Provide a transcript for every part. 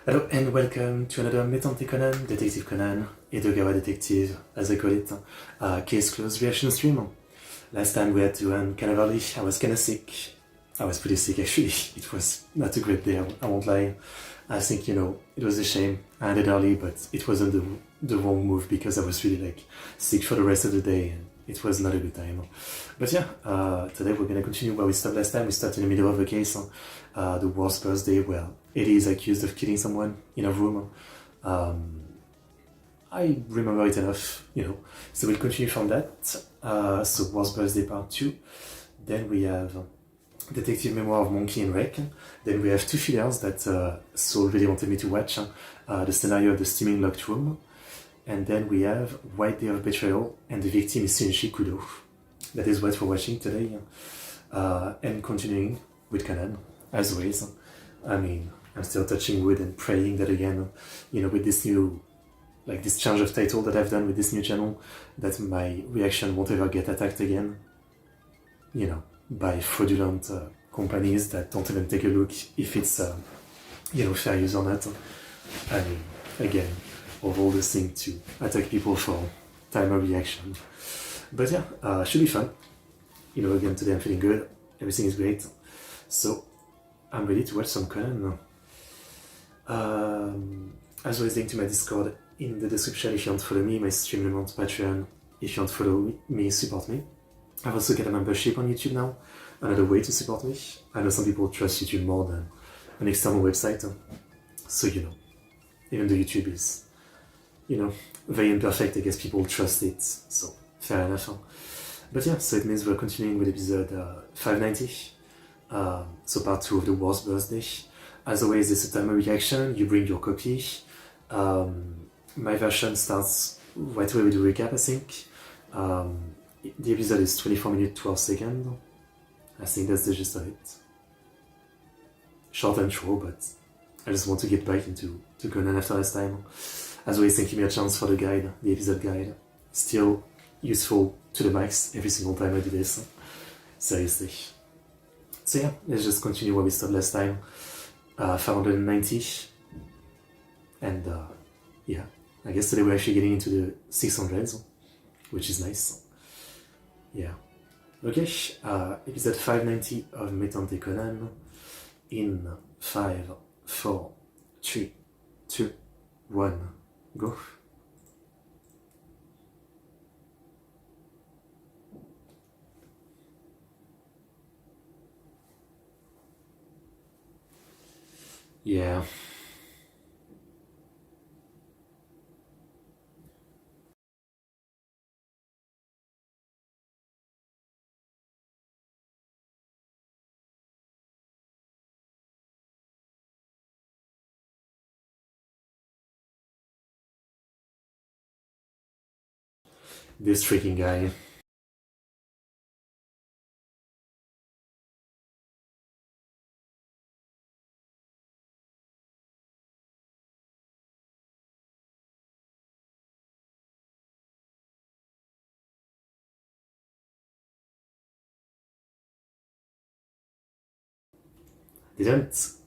Hello and welcome to another Metante Conan, Detective Conan, Edogawa Detective, as I call it, case closed reaction stream. Last time we had to end kind of early. I was kind of sick. I was pretty sick actually. It was not a great day, I won't lie. I think, it was a shame. I ended early, but it wasn't the wrong move because I was really sick for the rest of the day and it was not a good time. But yeah, today we're gonna continue where we stopped last time. We stopped in the middle of a case, the worst birthday where Eddie is accused of killing someone in a room. I remember it enough, so we'll continue from that. So worst birthday part 2. Then we have Detective Memoir of Monkey and Wreck. Then we have two fillers that Saul really wanted me to watch. The scenario of the steaming locked room. And then we have White Day of Betrayal, and the victim is Shinichi Kudo. That is what we're watching today. And continuing with Conan, as always. I mean, I'm still touching wood and praying that again, with this new, this change of title that I've done with this new channel, that my reaction won't ever get attacked again, by fraudulent companies that don't even take a look if it's, fair use or not. I mean, again, of all those things to attack people for timer reaction. But yeah, should be fun. Again, today I'm feeling good. Everything is great. So, I'm ready to watch some Conan. As always, link to my Discord in the description if you want to follow me, my stream on Patreon if you want to follow me, support me. I've also got a membership on YouTube now, another way to support me. I know some people trust YouTube more than an external website, so even though YouTube is, very imperfect, I guess people trust it, so fair enough. But yeah, so it means we're continuing with episode 590, so part 2 of the worst birthday. As always, it's a timer reaction, you bring your copy. My version starts right away with a recap, I think. The episode is 24 minutes 12 seconds. I think that's the gist of it. Short intro, but I just want to get back into Conan after this time. As always, thank you a chance for the guide, the episode guide. Still useful to the max every single time I do this. Seriously. So yeah, let's just continue where we stopped last time. 590. And yeah, I guess today we're actually getting into the 600s, which is nice. Yeah. Okay, episode 590 of Metante Conan in 5, 4, 3, 2, 1, go. Yeah. This freaking guy.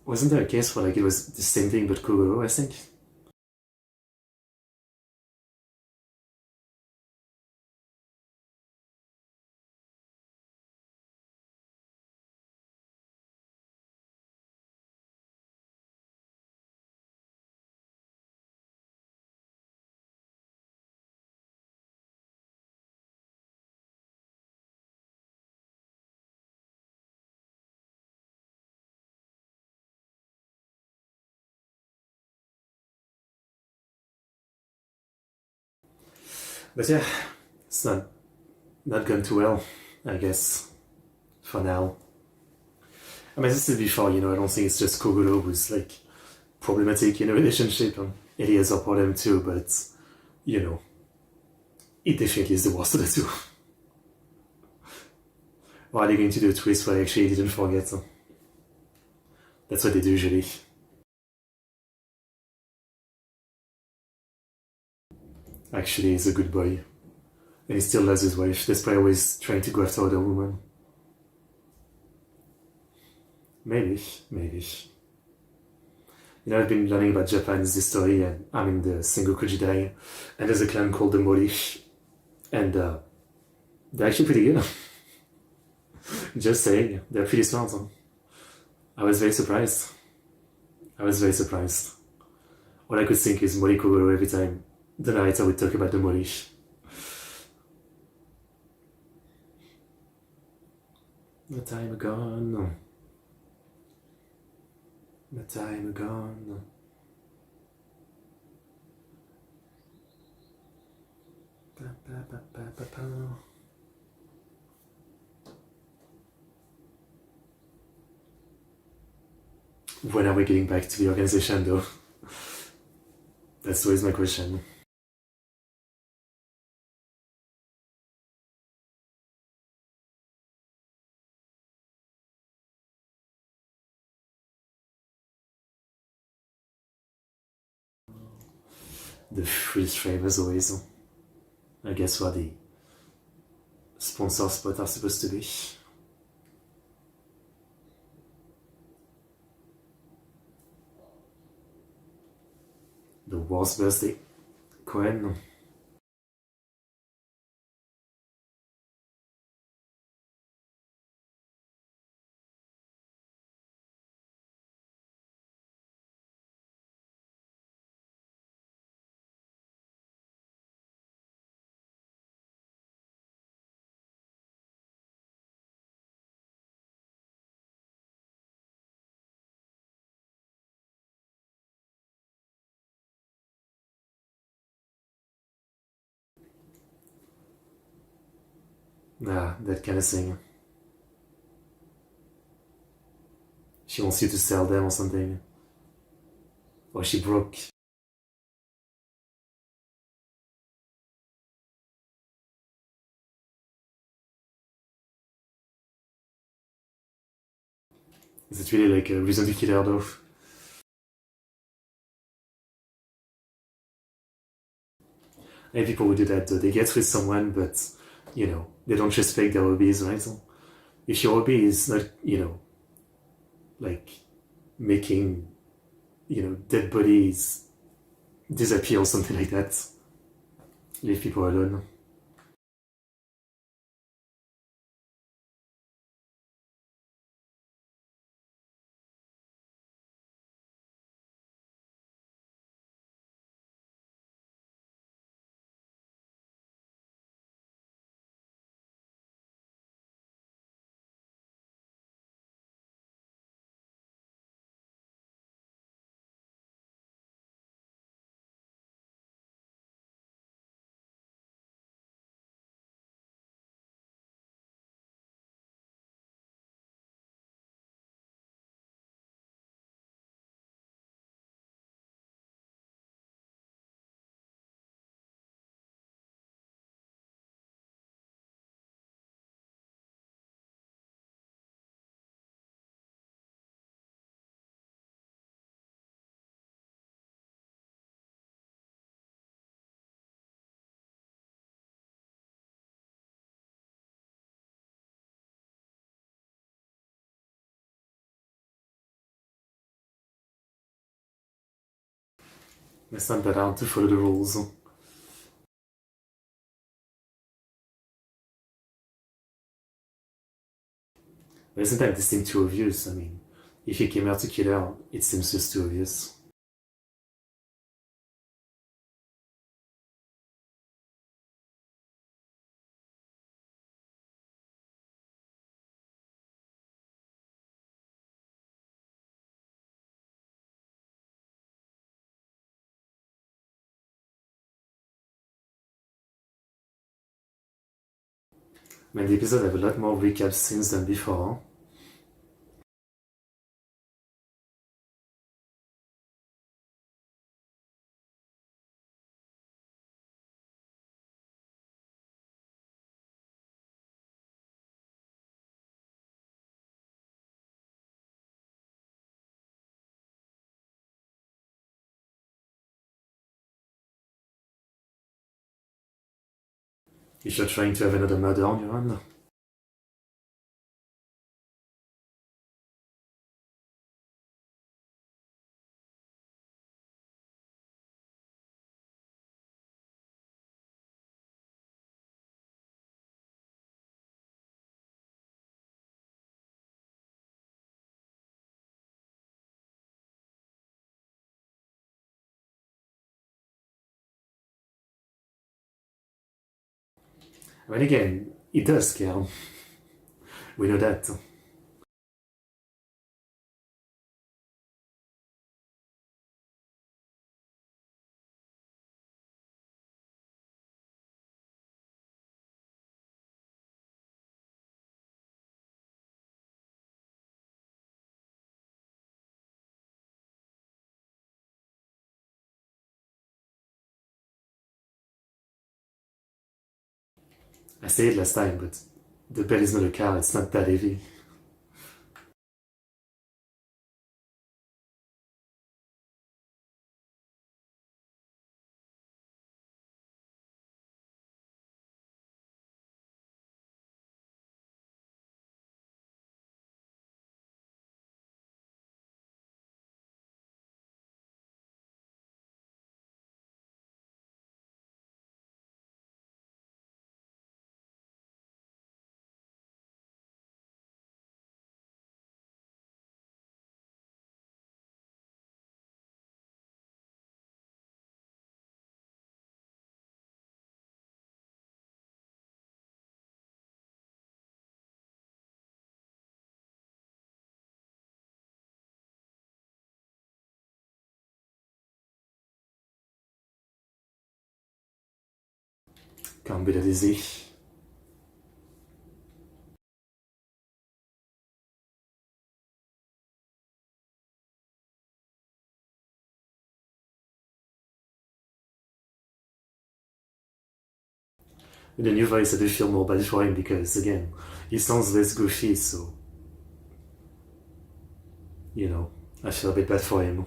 Wasn't there a case where it was the same thing but Kogoro, I think? But yeah, it's not gone too well, I guess, for now. I mean, this is before, I don't think it's just Kogoro who's problematic in a relationship, and Eri has a problem too, but it definitely is the worst of the two. Or are they going to do a twist where I actually didn't forget? That's what they do usually. Actually, he's a good boy. And he still loves his wife, despite always trying to go after other women. Maybe. You know, I've been learning about Japan's history, and I'm in the Sengoku Jidai, and there's a clan called the Morish, and they're actually pretty good. Just saying, they're pretty smart. Huh? I was very surprised. I was very surprised. All I could think is Morikogoro every time the narrator would talk about the Morish. The time gone. The time gone. When are we getting back to the organization though? That's always my question. The freeze frame as always. I guess what the sponsor spots are supposed to be. The War's birthday. Cohen. Nah, that kind of thing. She wants you to sell them or something. Or she broke. Is it really like a reason to kill her though? And people who do that though, they get with someone but, you know, they don't respect their hobbies, right? So if your hobby is not, you know, like making, you know, dead bodies disappear or something like that, leave people alone. It's not that hard to follow the rules. But isn't that this thing too obvious? I mean, if he came out to kill her, it seems just too obvious. I mean, the episode have a lot more recap scenes than before. If you're trying to have another murder on your hand. But again, it does scare. We know that. I said it last time, but the bed is not a car, it's not that heavy. Can't be that easy. With the new voice, I do feel more bad for him because, again, he sounds less goofy, so, I feel a bit bad for him.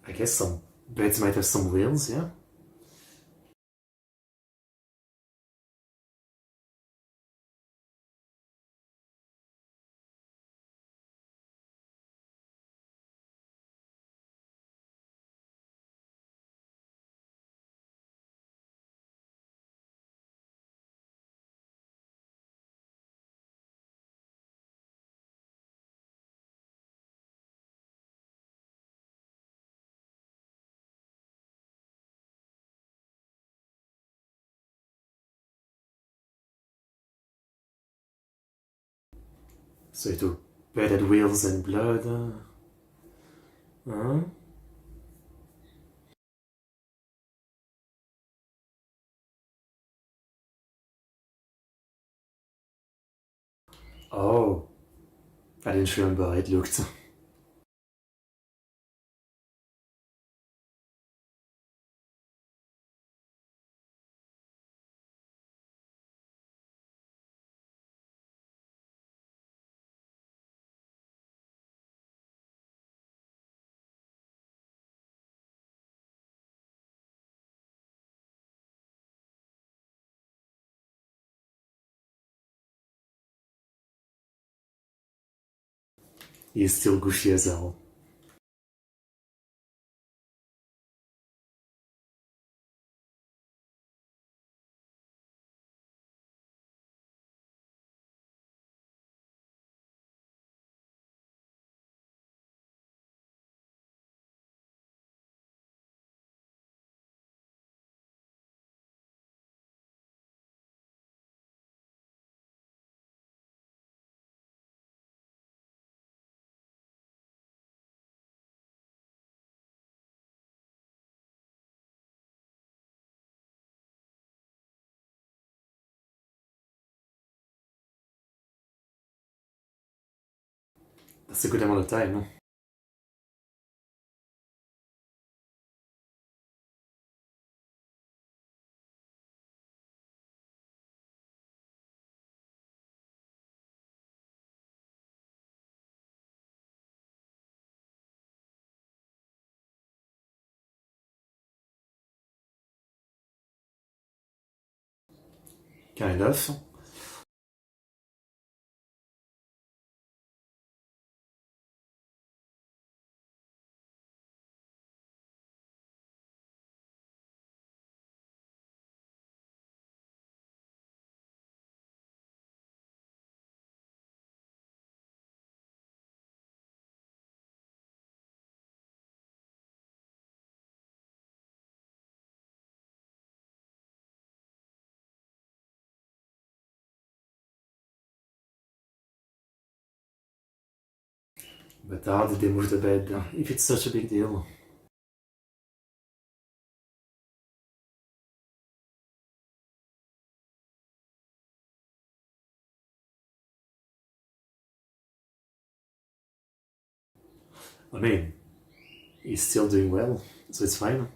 I guess some beds might have some wheels, yeah? So it will bed had wheels and blood. Huh? Oh, I didn't remember how it looked. He's still goofy as hell. That's a good amount of time. Huh? Kind of. But how did they move the bed if it's such a big deal? I mean, he's still doing well, so it's fine.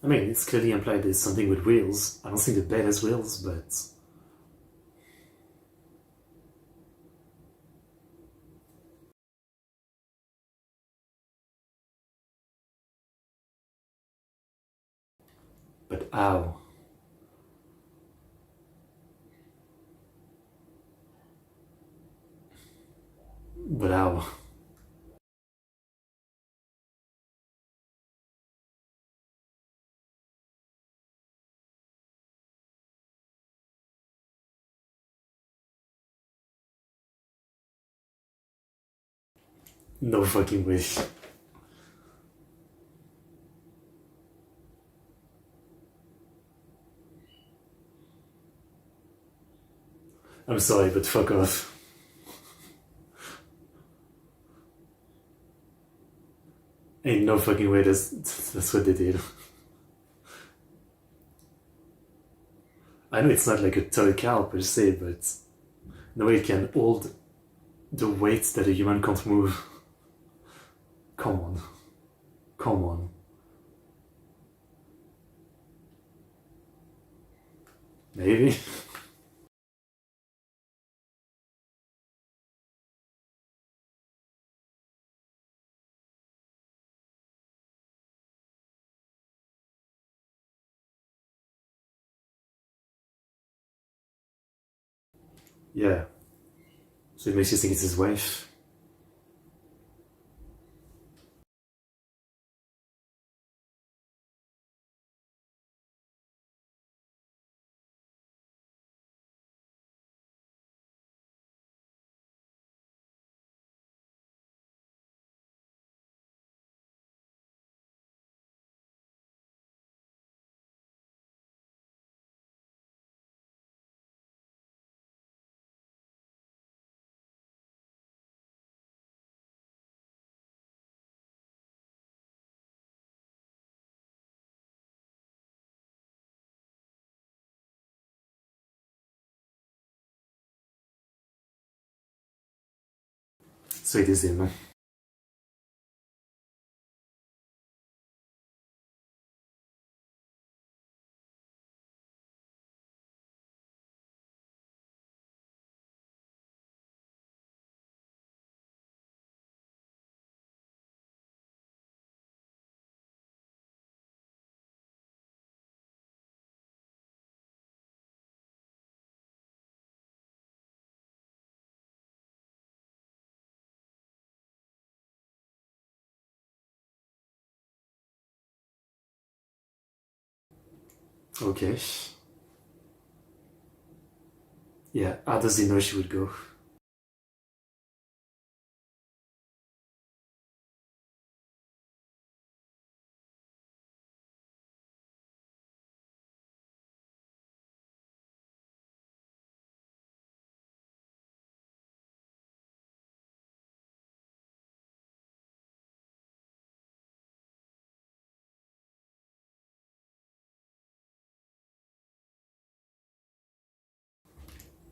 I mean, it's clearly implied there's something with wheels. I don't think the bed has wheels, but... But how? But how? No fucking way. I'm sorry, but fuck off. Ain't no fucking way that's what they did. I know it's not like a toy cow per se, but the way it can hold the weight that a human can't move. Come on. Come on. Maybe? Yeah. So it makes you think it's his wife. So it is him. Okay. Yeah, how does he know she would go?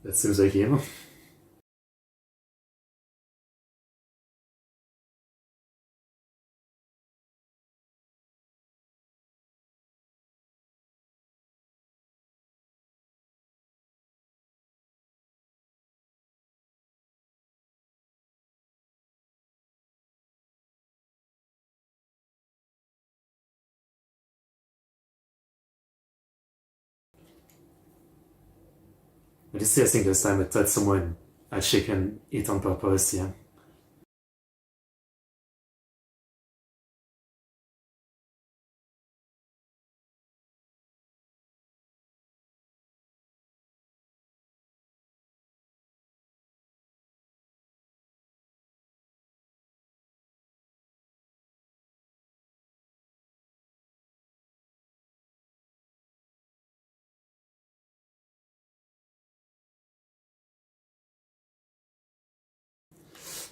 That seems like him. I just see, I think this time I touched someone I chicken eat on purpose, yeah.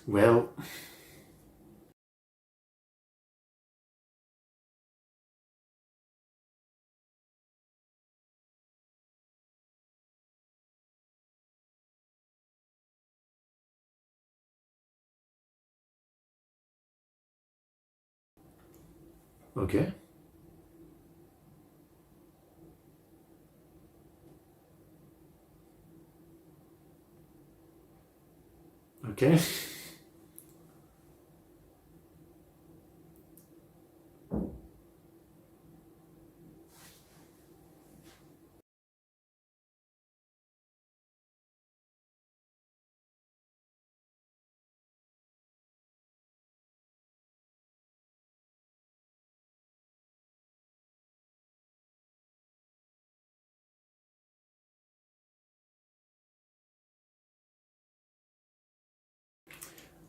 Well, okay. Okay.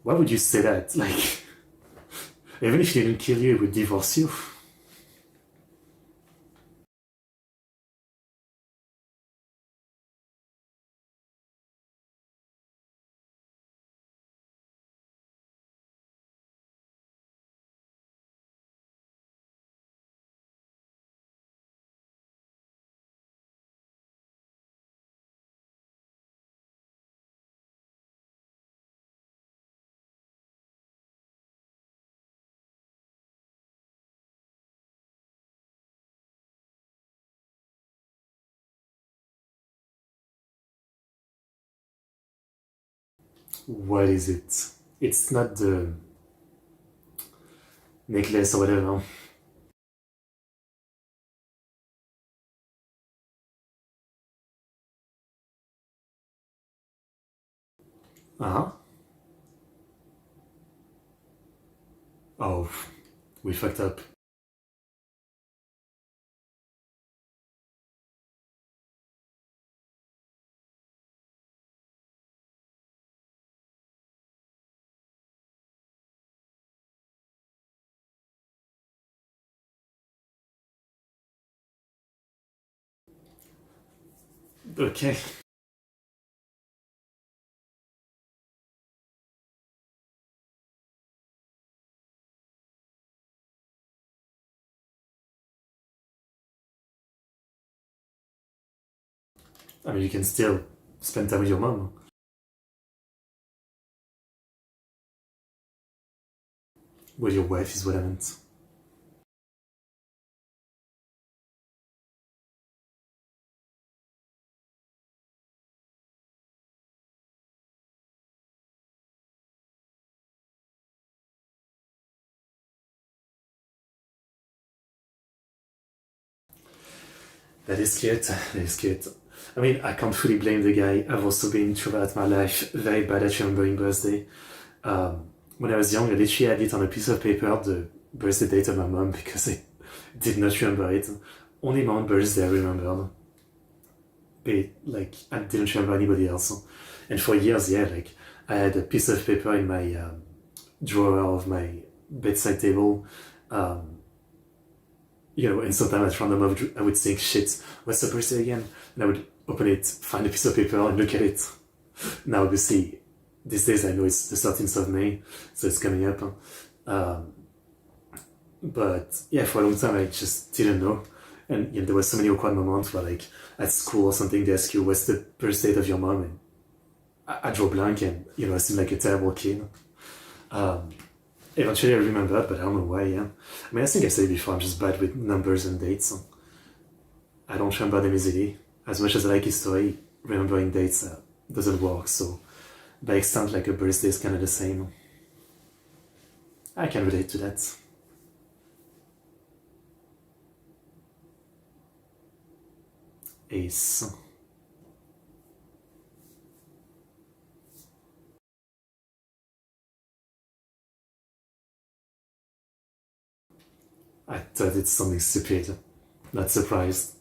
Why would you say that? Like, even if he didn't kill you, he would divorce you. What is it? It's not the necklace or whatever. Uh-huh. Oh, we fucked up. Okay. I mean, you can still spend time with your mom. With your wife is what I meant. That is cute. That is cute. I mean, I can't fully blame the guy. I've also been throughout my life very bad at remembering birthday. When I was young, I literally had it on a piece of paper, the birthday date of my mom, because I did not remember it. Only my own birthday I remembered. But, like, I didn't remember anybody else. And for years, yeah, like, I had a piece of paper in my drawer of my bedside table. Um, and sometimes at random I would think, shit, what's the birthday again? And I would open it, find a piece of paper, and look at it. Now, obviously, these days I know it's the 13th of May, so it's coming up. Um, but yeah, for a long time I just didn't know. And there were so many awkward moments where, like, at school or something, they ask you, what's the birth date of your mom? And I draw blank, and, I seem like a terrible kid. Um, Eventually I remembered, but I don't know why, yeah. I mean, I think I said it before, I'm just bad with numbers and dates. I don't remember them easily. As much as I like history, remembering dates doesn't work, so by extent, like, a birthday is kind of the same. I can relate to that. Ace. I thought it's something stupid. Not surprised.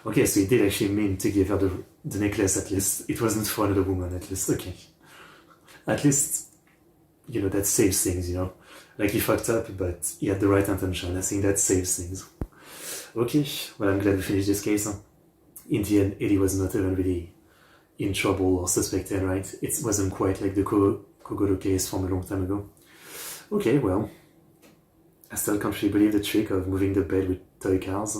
Okay, so he did actually mean to give her the necklace at least. It wasn't for another woman at least. Okay. At least, that saves things, Like he fucked up, but he had the right intention. I think that saves things. Okay, well, I'm glad we finished this case. In the end, Eddie was not even really in trouble or suspected, right? It wasn't quite like the Kogoro case from a long time ago. Okay, well, I still can't really believe the trick of moving the bed with toy cars.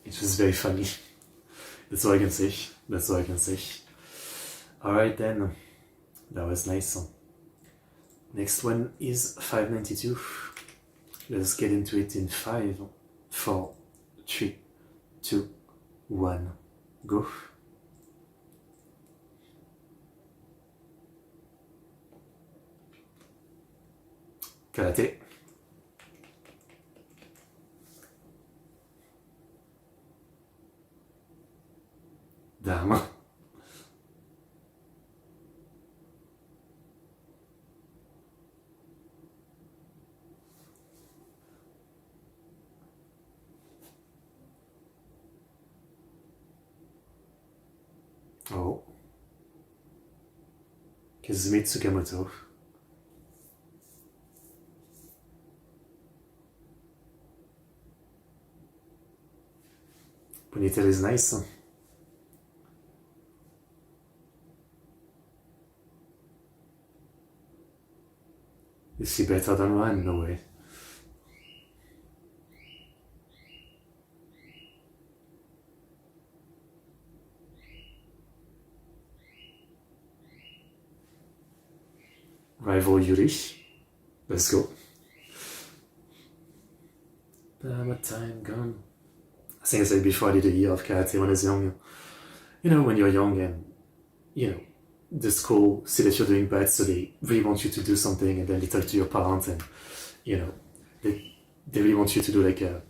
It was very funny. That's all I can say. That's all I can say. Alright then, that was nice. Next one is 592. Let's get into it in 5, 4, 3, 2, 1, go. Karate. Dame. Oh. Kazumi Tsukamoto. Ponytail is nice. Is she better than Ryan? No way. Rival Yuri. Let's go. My time gone. I think I said before I did a year of karate when I was young. When you're young and, the school see that you're doing bad, so they really want you to do something, and then they talk to your parents, and, they really want you to do like a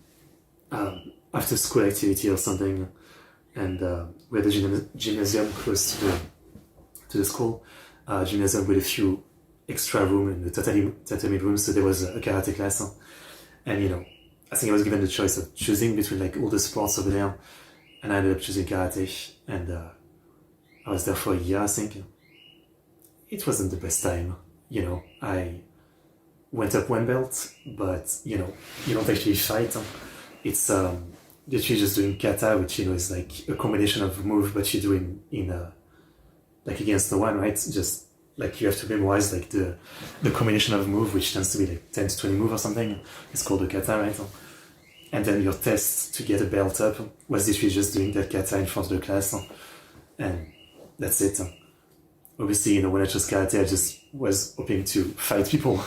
after school activity or something. And we had a gymnasium close to the school, gymnasium with a few extra room in the tatami room, so there was a karate class. And I think I was given the choice of choosing between like all the sports over there, and I ended up choosing karate, and I was there for a year, I think. It wasn't the best time, I went up one belt, but you don't actually fight. It's you're just doing kata, which is like a combination of move, but you do in like against the one, right? Just like you have to memorize like the combination of move, which tends to be like 10 to 20 move or something. It's called a kata, right? And then your test to get a belt up was literally just doing that kata in front of the class, and that's it. Obviously, when I chose karate, I just was hoping to fight people,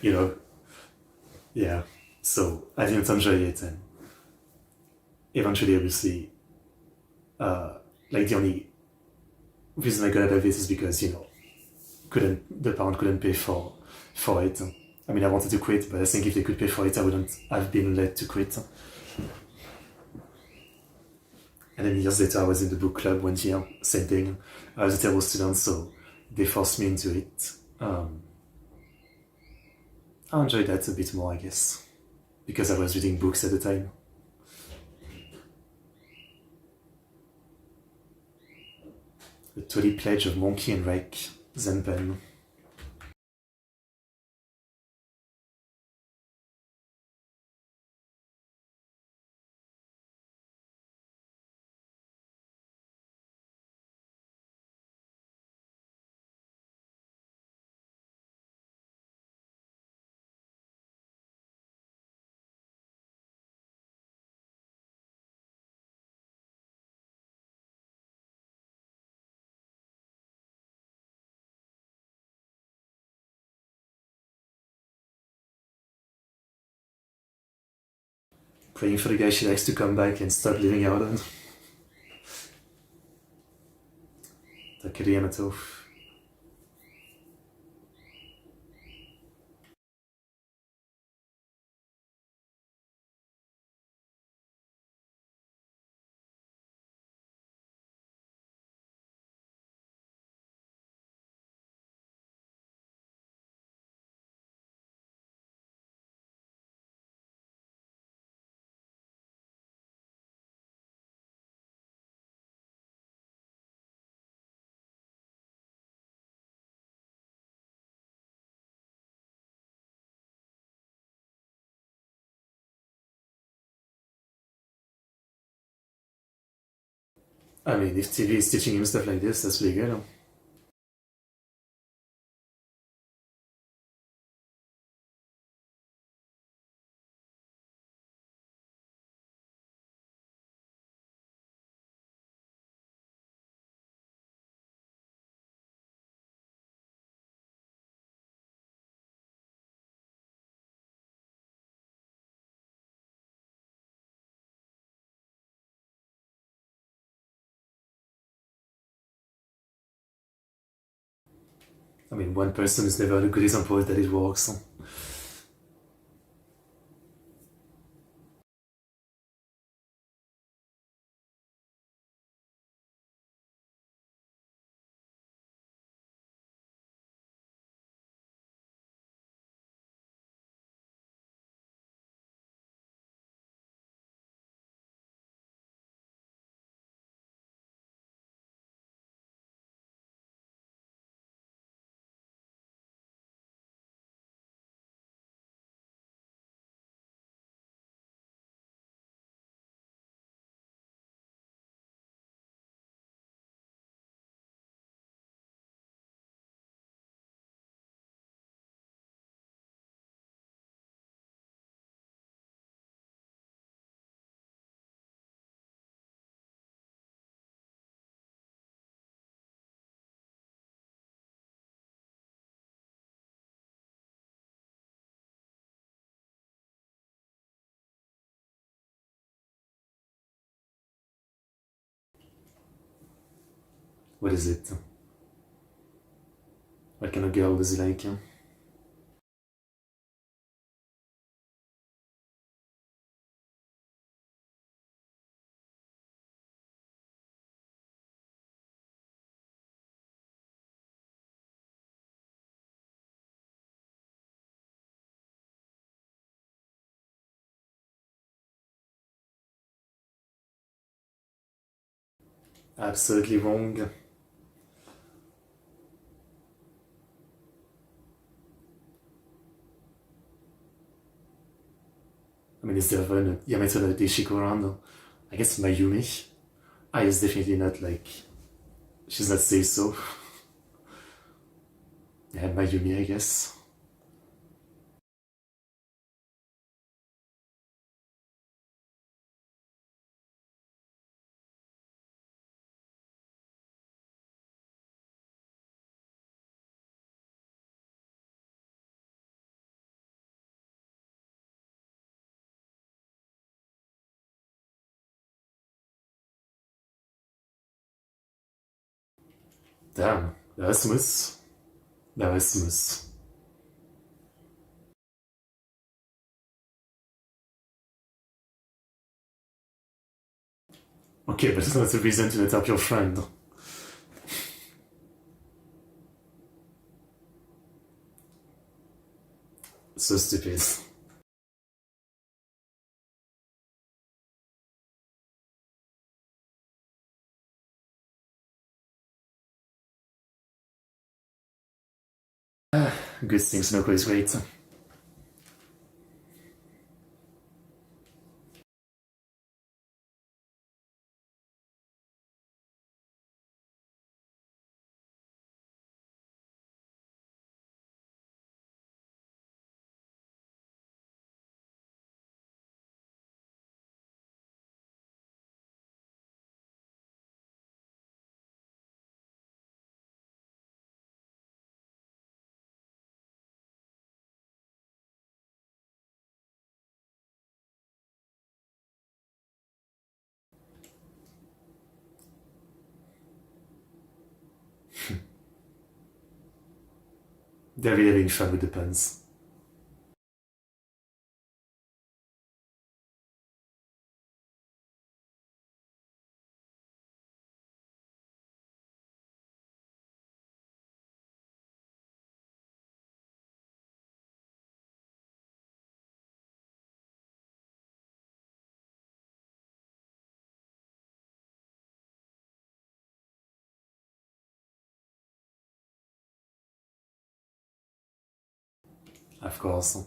yeah. So I didn't enjoy it, and eventually, obviously, like the only reason I got out of it is because the parent couldn't pay for it. I mean, I wanted to quit, but I think if they could pay for it, I wouldn't have been led to quit. And then years later, I was in the book club one year, same thing. I was a terrible student, so they forced me into it. I enjoyed that a bit more, I guess, because I was reading books at the time. The Tolly Pledge of Monkey and Wreck, Zenpen. Praying for the guy she likes to come back and stop living out on. creëren het of. I mean, if TV is teaching him stuff like this, that's pretty good. Huh? I mean, one person is never a good example that it works. Huh? What is it? What kind of girl does he like? Huh? Absolutely wrong. I mean, is there eine Yamato de Shikorando? I guess Mayumi. I is definitely not like. She's not say so. Yeah, Mayumi, I guess. Damn, Erasmus. Erasmus. Okay, but it's not a reason to attack your friend. So stupid. Good things, no quiz, wait. They're really having fun with the puns. Of course.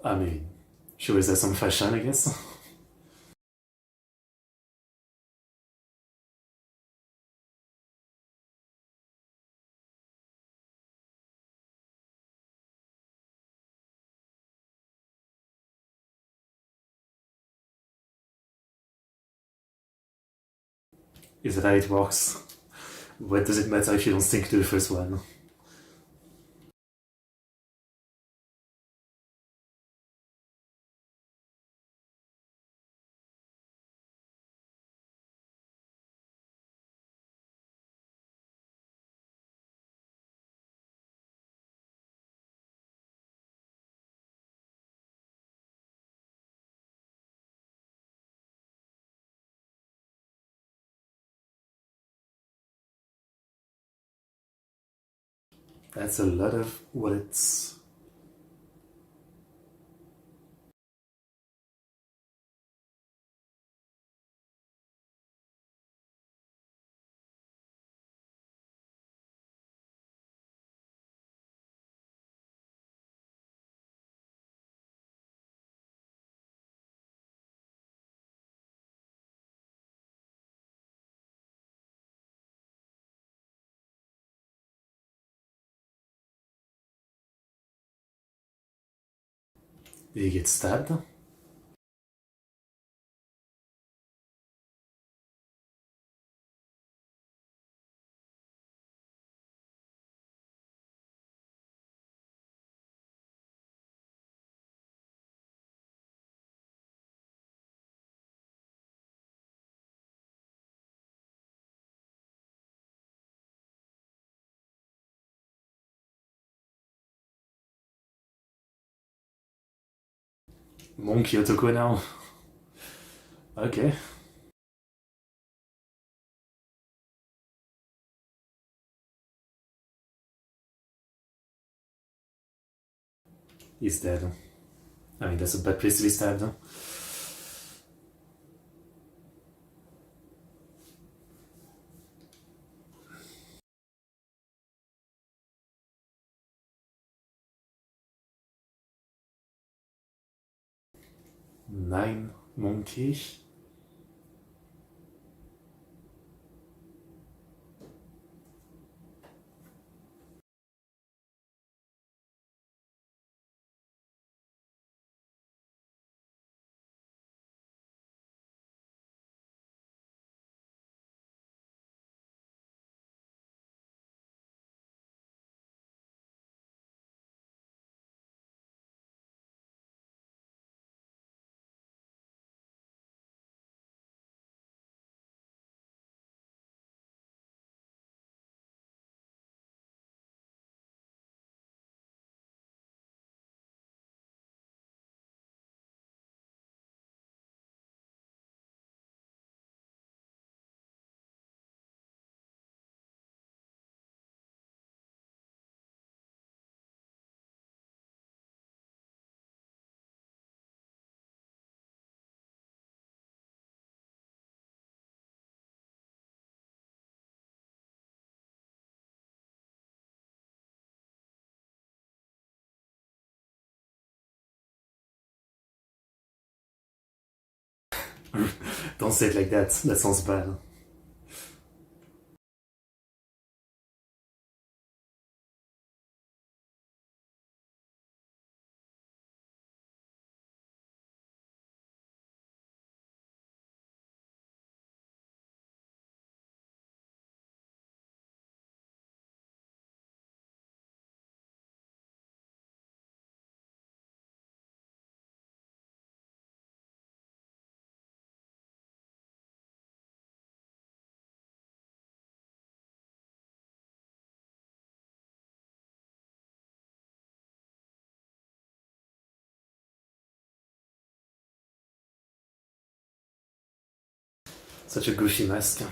I mean, sure, is there some fashion, I guess? Is that how it works? What does it matter if you don't stick to the first one? That's a lot of wallets. Did he get stabbed? Monkey Otoko now. Okay. He's dead. I mean, that's a bad place to be stabbed. 9 monkey. Don't say it like that. That sounds bad. Such a goofy mask.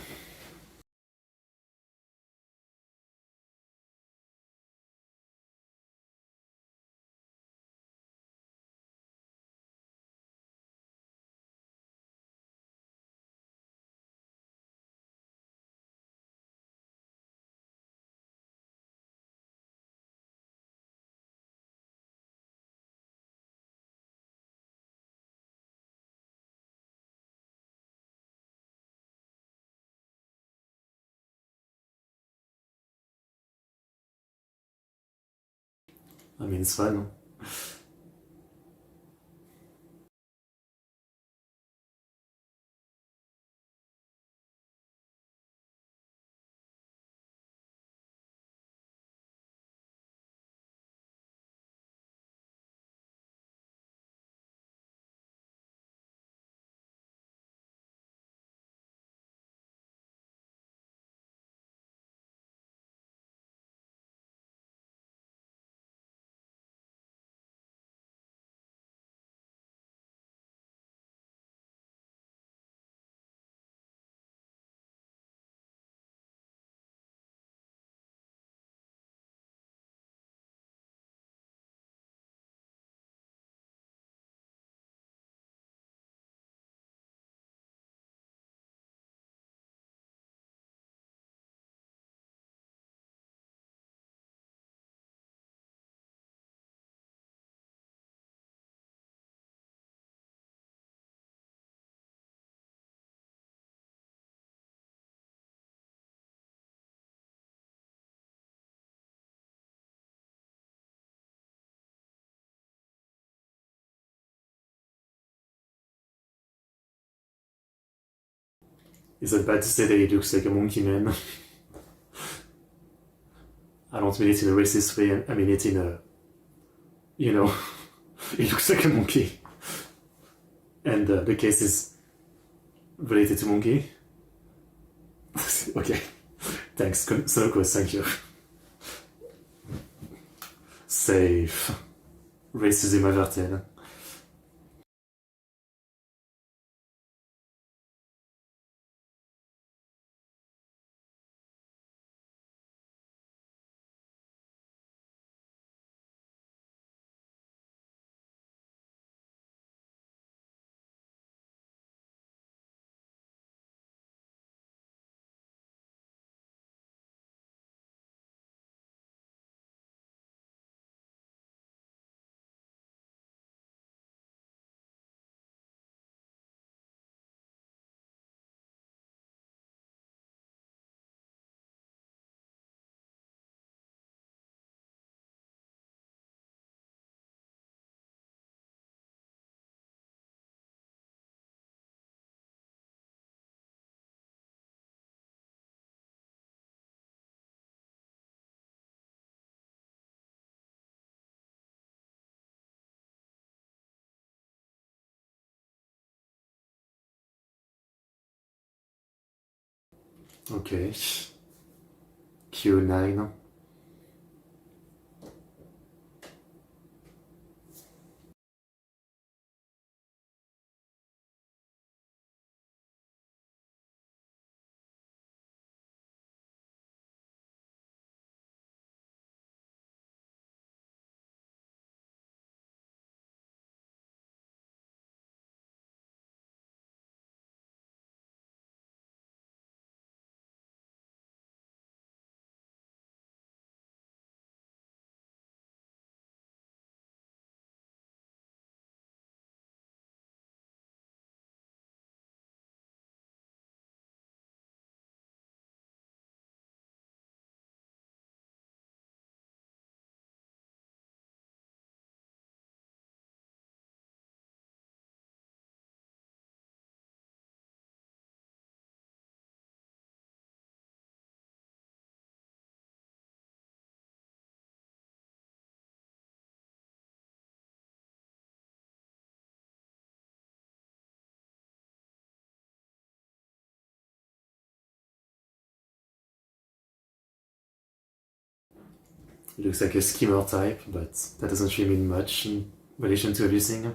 I mean, it's fun. Is it bad to say that he looks like a monkey man? I don't mean it in a racist way, I mean it in a, you know, he looks like a monkey. And the case is related to monkey. Okay, thanks, Sonoko, thank you. Safe. Racism averted. Okay. Q9. He looks like a schemer type, but that doesn't really mean much in relation to everything.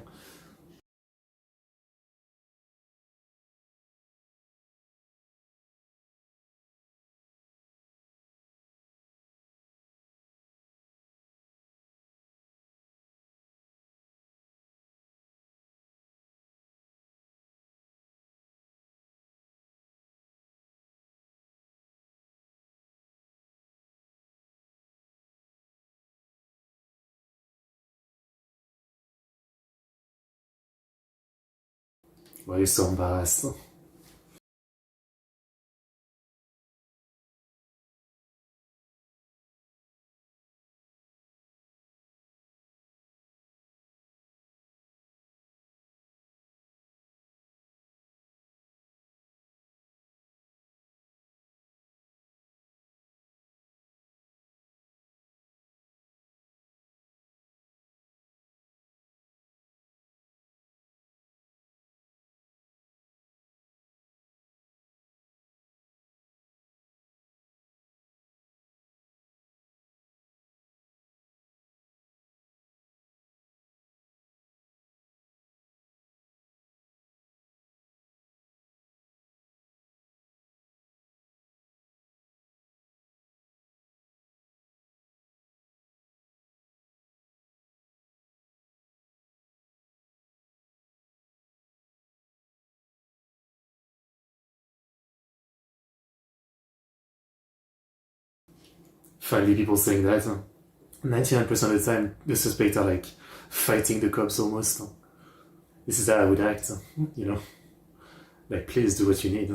Why are you so embarrassed? Finally, people saying that. 99% of the time, the suspects are like fighting the cops almost. This is how I would act, you know? Like, please do what you need.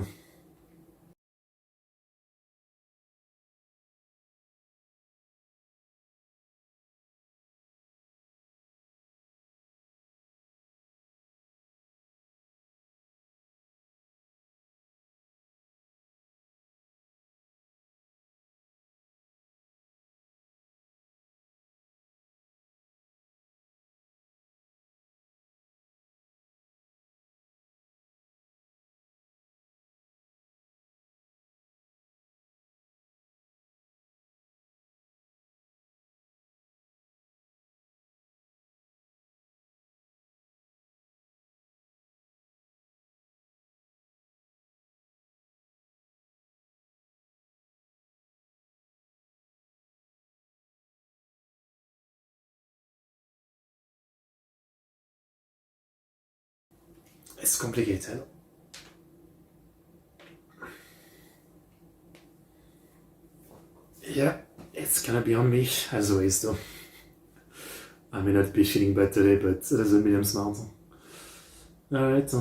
It's complicated. Yeah, it's gonna be on me, as always, though. I may not be feeling bad today, but that doesn't mean I'm smart. Alright.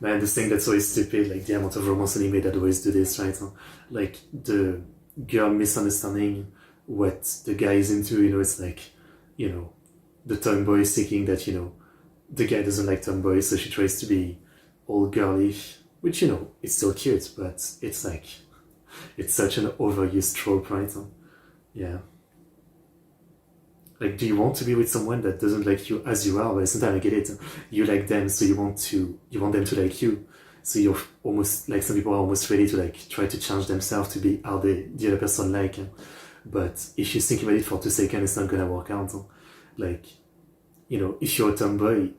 Man, this thing that's always stupid, like the amount of romance anime that always do this, right? Like the girl misunderstanding what the guy is into, it's like, the tomboy is thinking that, the guy doesn't like tomboys, so she tries to be all girly, which, it's still cute, but it's like, it's such an overused trope, right? Yeah. Like, do you want to be with someone that doesn't like you as you are? But sometimes I get it. You like them, so you want them to like you. So you're almost like some people are almost ready to like try to change themselves to be how the other person like. But if you think about it for 2 seconds, it's not gonna work out. Like, if you're a tomboy,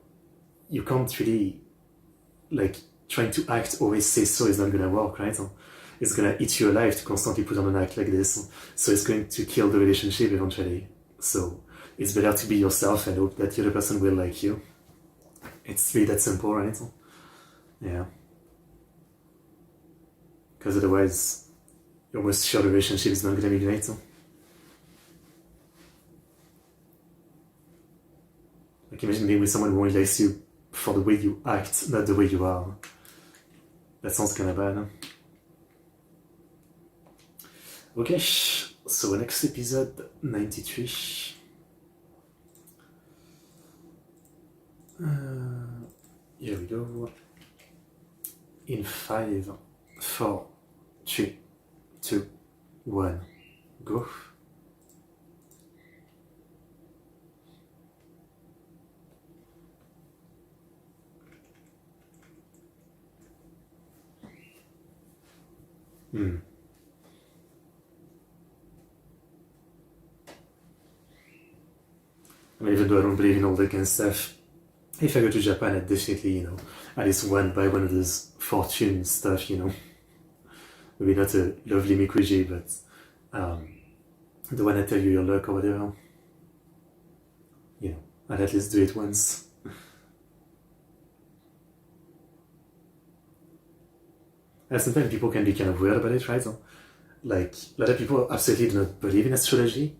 you can't really like trying to act always say so is not gonna work, right? It's gonna eat you alive to constantly put on an act like this. So it's going to kill the relationship eventually. So it's better to be yourself and hope that the other person will like you. It's really that simple, right? Yeah. Because otherwise, you're almost sure the relationship is not gonna be great. Like imagine being with someone who only likes you for the way you act, not the way you are. That sounds kind of bad. Okay, so next episode 93. Here we go. In 5, 4, 3, 2, 1, go. I mean, even though I don't believe in all that kind of stuff, if I go to Japan, I'd definitely, at least buy one of those fortune stuff, Maybe not a lovely mikuji, but the one that tell you your luck or whatever. I'd at least do it once. And sometimes people can be kind of weird about it, right? Like, a lot of people absolutely do not believe in astrology,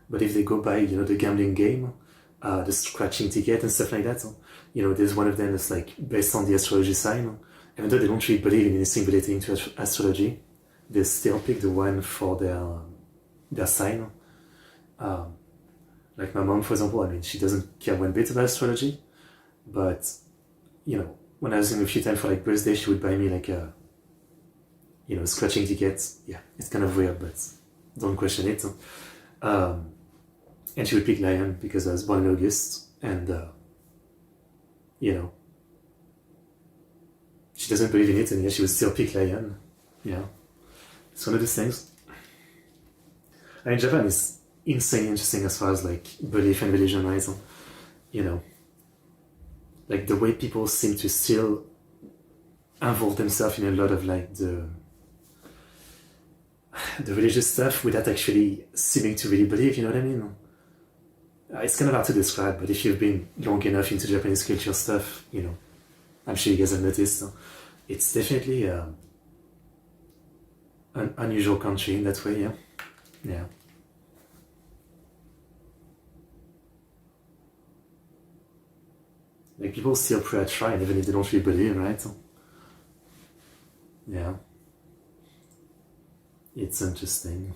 but if they go by, the gambling game, the scratching ticket and stuff like that, there's one of them that's like based on the astrology sign. Even though they don't really believe in anything relating to astrology, they still pick the one for their sign. Like my mom, for example, I mean, she doesn't care one bit about astrology, but when I was in a few times for like birthday, she would buy me like a scratching tickets. Yeah, it's kind of weird, but don't question it. And she would pick lion because I was born in August, and she doesn't believe in it, and yeah, she would still pick lion. Yeah, it's one of those things. I mean, Japan is insanely interesting as far as like belief and religion, right? Like the way people seem to still involve themselves in a lot of like the religious stuff without actually seeming to really believe, you know what I mean? It's kind of hard to describe, but if you've been long enough into Japanese culture stuff, I'm sure you guys have noticed, it's definitely an unusual country in that way, yeah. Yeah. Like people still pray at shrine even if they don't really believe, right? Yeah. It's interesting.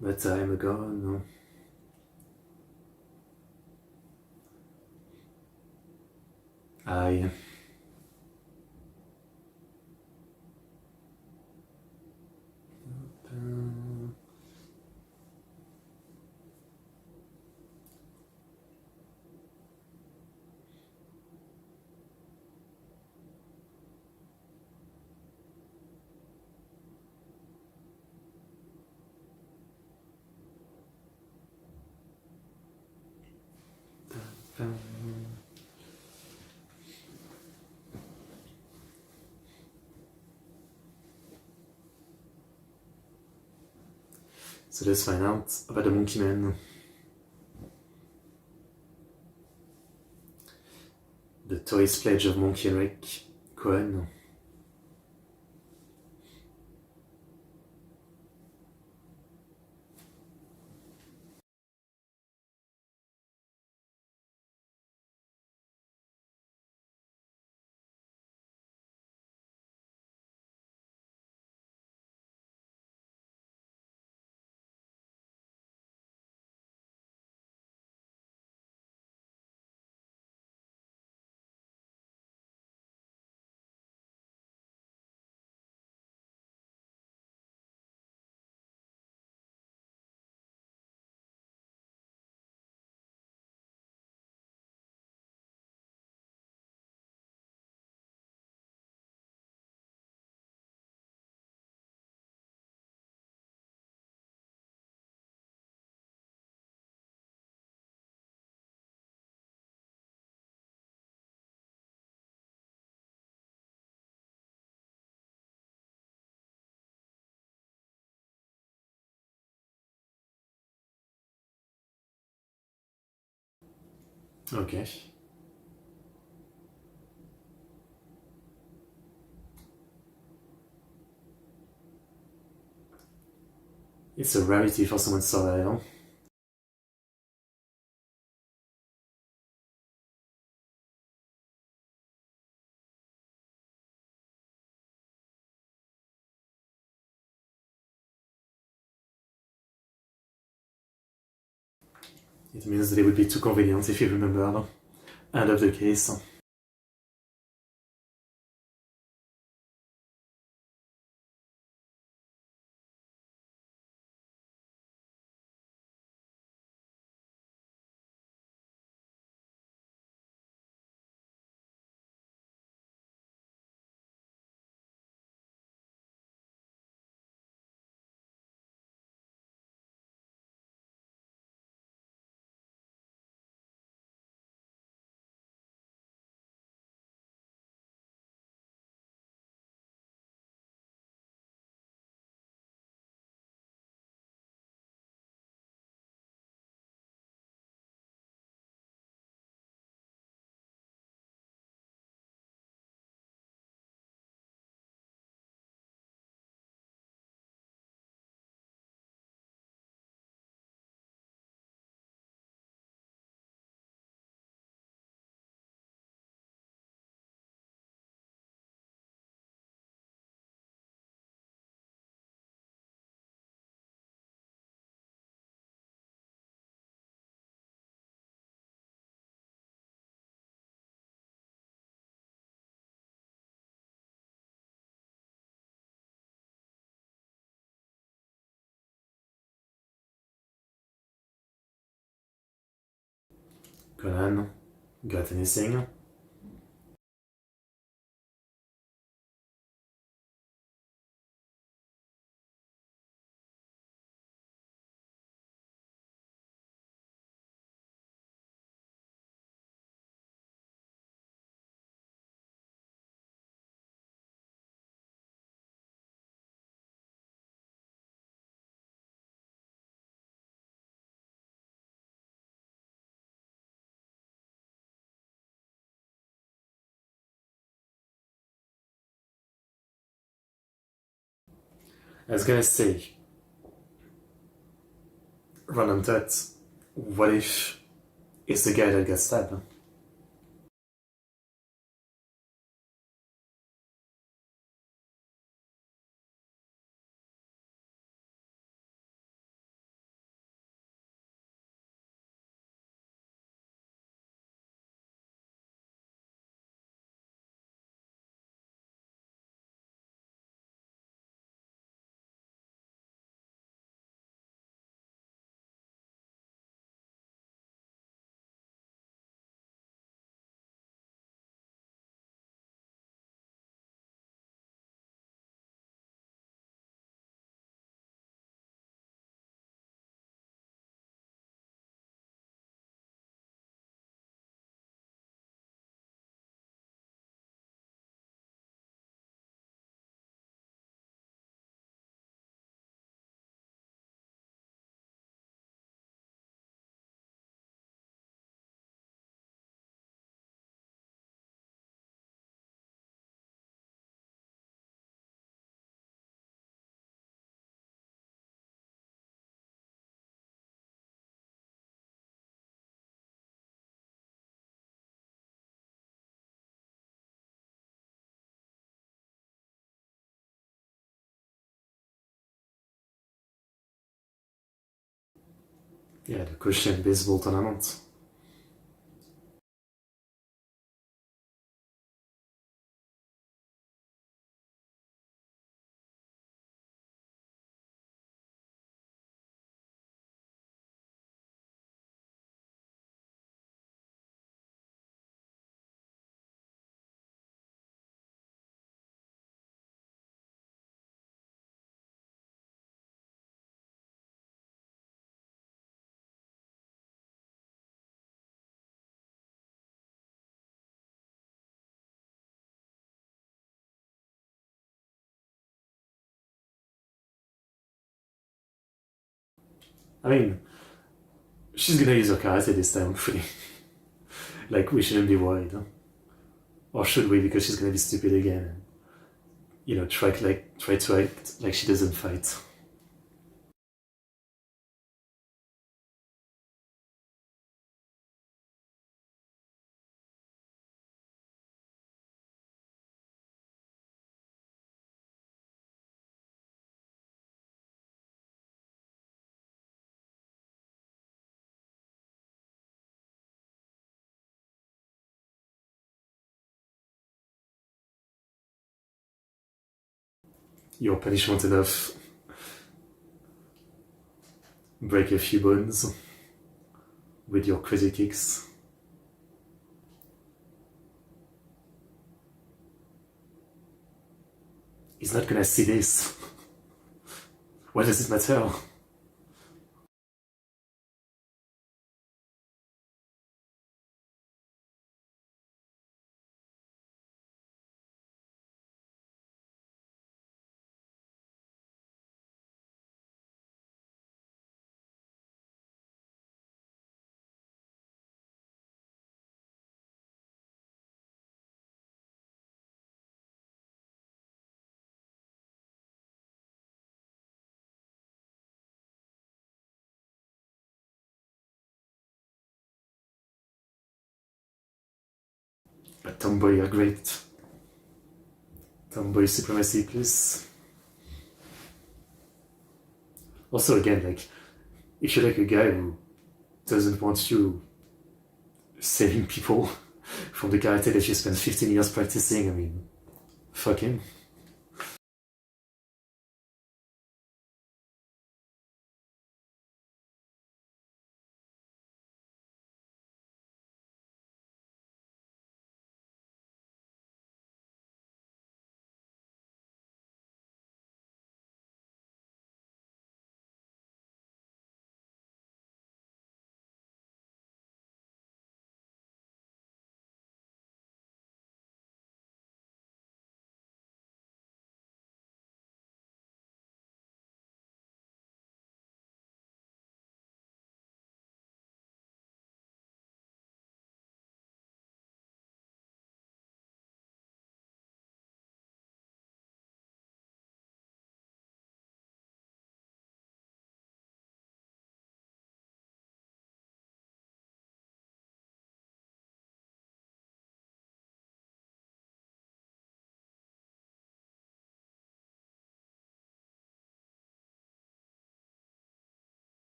But time ago, no. I So let's find out about the monkey man. The Toys Pledge of Monkey Henrik Cohen. Okay. It's a rarity for someone so rare. It means that it would be too convenient if you remember. End of the case. Conan, got anything? I was gonna say, random thought, what if it's the guy that got stabbed? Ja, de Christian baseball tournament. I mean, she's gonna use her karate this time, hopefully. Like, we shouldn't be worried. Huh? Or should we, because she's gonna be stupid again and, try to act like she doesn't fight. Your punishment enough, break a few bones with your crazy kicks. He's not gonna see this. What does it matter? But tomboy are great. Tomboy supremacy plus. Also, again, like, if you're like a guy who doesn't want you saving people from the karate that you spent 15 years practicing, I mean, fuck him.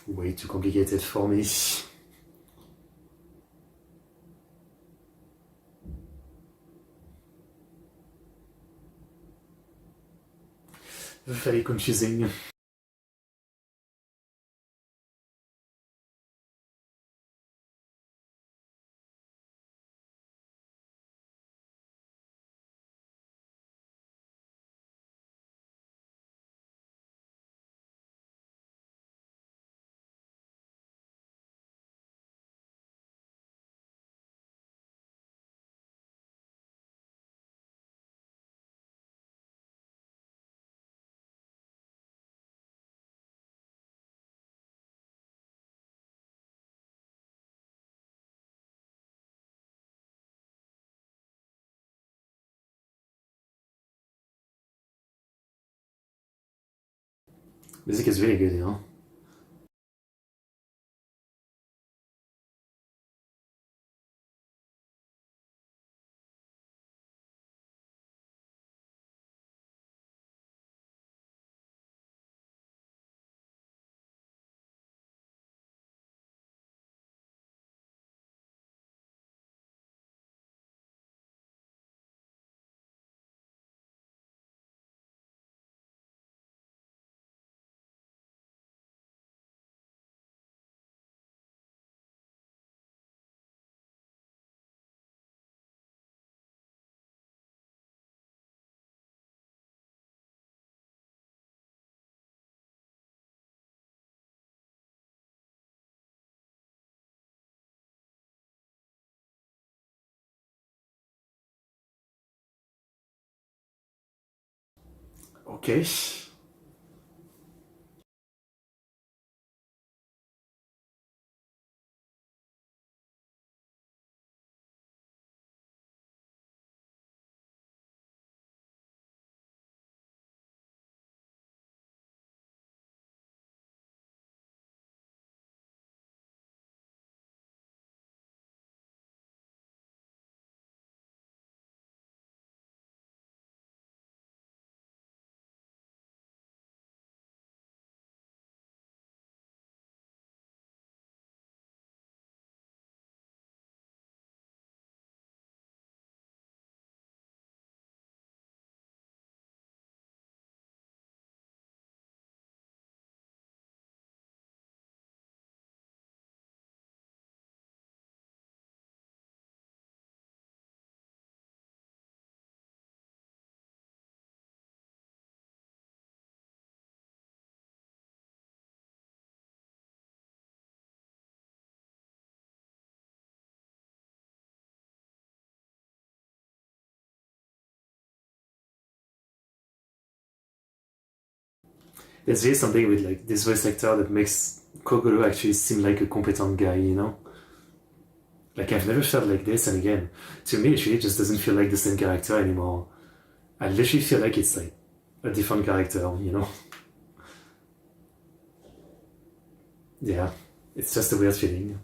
way too complicated for me. Very confusing. Music is really good, you know. Okay. There's really something with like this voice actor that makes Kogoro actually seem like a competent guy, you know? Like I've never felt like this, and again, to me it really just doesn't feel like the same character anymore. I literally feel like it's like a different character, you know? Yeah. It's just a weird feeling.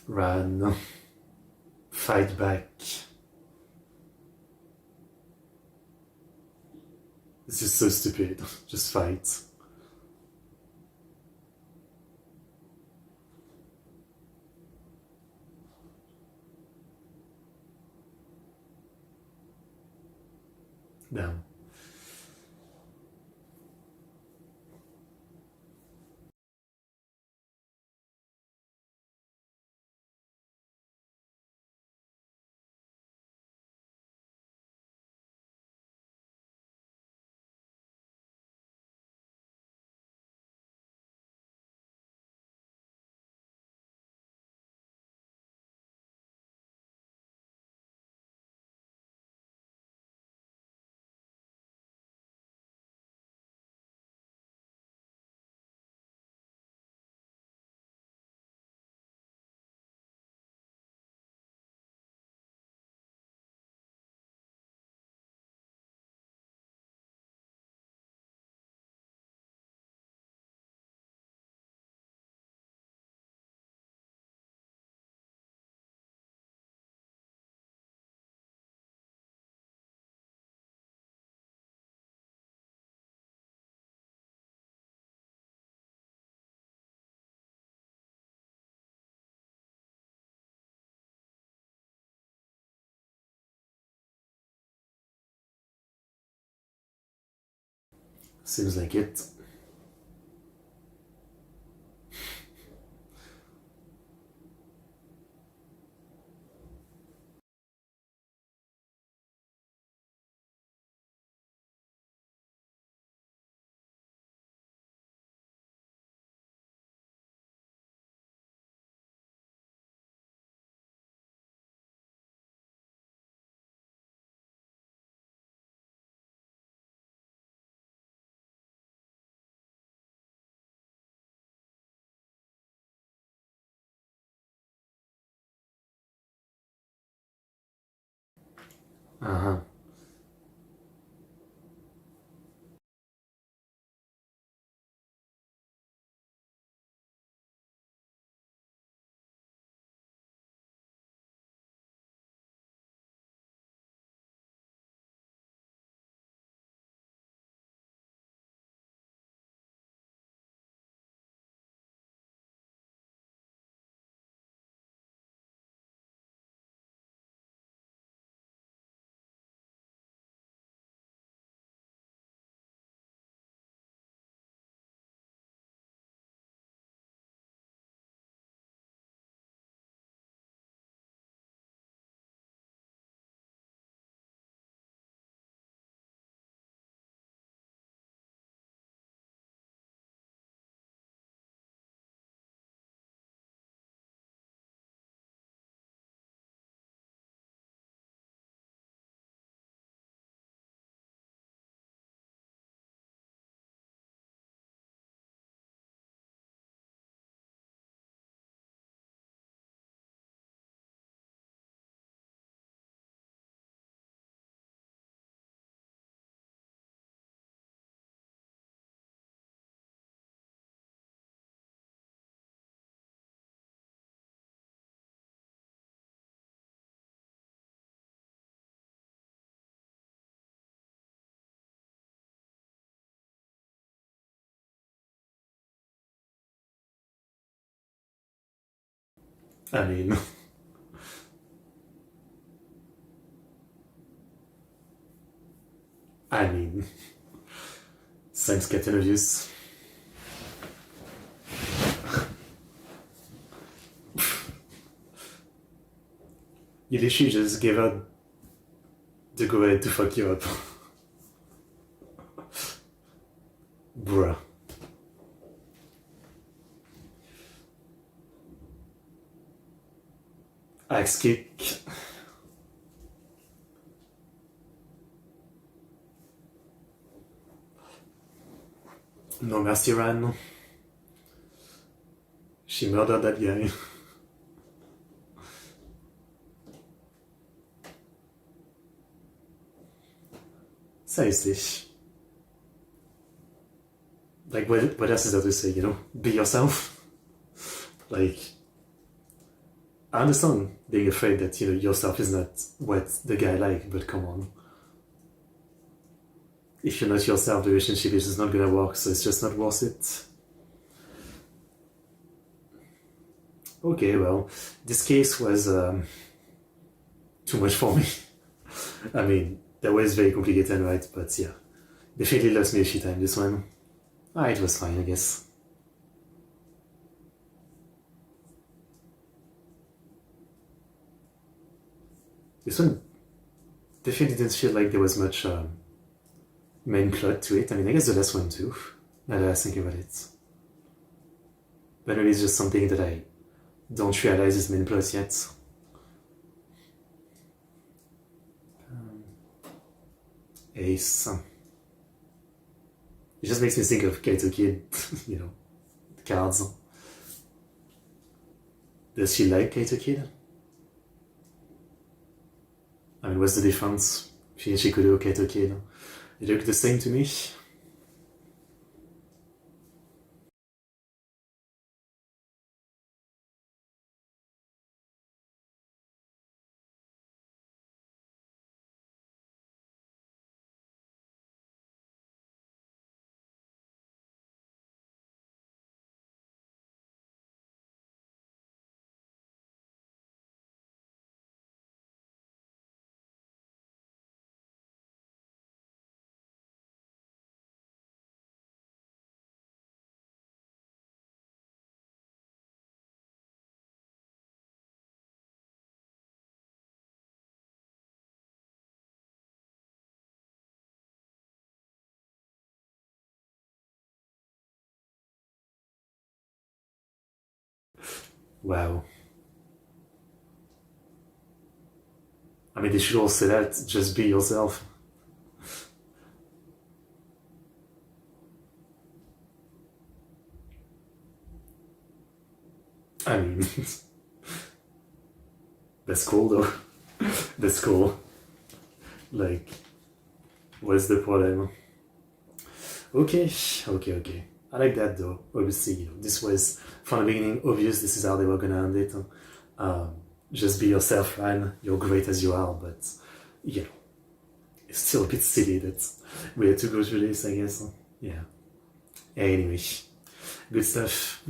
Run. Fight back. This is so stupid. Just fight. Damn. Seems like it. Uh-huh. I mean, I mean, thanks, Captain Obvious. You literally just gave her the go ahead to fuck you up. Bruh. Axe kick. No mercy ran. She murdered that guy. Seriously. Like, what else is there to say, you know? Be yourself. Like, I understand being afraid that, you know, yourself is not what the guy like, but come on. If you're not yourself, the relationship is just not gonna work, so it's just not worth it. Okay, well, this case was too much for me. I mean, that was very complicated, right? But yeah, definitely lost me a few times this one. Ah, it was fine, I guess. This one definitely didn't feel like there was much main plot to it. I mean, I guess the last one too, now that I think about it. But maybe it's just something that I don't realize is main plot yet. Ace. It just makes me think of Kaito Kid, you know, the cards. Does she like Kaito Kid? I mean, what's the difference between Shikudo and Kaito Kid? They look the same to me. Wow. I mean, they should all say that, just be yourself. I mean, that's cool though. That's cool. Like, what's the problem? Okay. I like that though. Obviously, this was from the beginning obvious. This is how they were gonna end it. Just be yourself, Ryan. You're great as you are, but it's still a bit silly that we had to go through this, I guess. Yeah. Anyway, good stuff.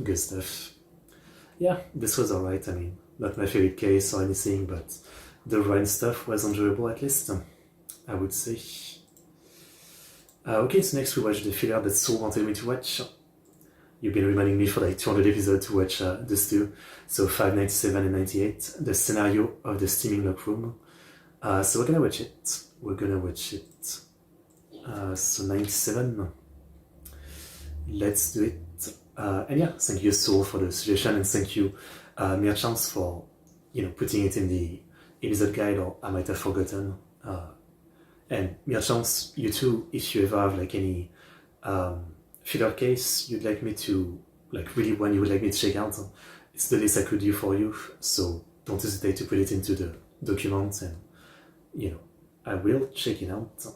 Yeah, this was alright. I mean, not my favorite case or anything, but the Ryan stuff was enjoyable at least, I would say. Okay, so next we watch the filler that Saul wanted me to watch. You've been reminding me for like 200 episodes to watch this two. So 597 and 98, the scenario of the steaming lock room. So we're gonna watch it. So 97. Let's do it. And yeah, thank you Saul for the suggestion, and thank you Merchants for putting it in the episode guide, or I might have forgotten. And Merchants, you too, if you ever have like any filler case you'd like me to, like really one you would like me to check out, it's the least I could do for you, so don't hesitate to put it into the document, and I will check it out.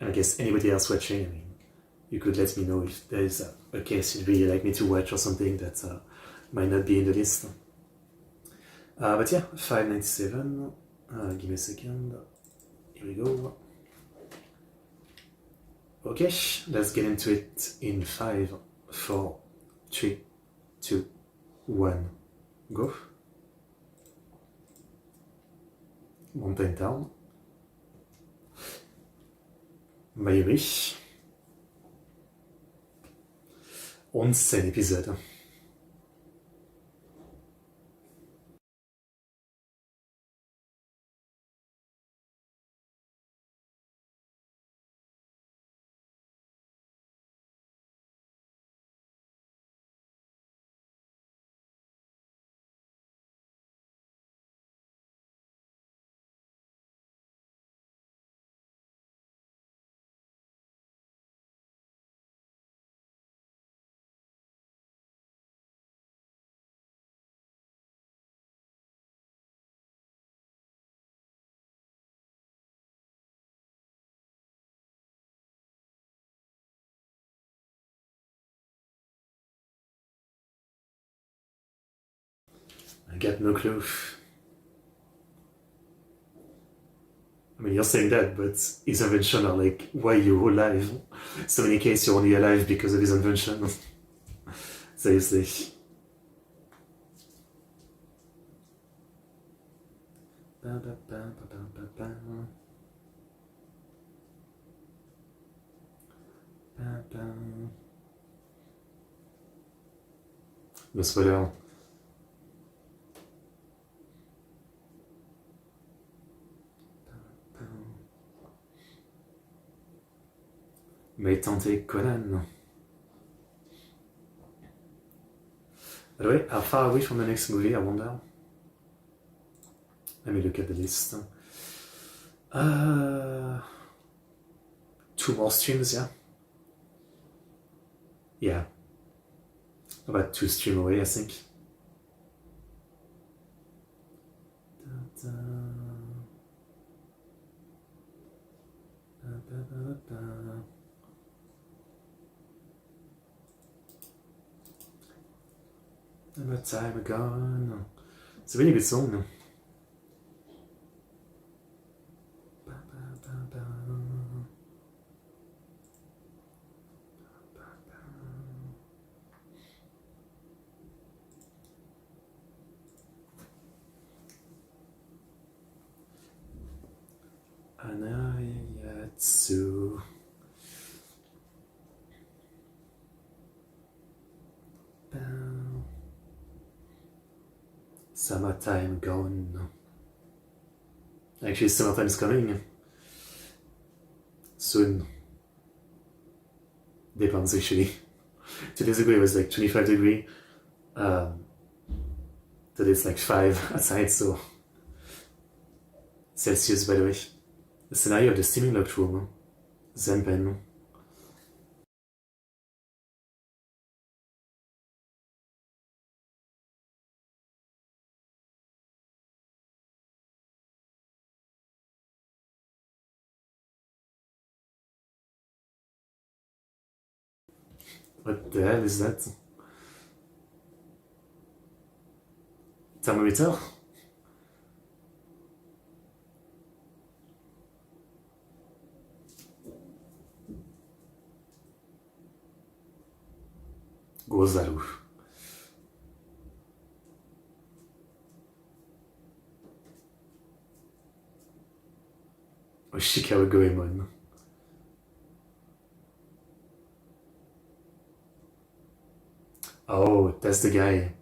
And I guess anybody else watching, I mean, you could let me know if there's a case you'd really like me to watch or something that might not be in the list. But yeah, 597, give me a second. Here we go. Okay, let's get into it in 5, 4, 3, 2, 1, go. Mountain Town. Miami. 11 épisodes. I got no clue. I mean, you're saying that, but his invention are like, why you alive? So in any case, you're only alive because of his invention. Seriously. No spoiler. Mais tenter Conan. By the way, how far are we from the next movie, I wonder? Let me look at the list. 2 more streams, yeah? Yeah. About 2 streams away, I think. About time gone. It's a really good song. Anayatsu. Summertime gone. Actually, summertime is coming. Soon. Depends actually. 2 days ago it was like 25 degrees. that is like 5 outside, so Celsius by the way. The scenario of the steaming locked room. Zen pen. What the hell is that? Thermometer? Gozaru. Oshikawa Goemon. Oh, that's the guy.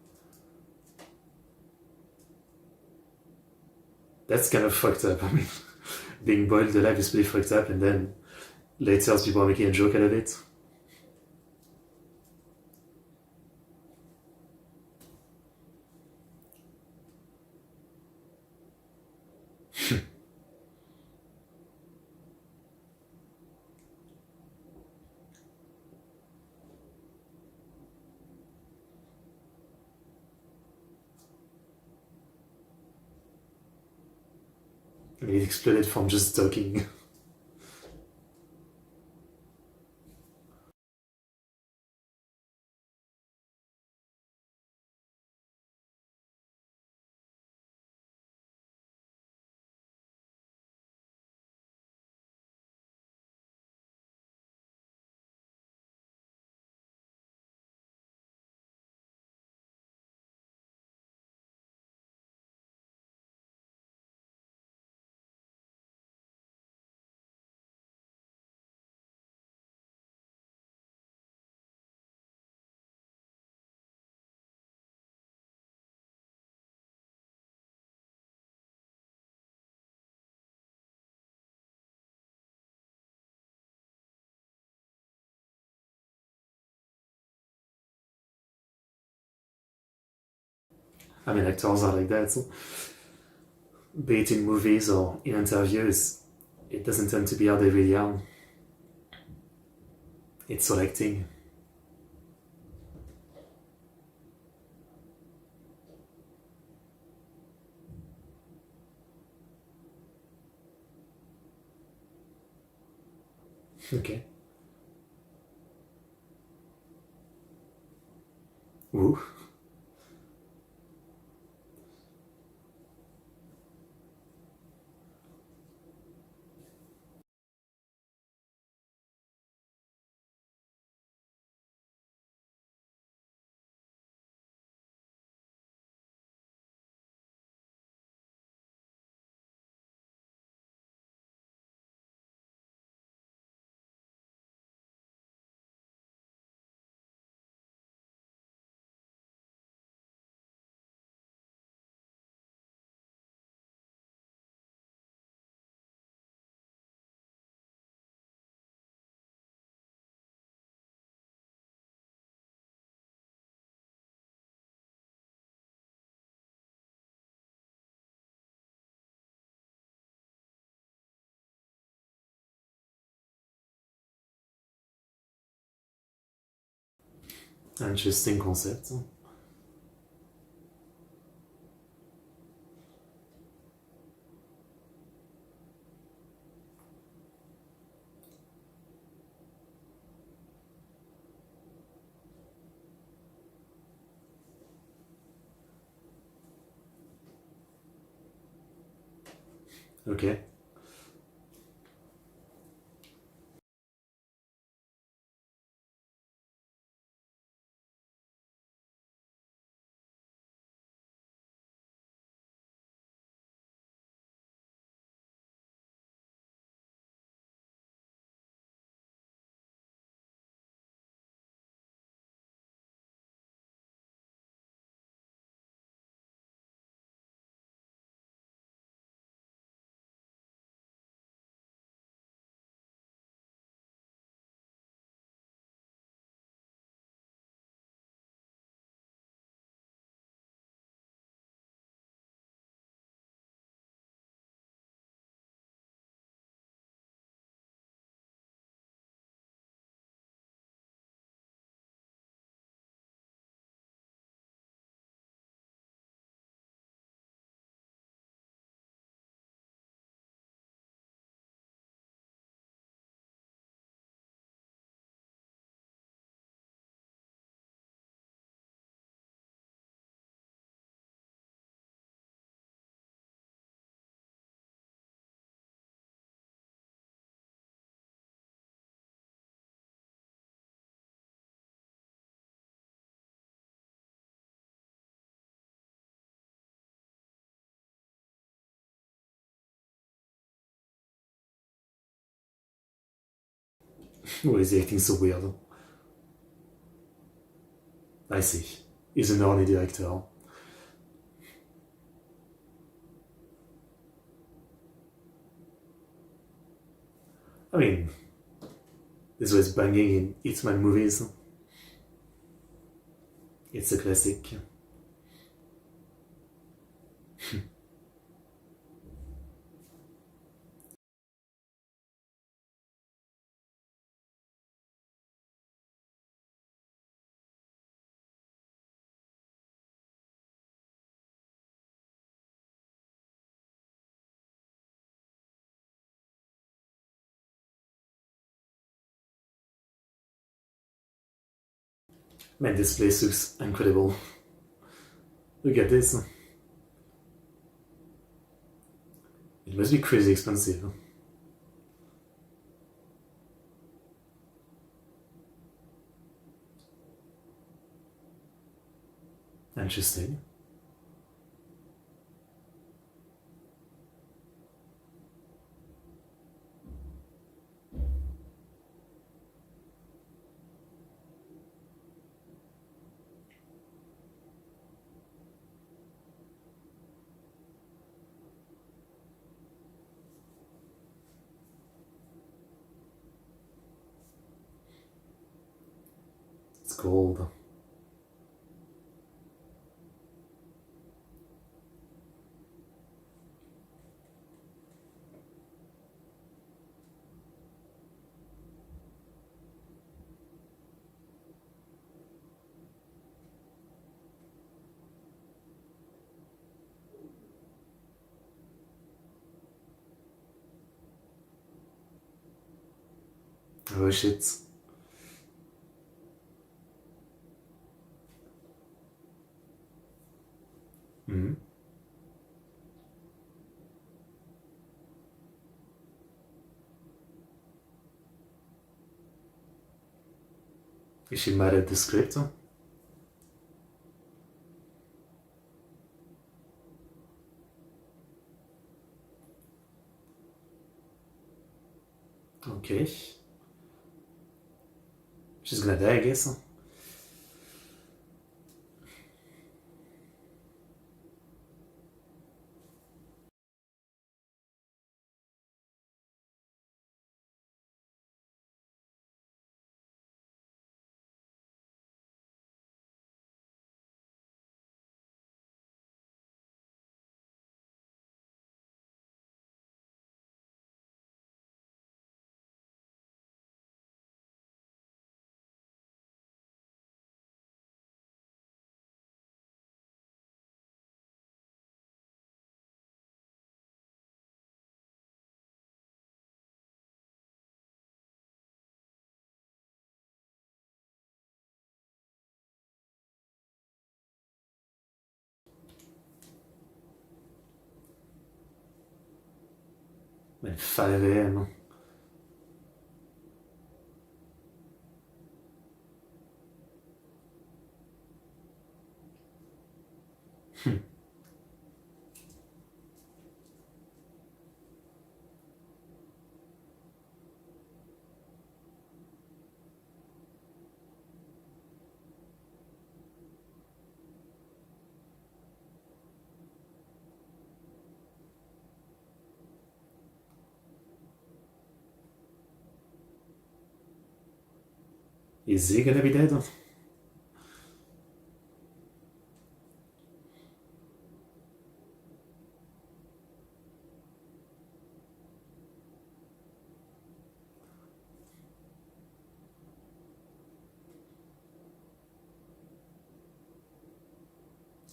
That's kind of fucked up. I mean, being boiled alive is pretty fucked up, and then later people are making a joke out of it. I mean, it exploded from just talking. I mean, actors are like that. So, be it in movies or in interviews, it doesn't tend to be how they really are. It's all acting. Okay. Ooh. Interesting concept. Okay. Why is he acting so weird? I see. He's an early director. I mean, this was banging in Hitman movies. It's a classic. Man, this place looks incredible. Look at this. It must be crazy expensive. Interesting. It's cold. Oh shit. Hmm. Is she mad at the script? Okay. She's gonna die, I guess. Man, 5 a.m. Is he gonna be dead?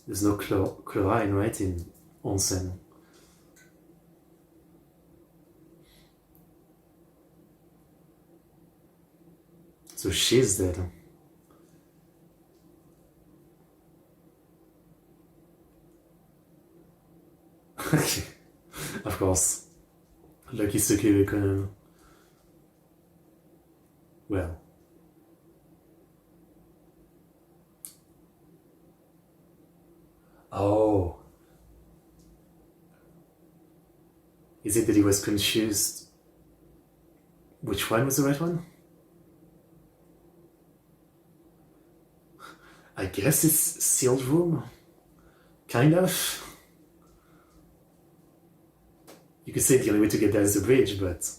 There's no chlorine, right, in onsen. So she's dead. Okay. Of course. Lucky Suki Conan. Well. Oh. Is it that he was confused? Which one was the right one? I guess it's sealed room. Kind of. You could say the only way to get there is the bridge, but...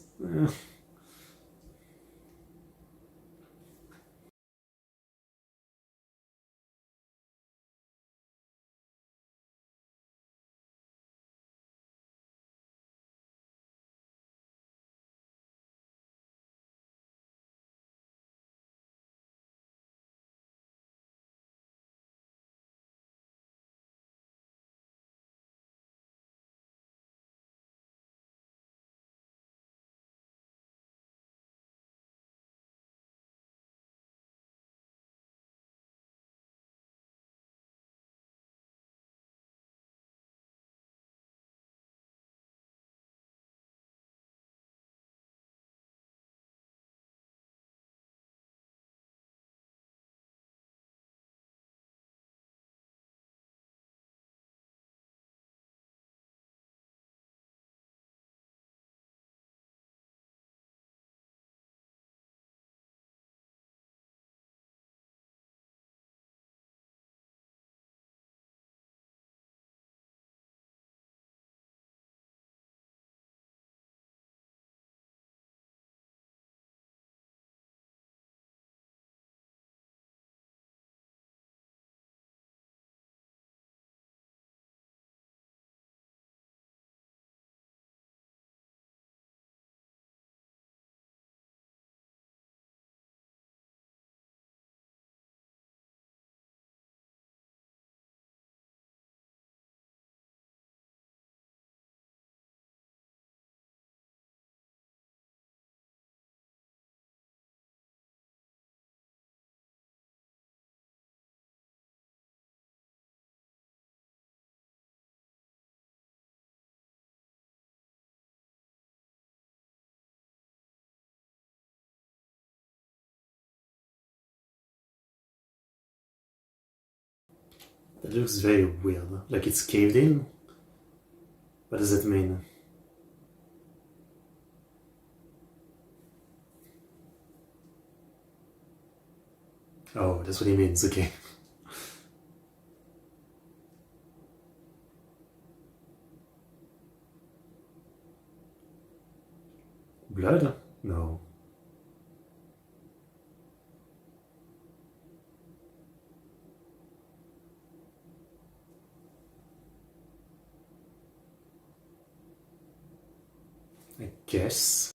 That looks very weird. Like it's caved in? What does that mean? Oh, that's what he means, okay. Blood? No. I guess.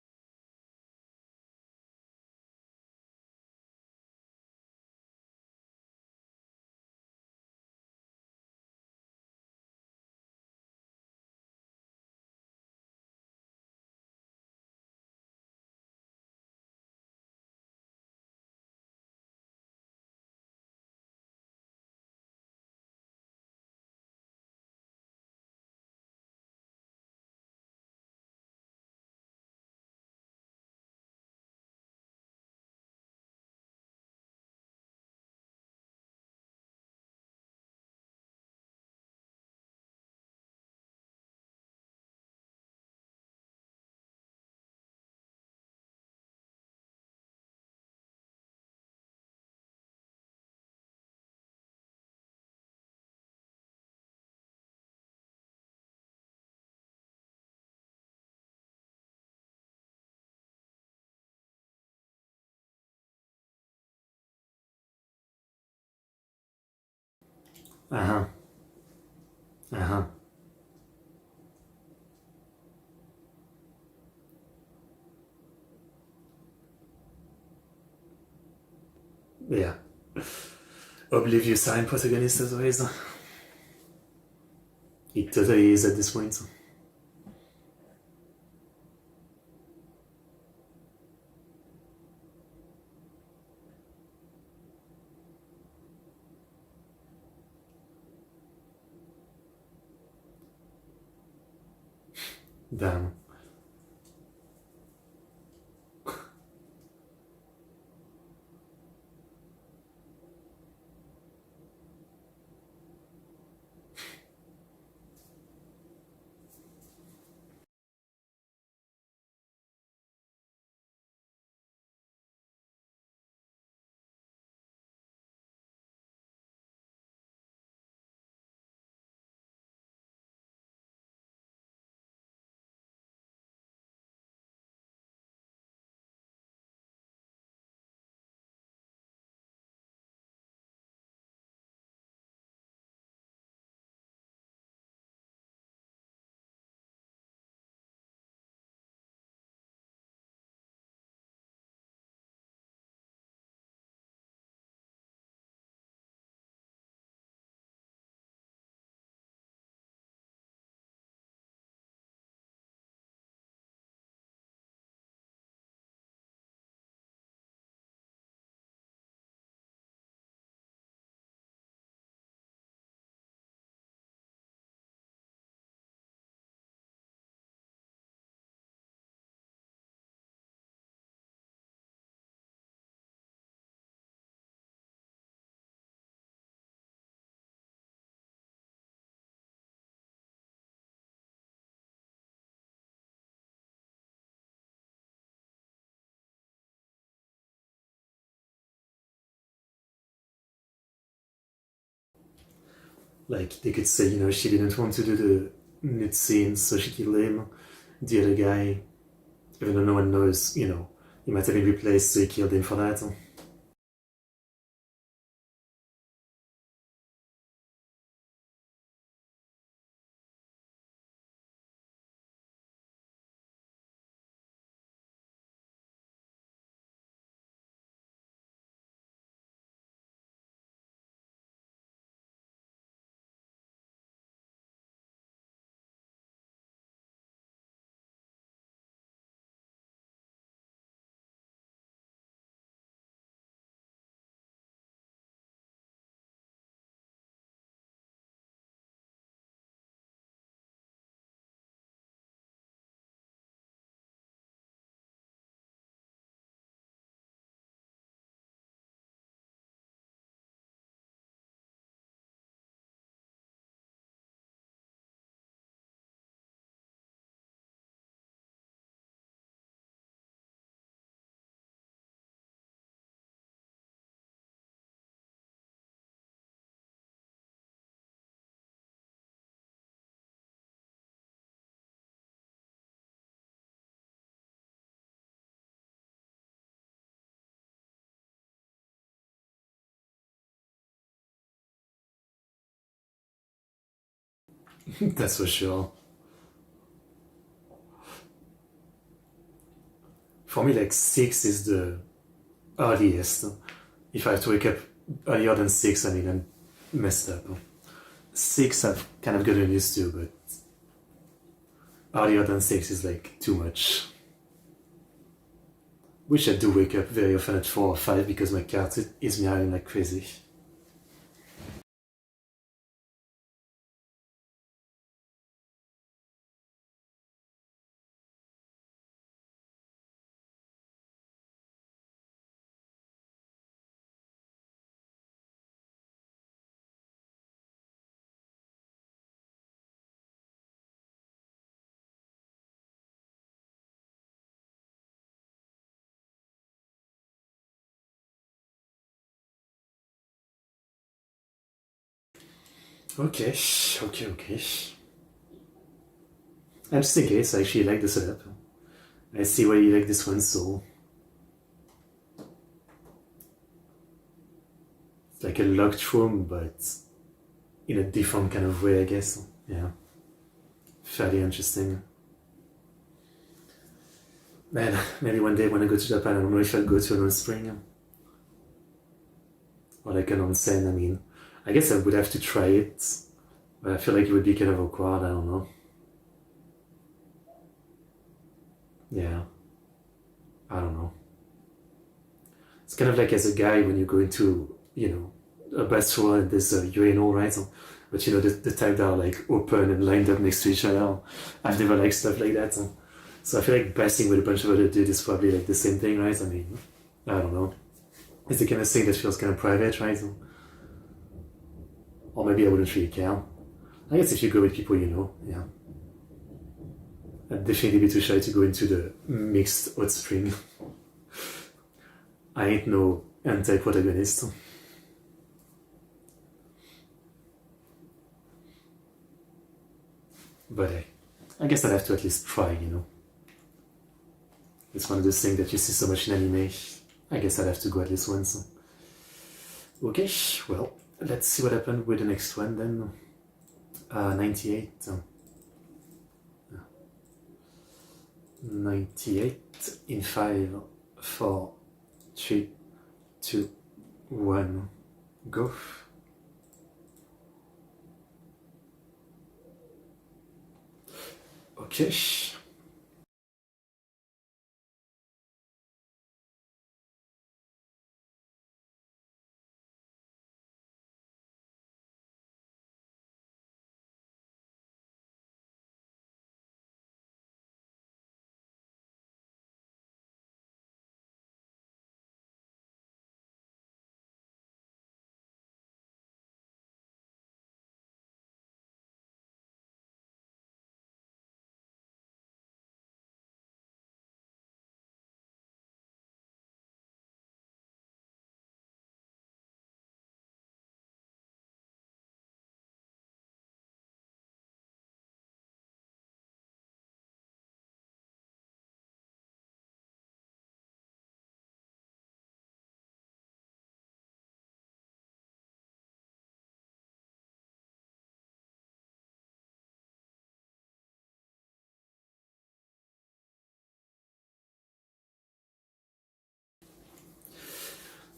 Uh-huh. Uh-huh. Yeah. Oblivious sign protagonist as always. It totally is at this point. Damn. Like, they could say, you know, she didn't want to do the nude scenes, so she killed him. The other guy, even though no one knows, you know, he might have been replaced, so he killed him for that. That's for sure. For me, like 6 is the earliest. If I have to wake up earlier than 6, I mean, I'm messed up. 6 I've kind of gotten used to, but earlier than 6 is like too much. Which I do wake up very often at 4 or 5 because my cat is meowing like crazy. Okay, okay. And just in case, I actually like the setup. I see why you like this one, so it's like a locked room, but in a different kind of way, I guess. Yeah, fairly interesting. Man, maybe one day when I go to Japan, I don't know if I'll go to an spring or like an onsen. I mean, I guess I would have to try it, but I feel like it would be kind of awkward. I don't know. Yeah, I don't know. It's kind of like as a guy when you go into, you know, a restaurant and there's a urinal, right? So, but you know, the type that are like open and lined up next to each other. I've never liked stuff like that. So I feel like bathing with a bunch of other dudes is probably like the same thing, right? I mean, I don't know. It's the kind of thing that feels kind of private, right? Or maybe I wouldn't really care. I guess if you go with people you know, yeah. I'd definitely be too shy to go into the mixed hot spring. I ain't no anti-protagonist. But I guess I'd have to at least try, you know. It's one of those things that you see so much in anime. I guess I'd have to go at least once. Okay, well, let's see what happened with the next one then. 98. 98 in 5, 4, 3, 2, 1. Go. Okay.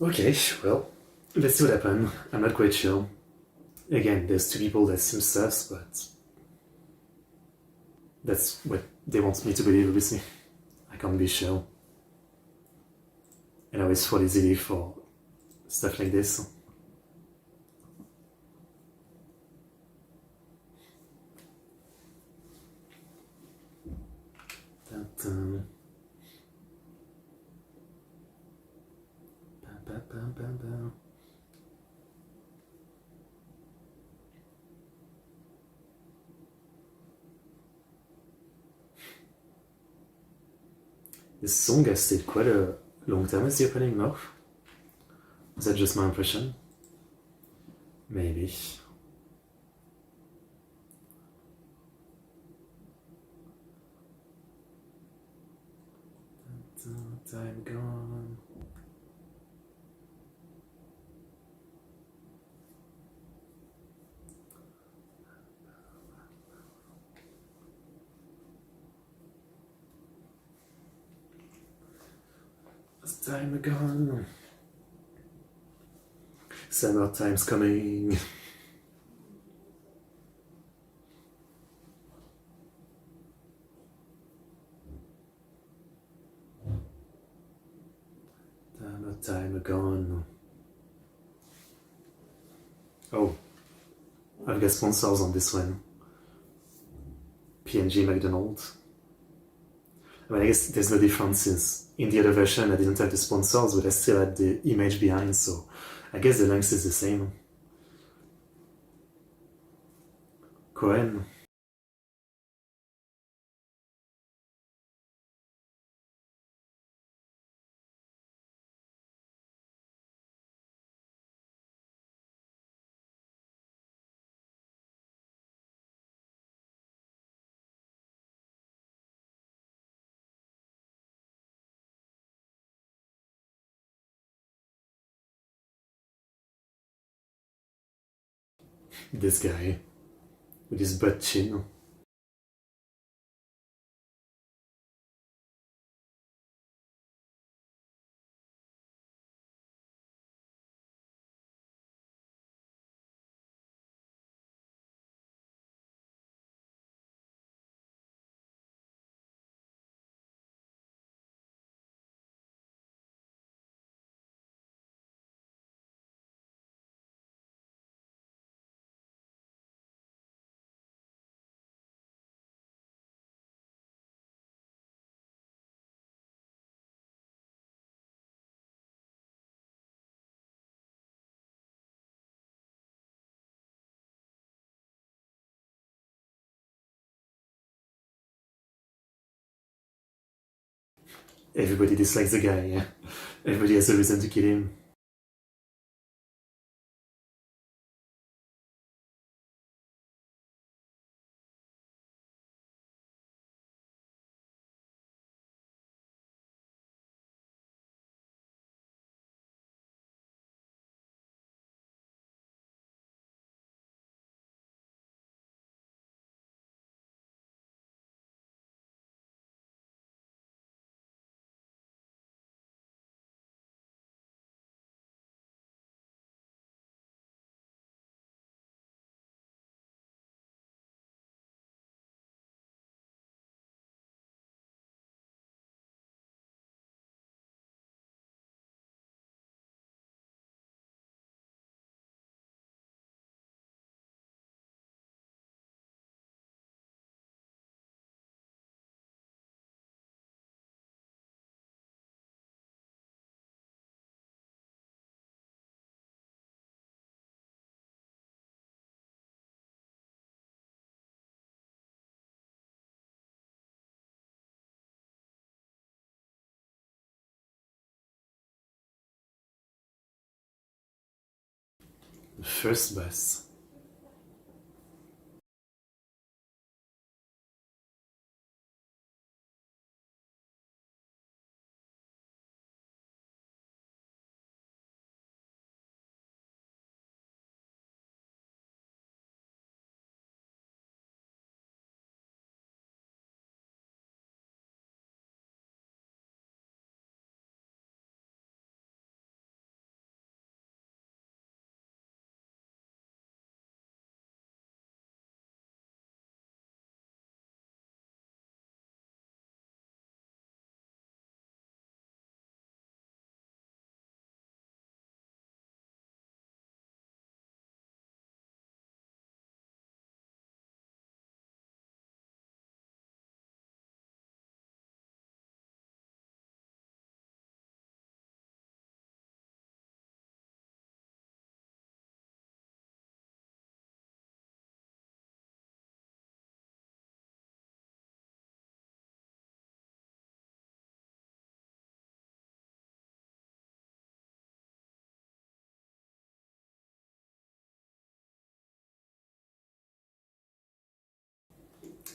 Okay, well, let's see what happens. I'm not quite sure. Again, there's two people that seem sus, but that's what they want me to believe, obviously. I can't be sure. And I always fall easily for stuff like this. Dun, dun. This song has stayed quite a long time as the opening now. Is that just my impression? Maybe. Time gone. Time gone. Summertime's coming. Time gone. Oh, I've got sponsors on this one. P&G McDonald's. I mean, I guess there's no differences. In the other version, I didn't have the sponsors, but I still had the image behind, so I guess the length is the same. Cohen. This guy. With his butt chin. Everybody dislikes the guy, yeah. Everybody has a reason to kill him. The first bus.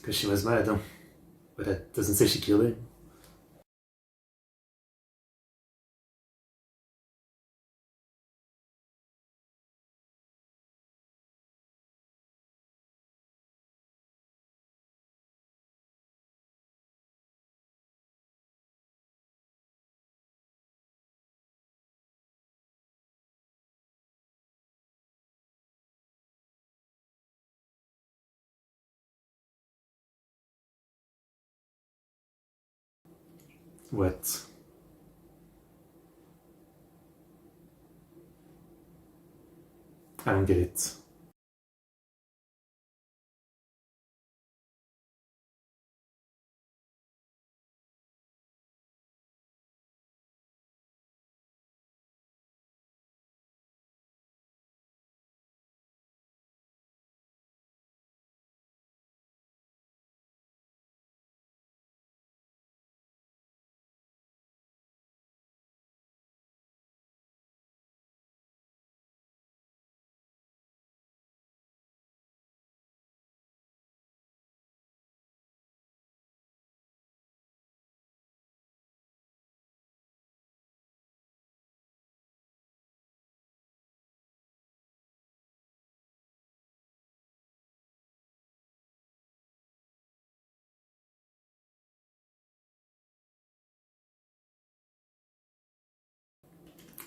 Because she was mad, but that doesn't say she killed him. What? I don't get it.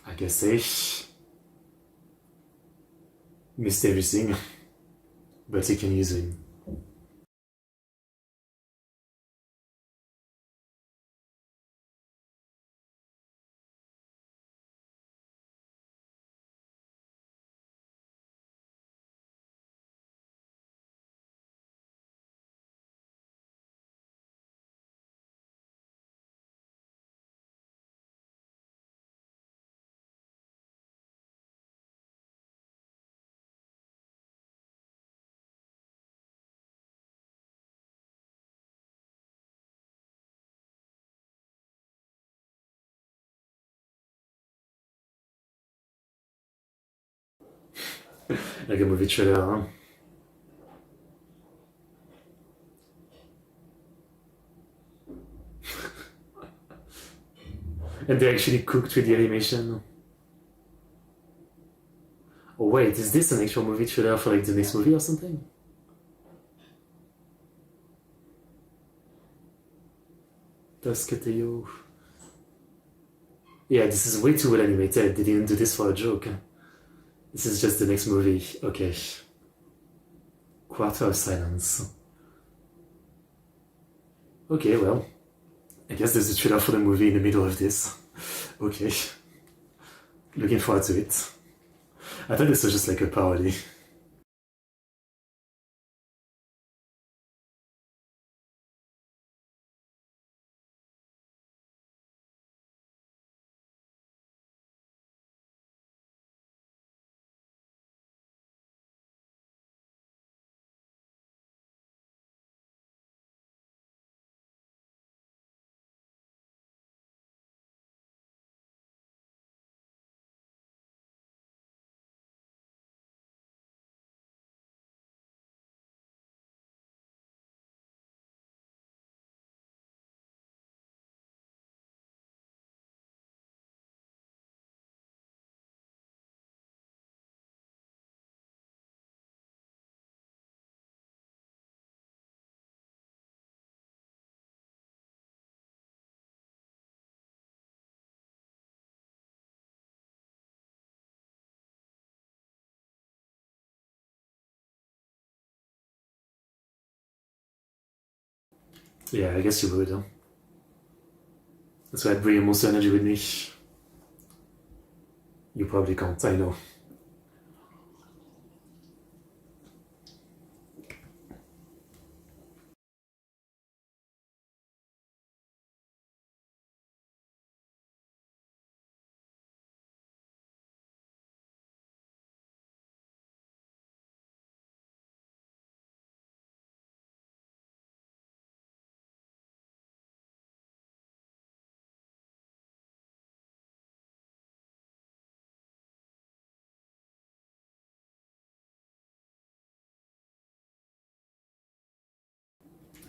I guess ich missed everything, but he can use him. Like a movie trailer, huh? And they actually cooked with the animation. Oh wait, is this an actual movie trailer for like the next movie or something? Tascateo. Yeah, this is way too well animated. They didn't do this for a joke. This is just the next movie. Okay. Quarter of silence. Okay, well, I guess there's a trailer for the movie in the middle of this. Okay. Looking forward to it. I thought this was just like a parody. Yeah, I guess you would. Huh? That's why I'd bring Monster Energy with me. You probably can't, I know.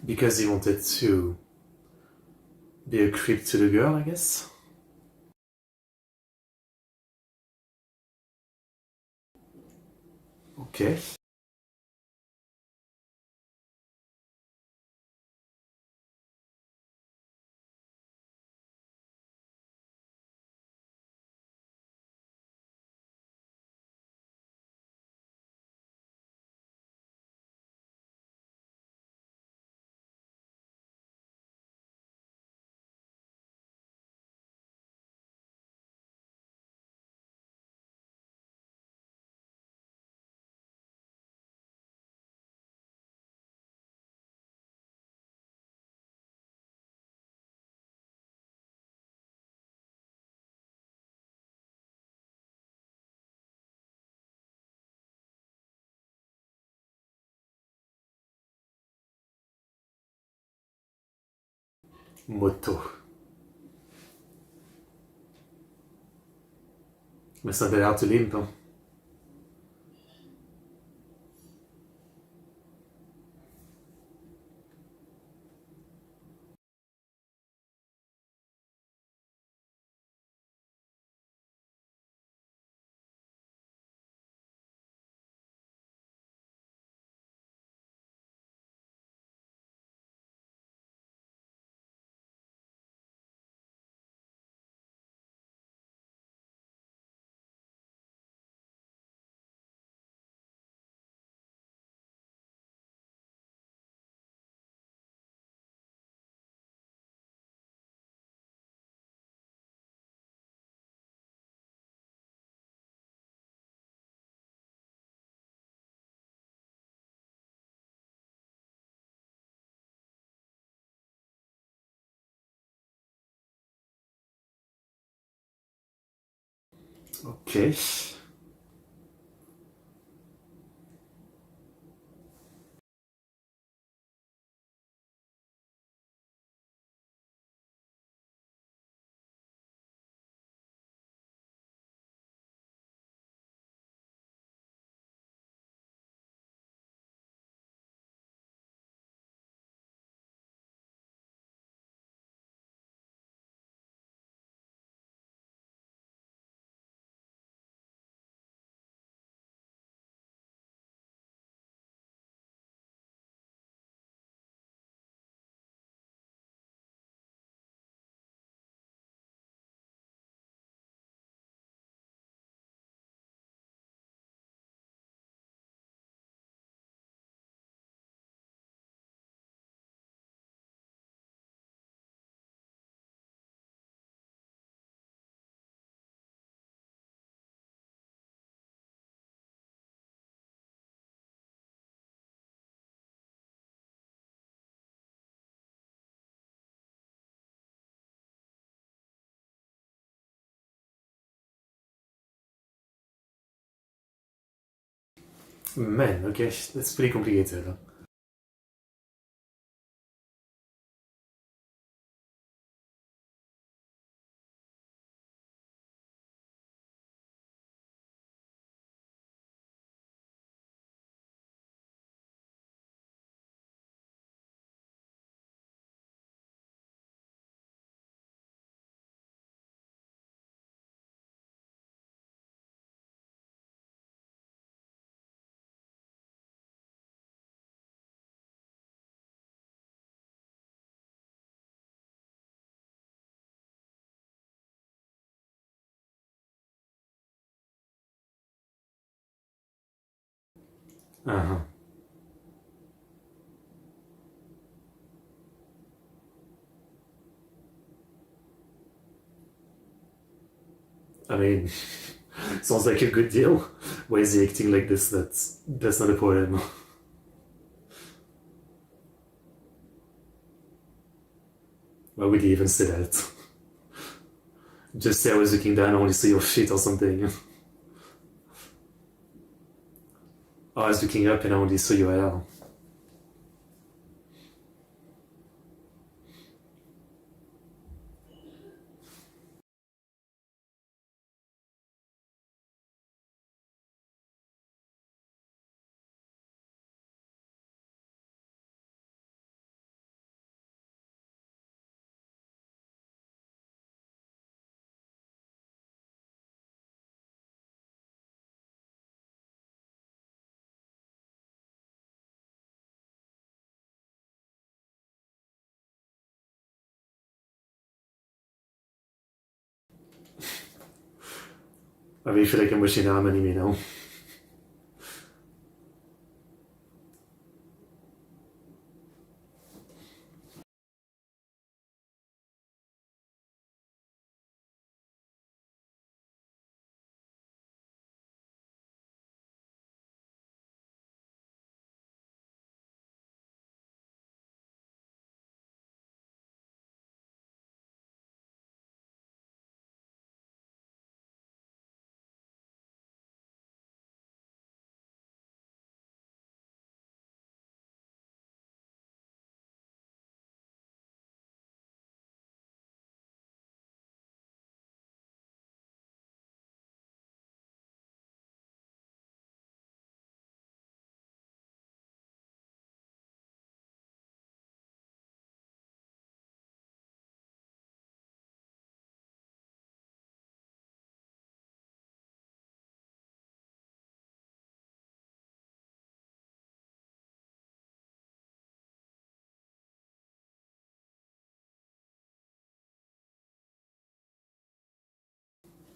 Because he wanted to be a creep to the girl, I guess. Okay. Moto. Mais ça avait l'air de limp, hein. Ok. Man, okay, that's pretty complicated. Uh-huh. I mean, sounds like a good deal. Why is he acting like this? That's not a problem. Why would he even say that? Just say I was looking down, I only saw your feet or something. I was looking up and I only saw your hair. Aber ich vielleicht muss ich den Namen nicht mehr know.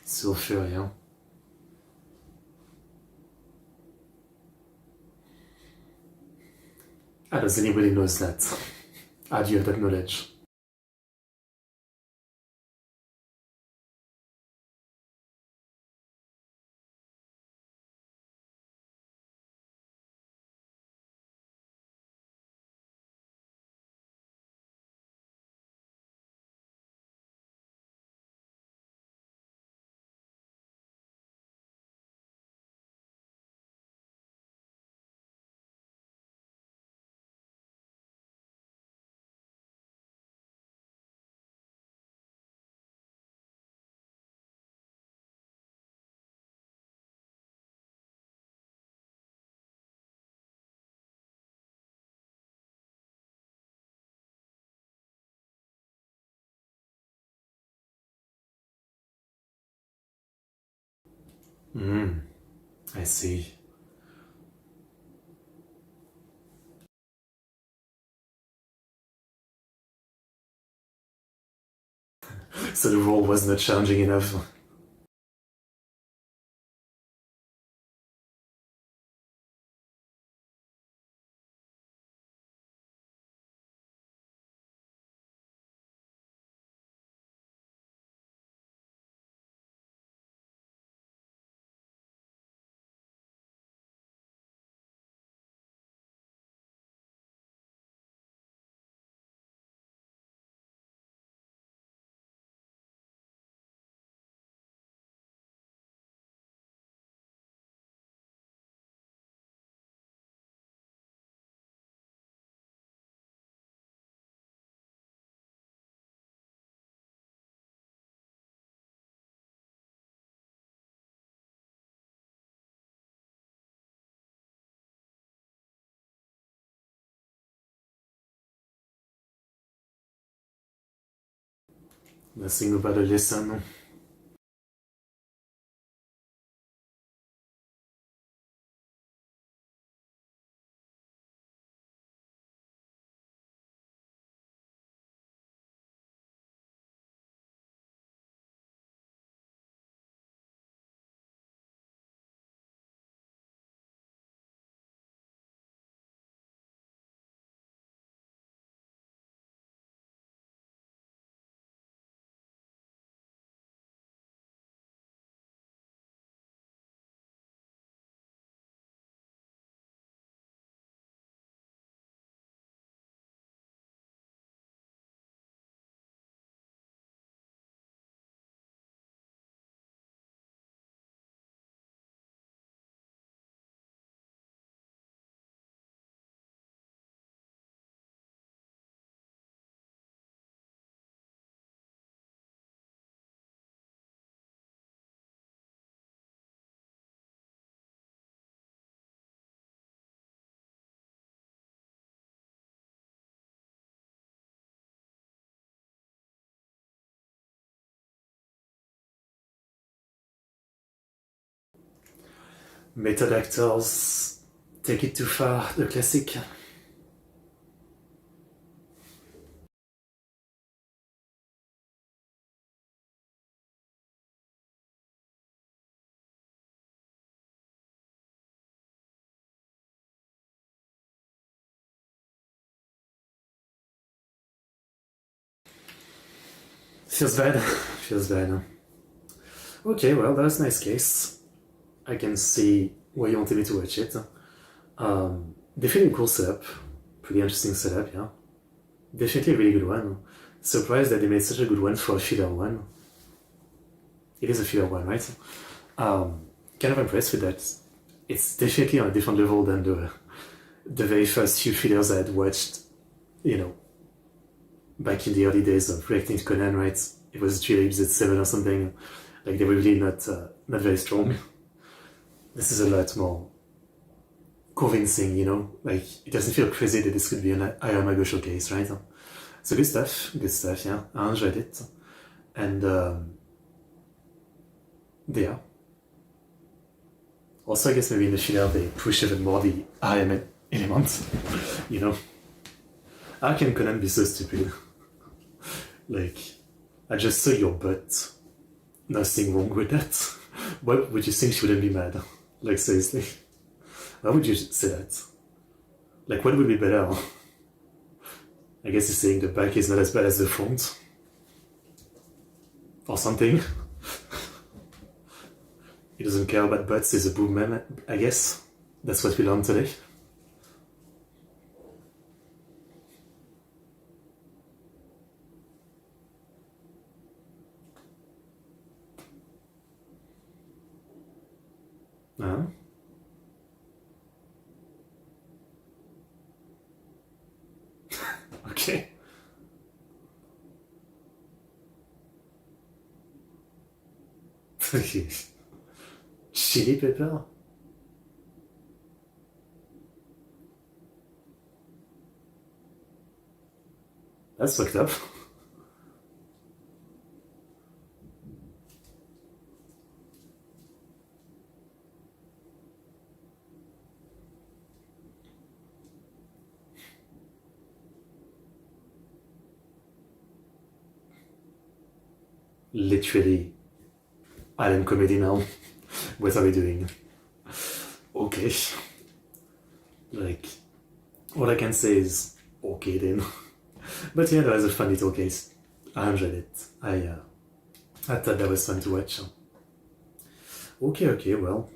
So für, ja. Does anybody knows that? How do you have that knowledge? I see. So the role was not challenging enough. Nothing about a lesson. Method actors take it too far, the classic. Feels bad. Feels bad. Okay, well, that was a nice case. I can see why you wanted me to watch it. Definitely cool setup. Pretty interesting setup, yeah. Definitely a really good one. Surprised that they made such a good one for a filler one. It is a filler one, right? Kind of impressed with that. It's definitely on a different level than the very first few fillers I had watched, you know, back in the early days of reacting to Conan, right? It was 3 episode 7 or something. Like, they were really not very strong. This is a lot more convincing, you know? Like, it doesn't feel crazy that this could be an Iron Mago showcase, right? So good stuff, yeah. I enjoyed it. And, yeah. Also, I guess maybe in the filler they push even more the IM element, you know? How can Conan be so stupid? Like, I just saw your butt. Nothing wrong with that. Why would you think she wouldn't be mad? Like, seriously? Why would you say that? Like, what would be better? I guess he's saying the back is not as bad as the front. Or something. He doesn't care about butts, he's a boob man, I guess. That's what we learned today. Uh-huh. Okay. Chili pepper? That's fucked up. Literally, I am comedy now. What are we doing? Okay. Like, all I can say is, okay then. But yeah, that was a fun little case. I enjoyed it. I thought that was fun to watch. Okay, well,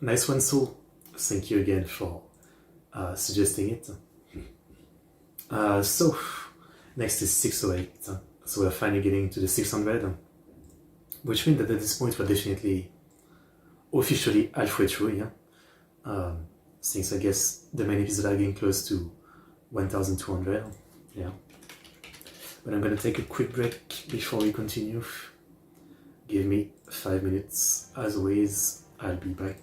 nice one, Soul. Thank you again for suggesting it. So, next is 608. So we're finally getting to the 600, which means that at this point we're definitely officially halfway through, yeah? Since I guess the main episodes are getting close to 1200, yeah. But I'm gonna take a quick break before we continue. Give me 5 minutes. As always, I'll be back.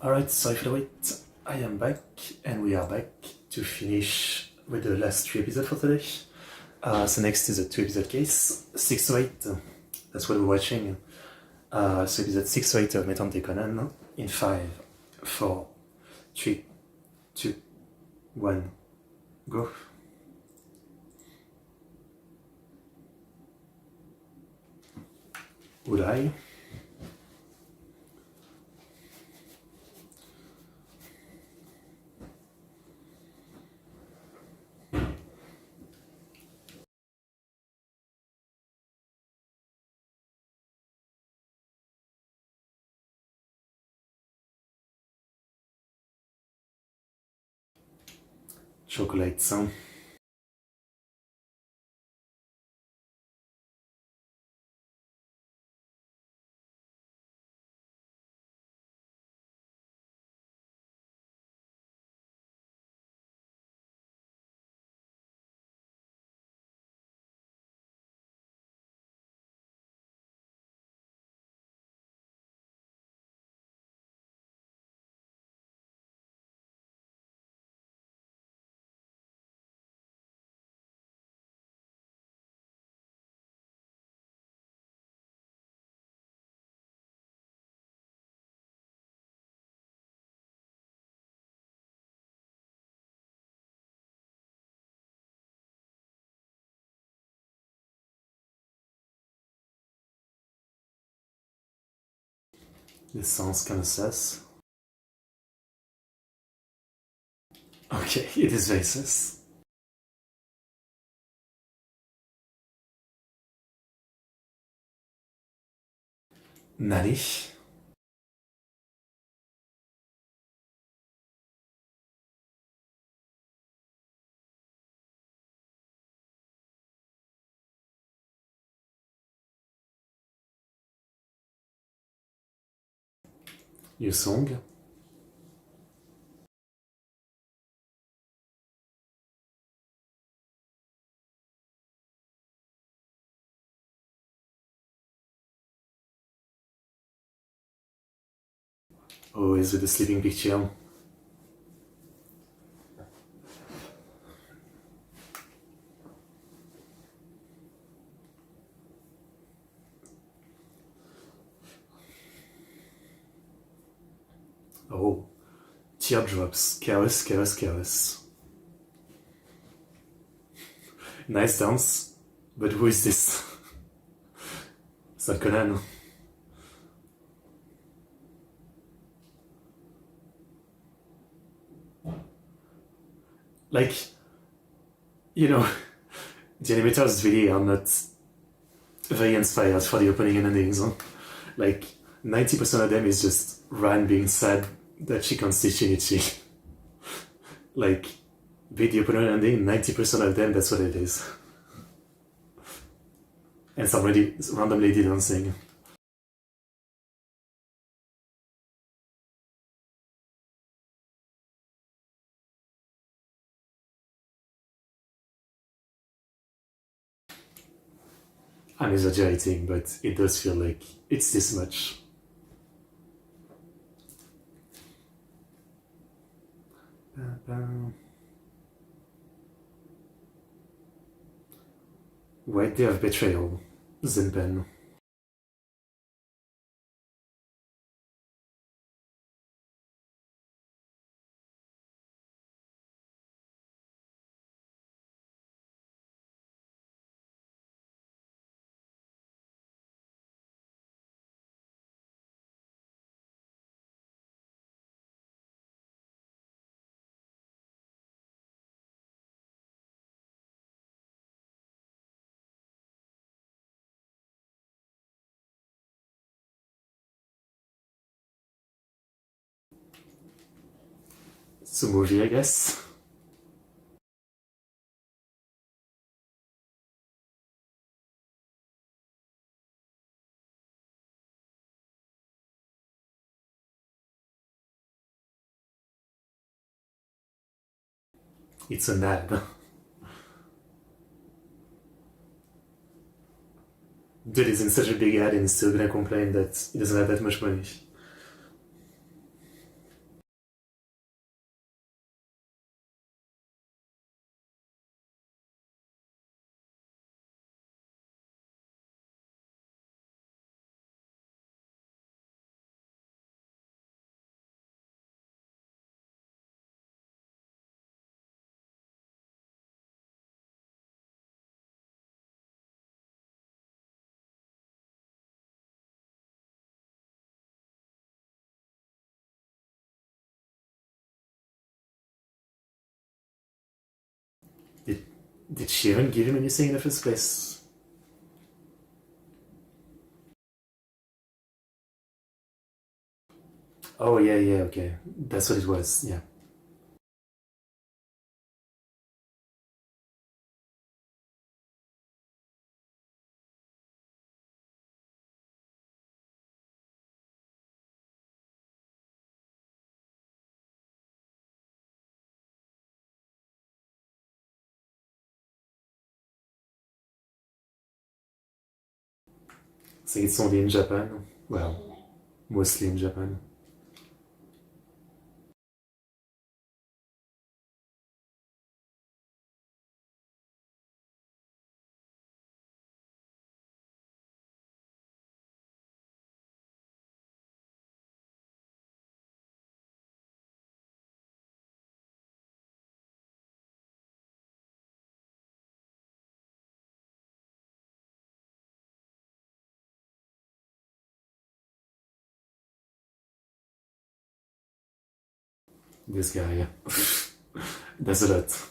Alright, sorry for the wait. I am back, and we are back to finish with the last 3 episodes for today. So next is a 2-episode case, 6 to 8. That's what we're watching. So episode 6 to 8 of Metante Conan in 5, 4, 3, 2, 1, go. Would I? Chocolate sound. This sounds kind of sus. Okay, it is very sus. Nani? Your song? Oh, is it the sleeping picture? Oh, teardrops, chaos, chaos, chaos. Nice dance, but who is this? It's not Conan. Like, you know, the animators really are not very inspired for the opening and endings. Huh? Like, 90% of them is just Ran being sad that she can't see Shinichi. Like, be the opening and ending, 90% of them, that's what it is. And some random lady dancing. I'm exaggerating, but it does feel like it's this much. White Day of Betrayal, Zenpen. It's a movie, I guess. It's an ad. Dude is in such a big ad and he's still gonna complain that he doesn't have that much money. she haven't given me anything in the first place. Oh, yeah, okay. That's what it was, yeah. I think it's only in Japan. Well, mostly in Japan. This guy, yeah. That's a lot.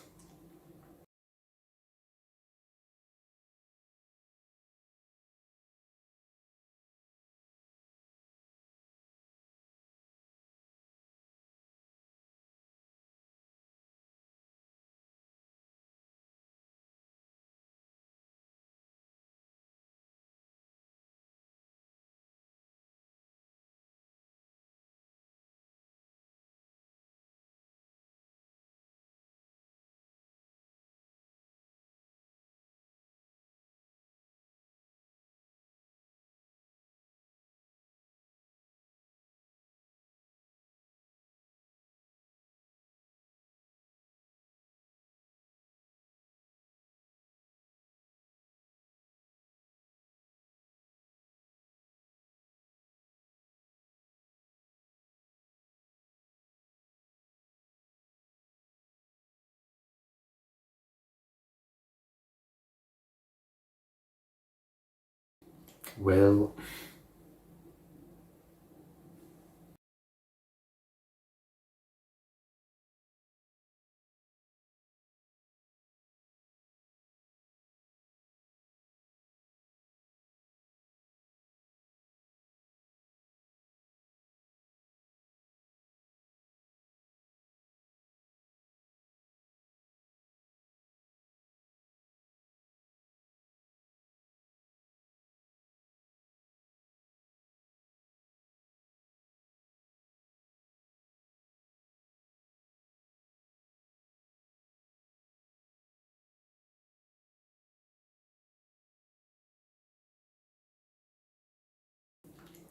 Well,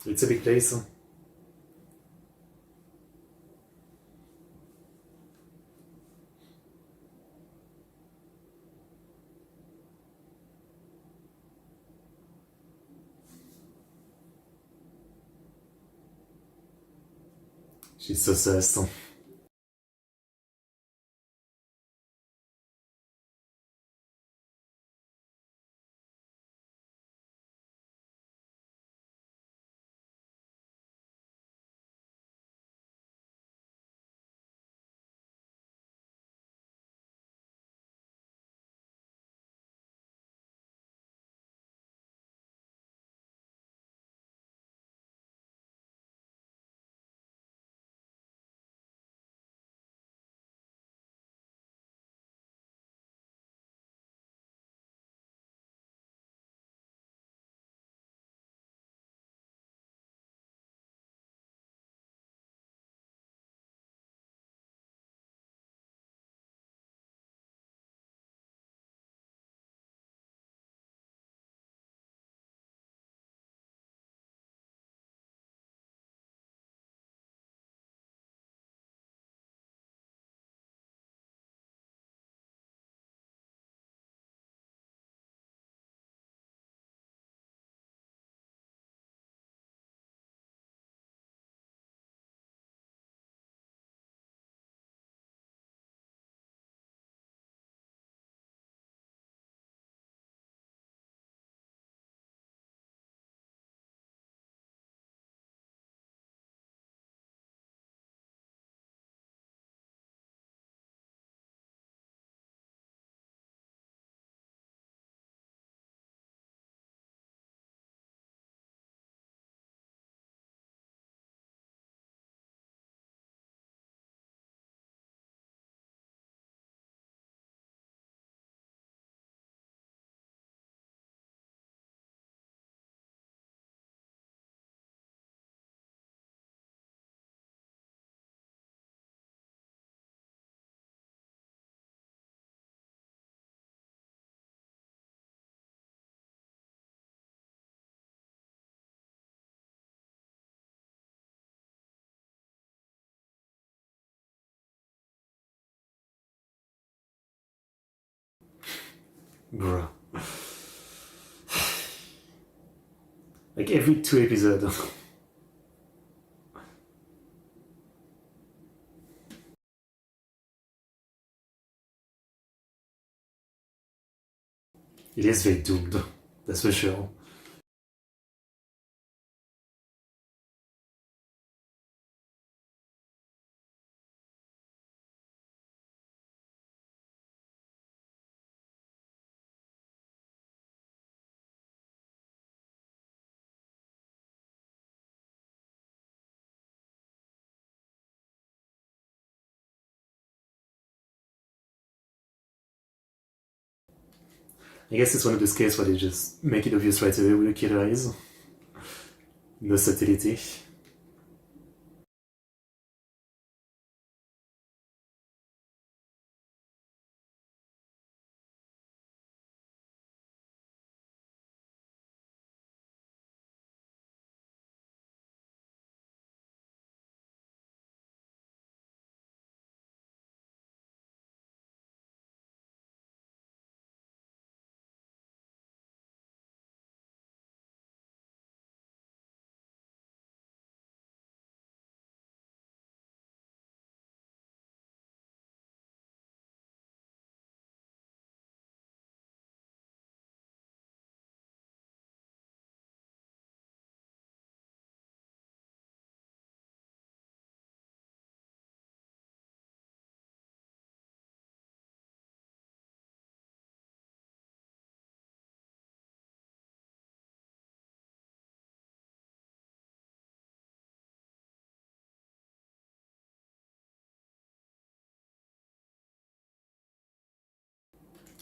it's a big place. Huh? She's so sad. Bruh. Like every 2 episodes. It is very doomed, that's for sure. I guess it's one of those cases where they just make it obvious right away with the killer eyes. No subtlety.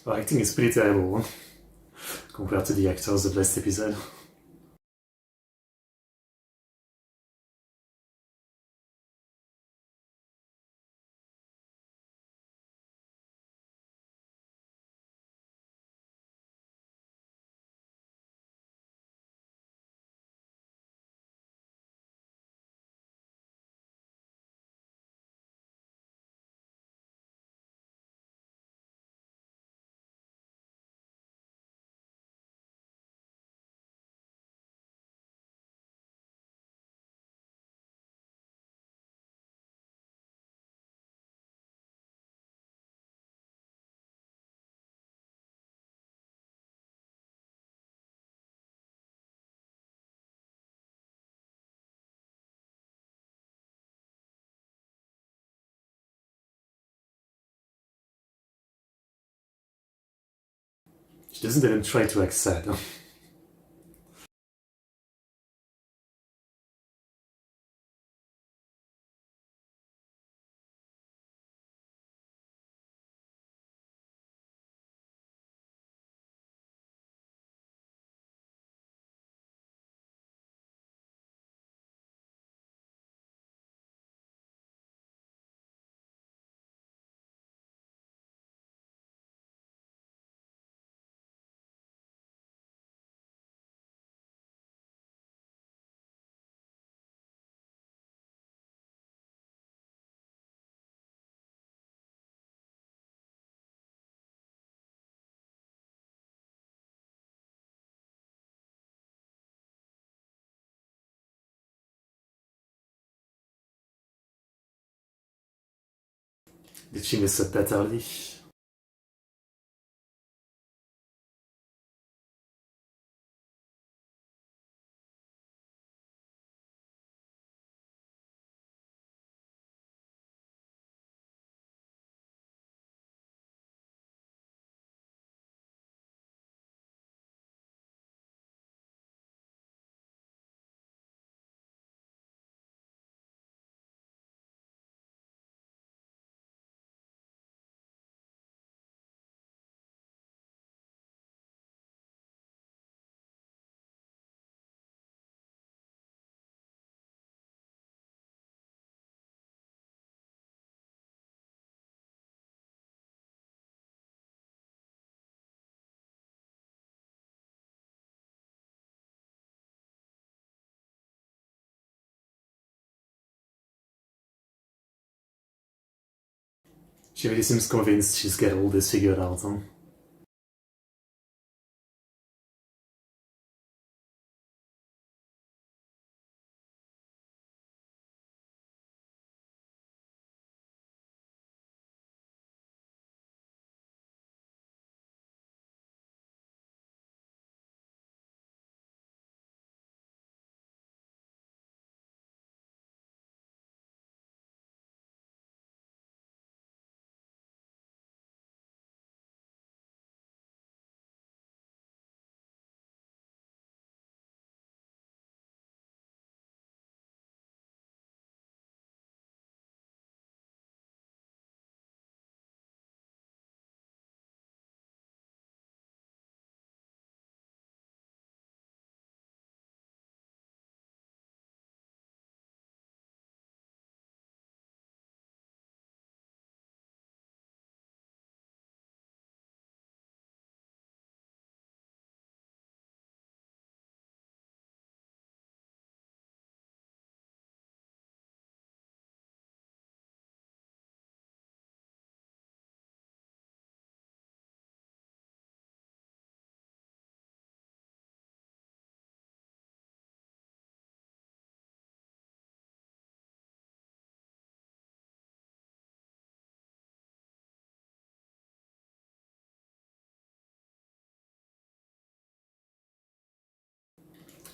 Her acting is pretty terrible compared to the actors of last episode. She doesn't even try to act sad. Did she miss up that early? She really seems convinced she's got all this figured out, huh?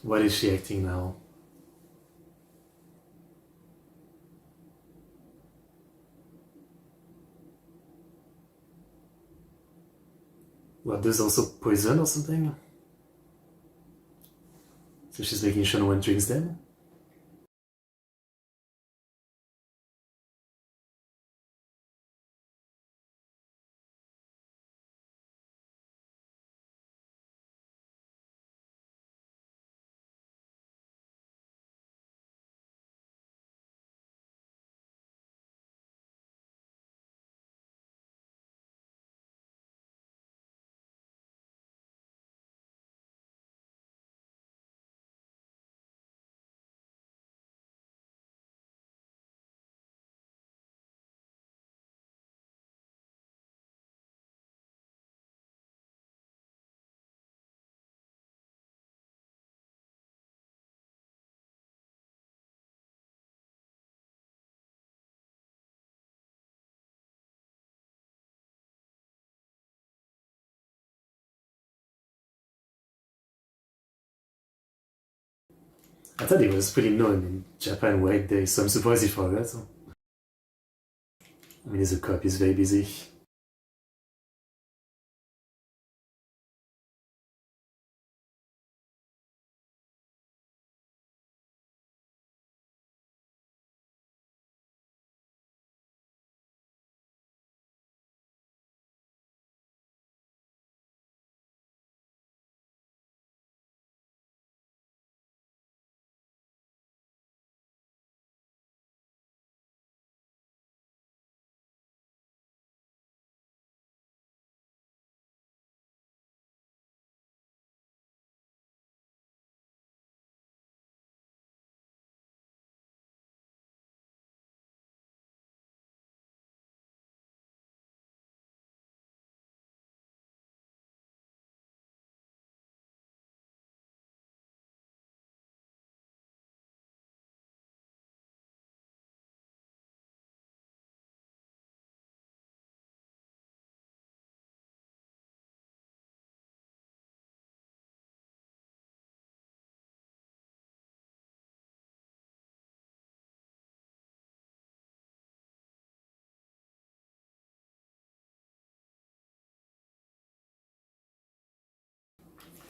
What is she acting now? What, there's also poison or something? So she's making sure no one drinks them? I thought it was pretty known in Japan White Day, so I'm surprised he forgot. I mean, he's a cop, he's very busy.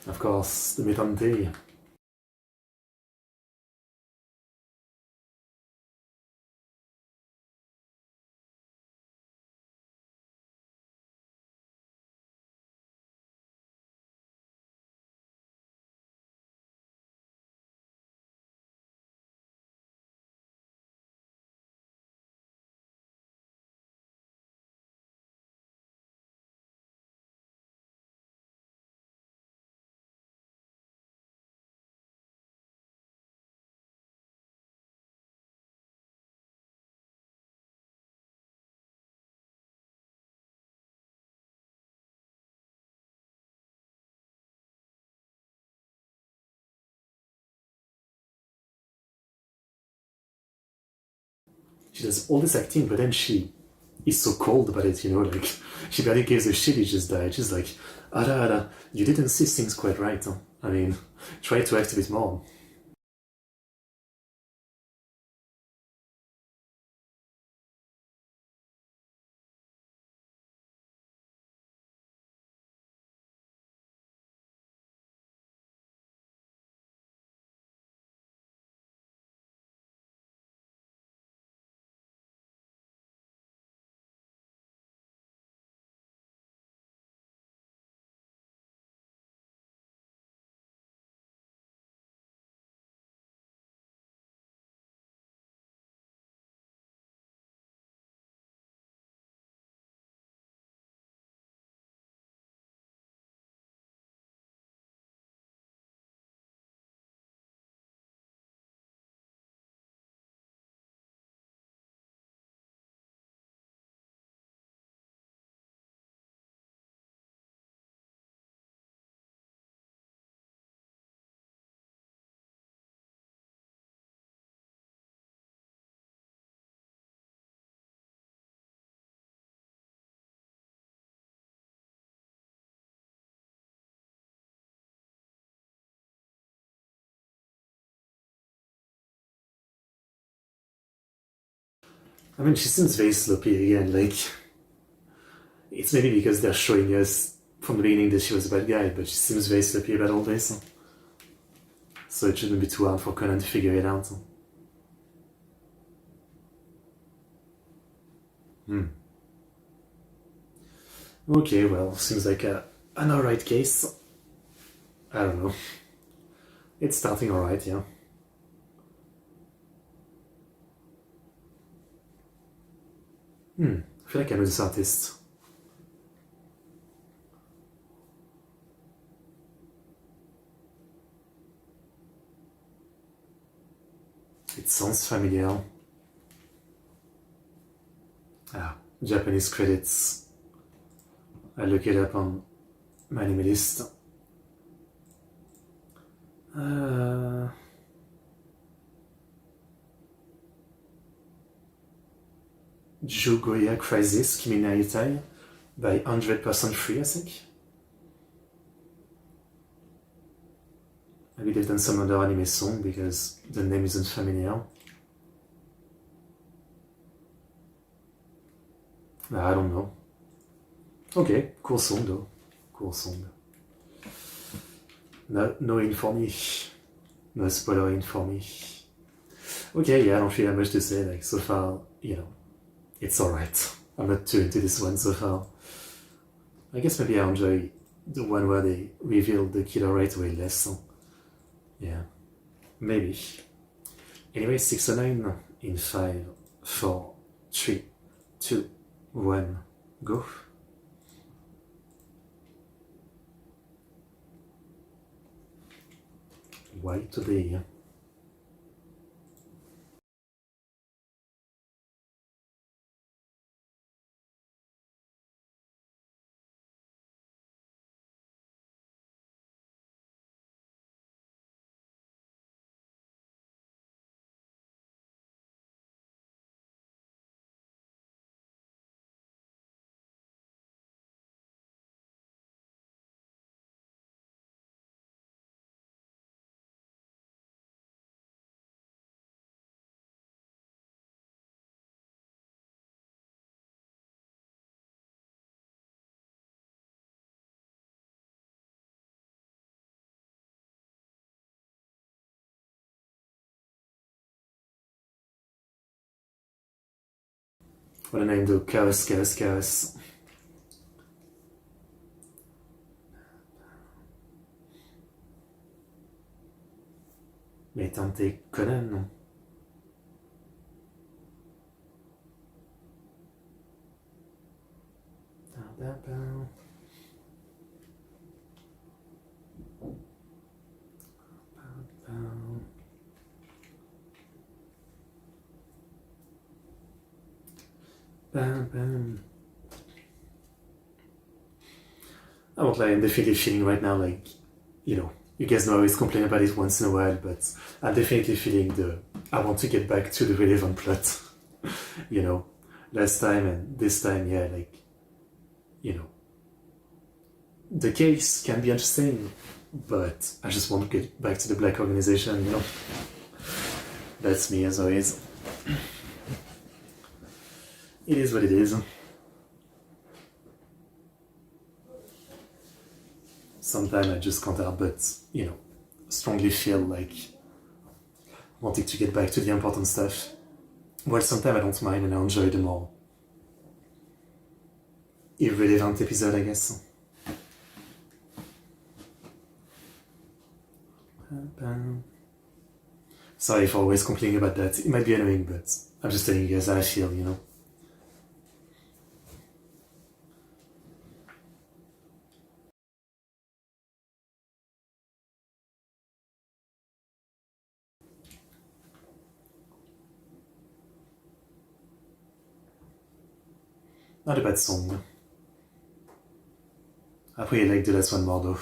Of course, the Mitante. She does all this acting, but then she is so cold about it, like, she barely gives a shit, he just died. She's like, Ada, Ada, you didn't see things quite right, huh? I mean, try to act a bit more. I mean, she seems very sloppy again, like... It's maybe because they're showing us from the beginning that she was a bad guy, but she seems very sloppy about all this. So it shouldn't be too hard for Conan to figure it out. Okay, well, seems like an alright case. I don't know. It's starting alright, yeah. I feel like I know this artist. It sounds familiar. Japanese credits. I look it up on my anime list. Jugoya Crisis, Kimi no Yutai, by 100% Free, I think. Maybe they've done some other anime song because the name isn't familiar. I don't know. Okay, cool song though. Cool song. No in for me. No spoiler in for me. Okay, yeah, I don't feel that much to say. Like, so far, it's alright. I'm not too into this one so far. I guess maybe I enjoy the one where they revealed the killer right away less. Yeah, maybe. Anyway, 609 in 5, 4, 3, 2, 1, go. Why today? What a name though, Chaos, Chaos, Chaos. Mais tenter Conan, non? I won't lie, I'm definitely feeling right now like, you guys know I always complain about it once in a while, but I'm definitely feeling I want to get back to the relevant plot. Last time and this time, yeah, like, the case can be interesting, but I just want to get back to the black organization, That's me as always. It is what it is. Sometimes I just can't help but, strongly feel like wanting to get back to the important stuff. Well, sometimes I don't mind and I enjoy the more irrelevant episode, I guess. Sorry for always complaining about that. It might be annoying, but I'm just telling you guys how I feel, Not a bad song. I really like the last one more though.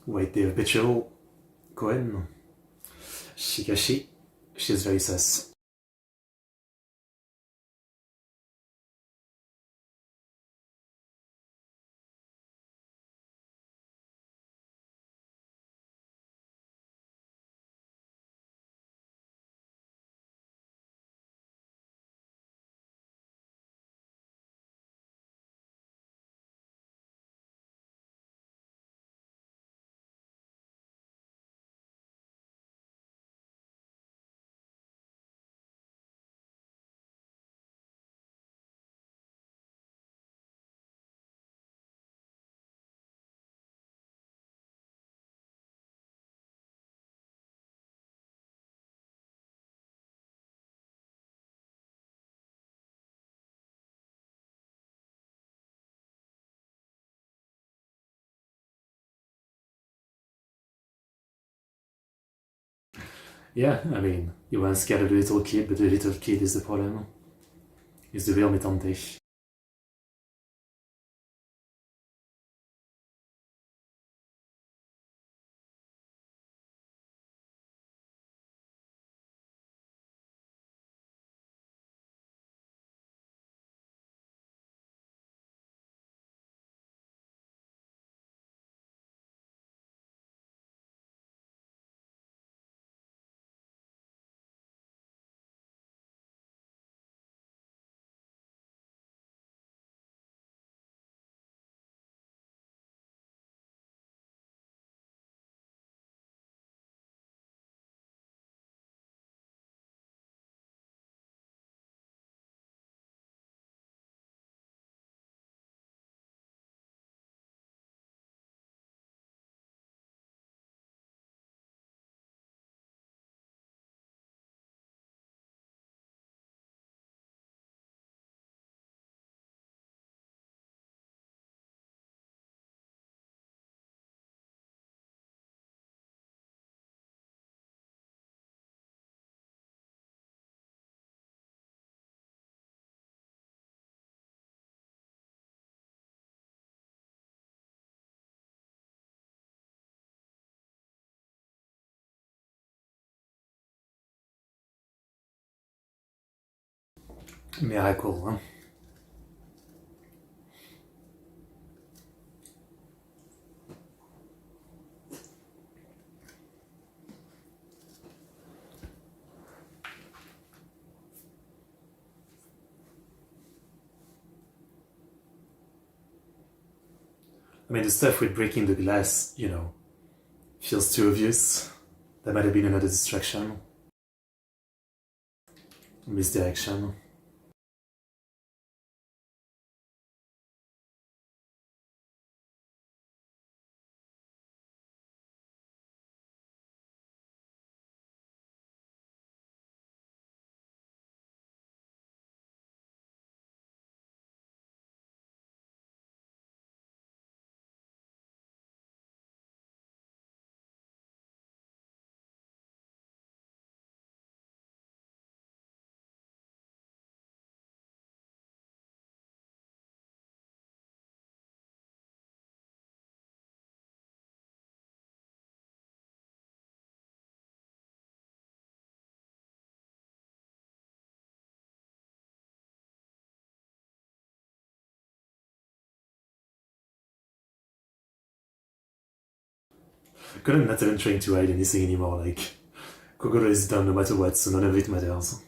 Wait there, Bicho. Gwen. Shigashi. She is very sus. Yeah, I mean, you once scared a little kid, but the little kid is the problem. Is the real mutante. Miracle, hein? I mean, the stuff with breaking the glass, feels too obvious. That might have been another distraction. Misdirection. Couldn't not even trying to hide anything anymore, like, Kogoro is done no matter what, so none of it matters.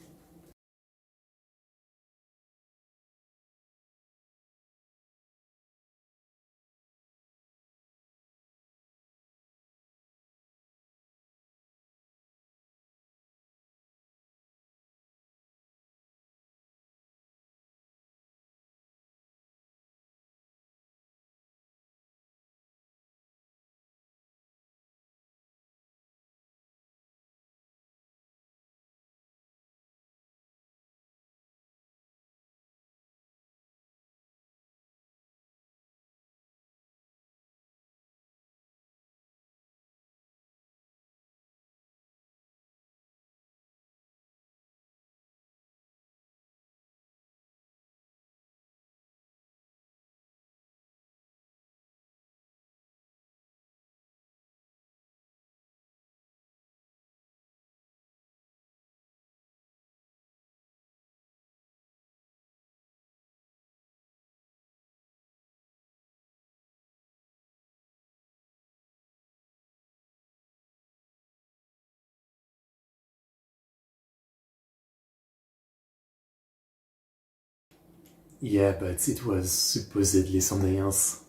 Yeah, but it was supposedly something else.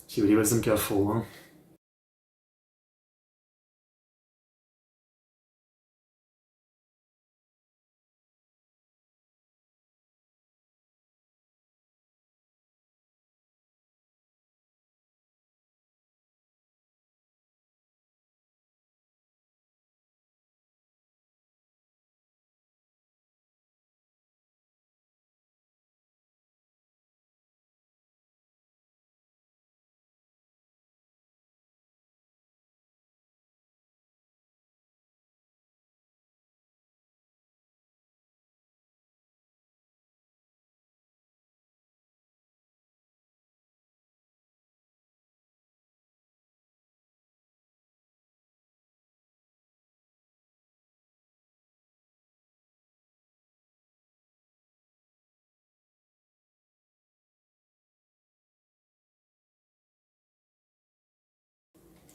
She really wasn't careful, huh?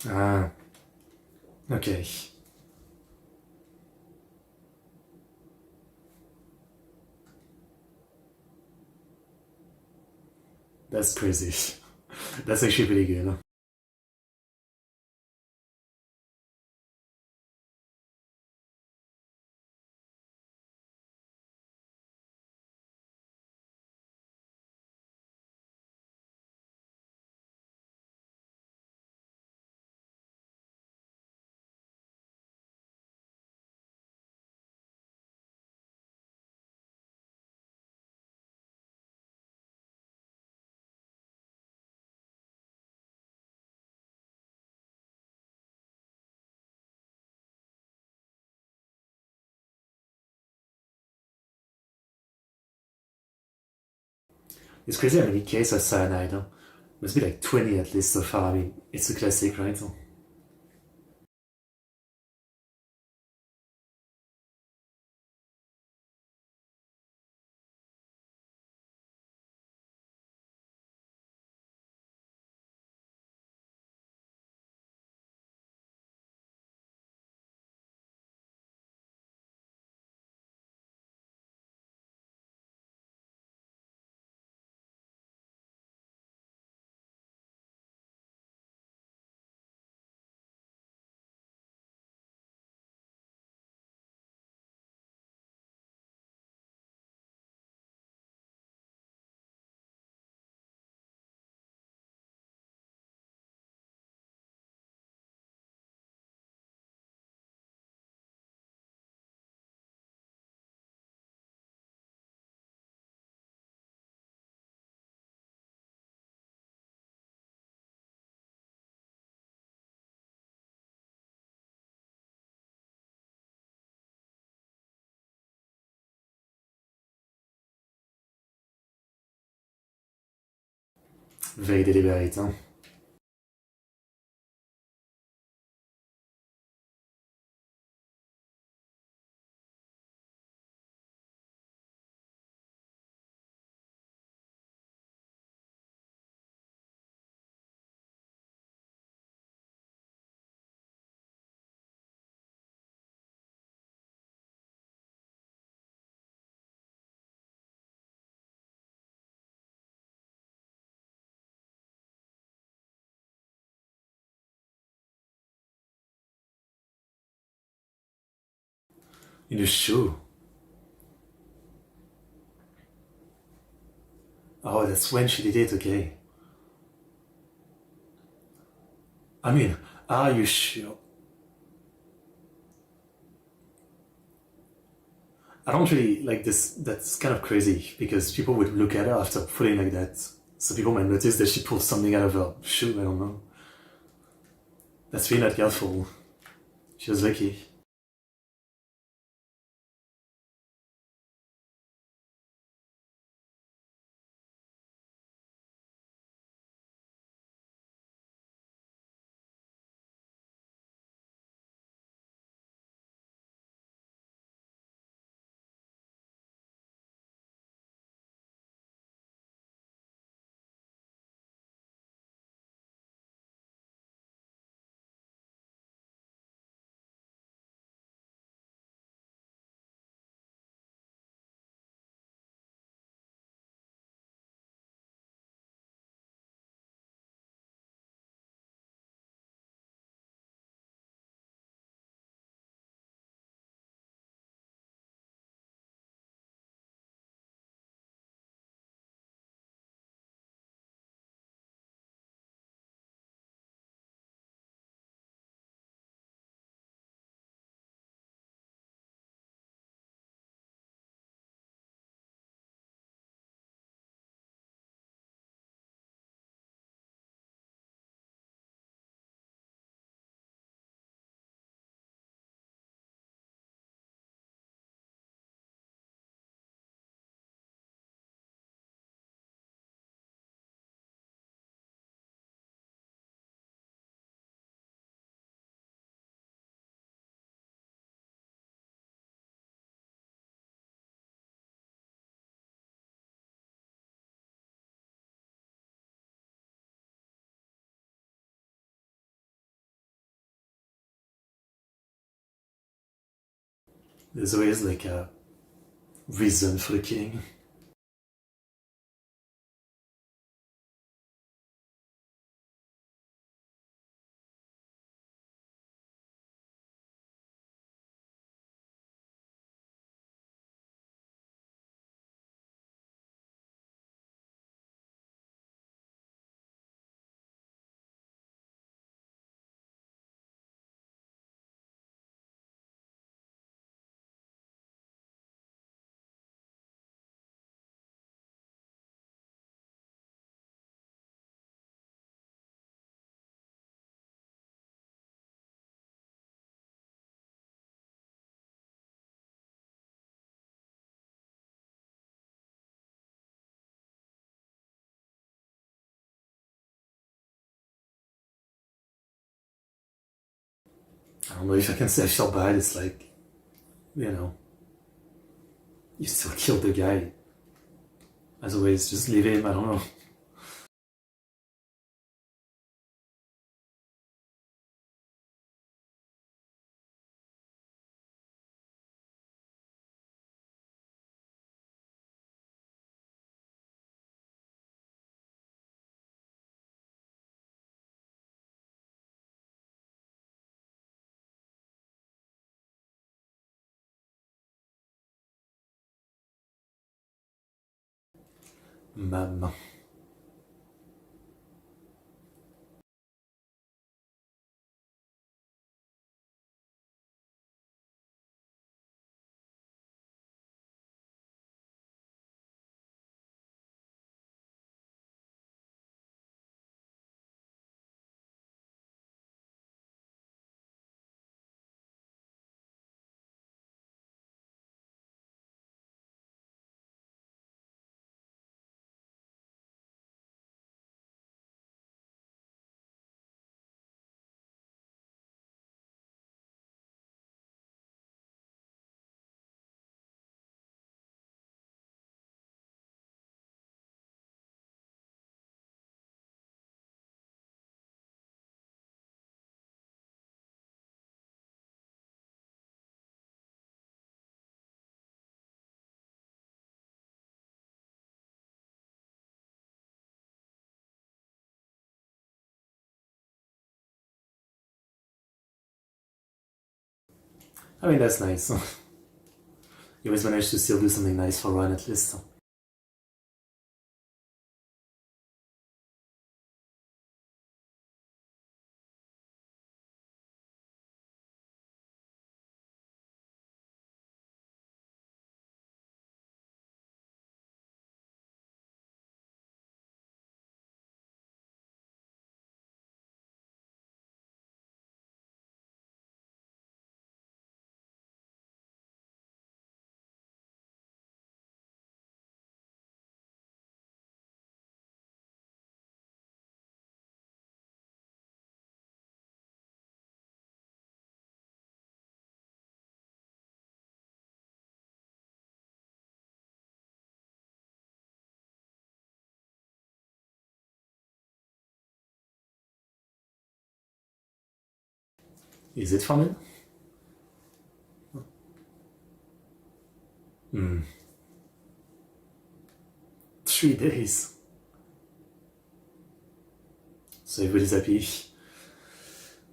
Ah, okay. That's crazy. That's actually pretty good. It's crazy how many cases of cyanide. Huh? Must be like 20 at least so far. I mean, it's a classic, right? Very deliberate, huh? In the show. Oh, that's when she did it, okay. I mean, are you sure? I don't really like this. That's kind of crazy because people would look at her after putting like that So people might notice that she pulled something out of her shoe, I don't know. That's really not careful. She was lucky. There's always like a reason for the killing. I don't know if I can say I felt bad. It's like, you know, you still killed the guy. As always, just leave him. I don't know. Maman. I mean, that's nice. You always manage to still do something nice for Ryan at least. Is it for me? 3 days. So everybody's happy.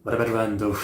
What about Ryan though?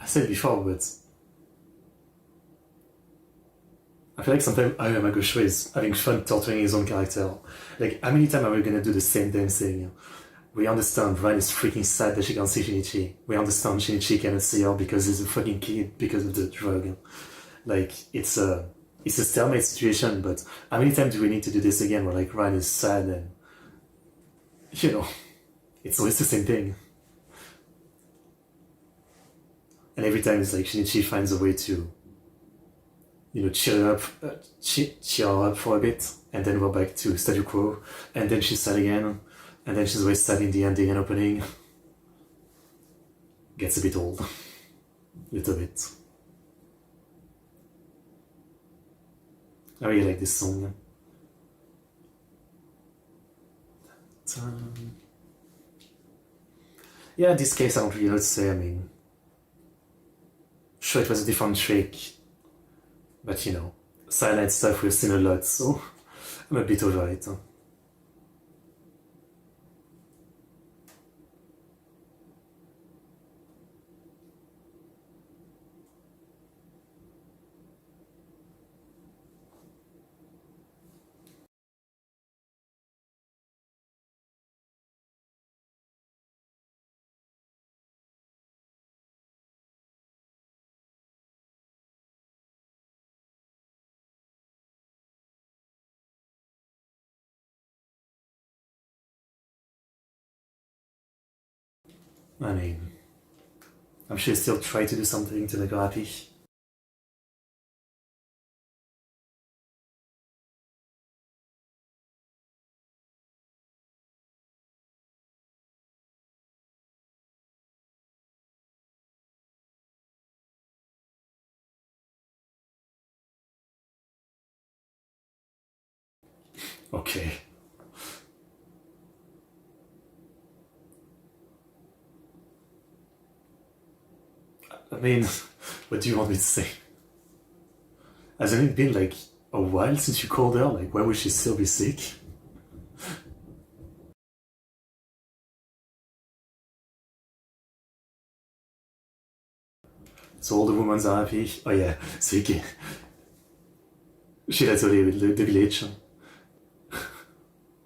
I said before, but I feel like sometimes Aya Magosho is having fun torturing his own character. Like, how many times are we gonna do the same damn thing? We understand Ryan is freaking sad that she can't see Shinichi. We understand Shinichi cannot see her because he's a fucking kid because of the drug. Like, it's a stalemate situation, but how many times do we need to do this again where like Ryan is sad and it's always the same thing. And every time it's like Shinichi finds a way to, cheer her up for a bit, and then we're back to statu quo, and then she's sad again, and then she's always sad in the ending and opening. Gets a bit old. Little bit. I really like this song. Yeah, in this case, I don't really know what to say. I mean, sure, it was a different trick, but silent stuff we've seen a lot, so I'm a bit over it. I mean, I'm sure still try to do something to make her happy. Okay. I mean, what do you want me to say? Hasn't it been like a while since you called her? Like, why would she still be sick? So all the women are happy? Oh yeah, sick. She lets away with the village.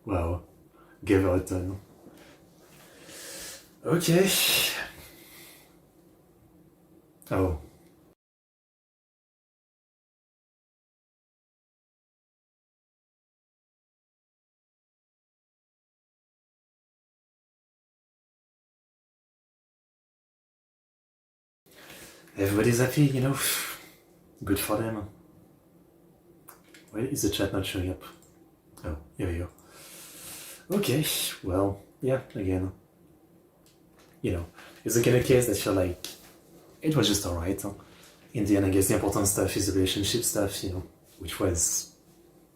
Wow. Gave her a ton. Okay. Oh. Everybody's happy, Good for them. Why is the chat not showing up? Oh, here we go. Okay, well, yeah, again. It's the kind of case that you're like, it was just alright. In the end, I guess the important stuff is the relationship stuff, which was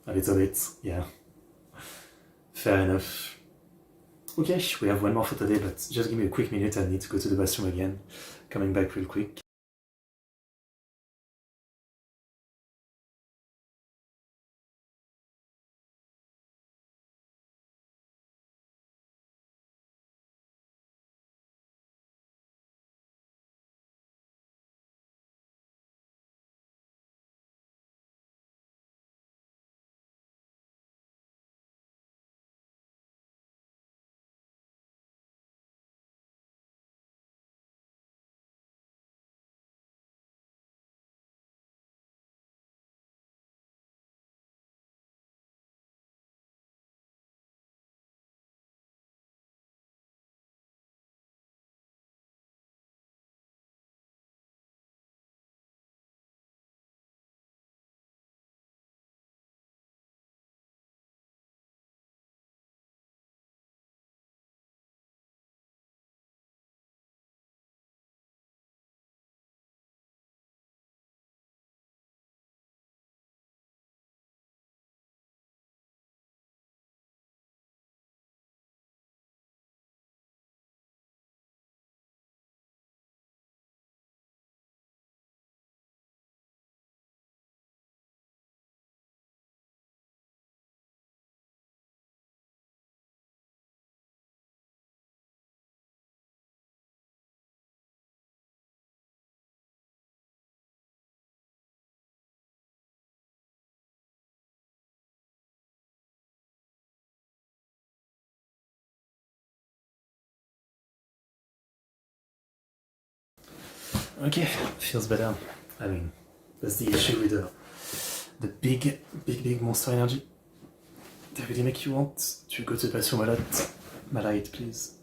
a little bit, yeah, fair enough. Okay, we have one more for today, but just give me a quick minute, I need to go to the bathroom again. Coming back real quick. Okay, feels better. I mean, that's the issue with the big monster energy. They really make you want to go to the bathroom a lot. Malite, please.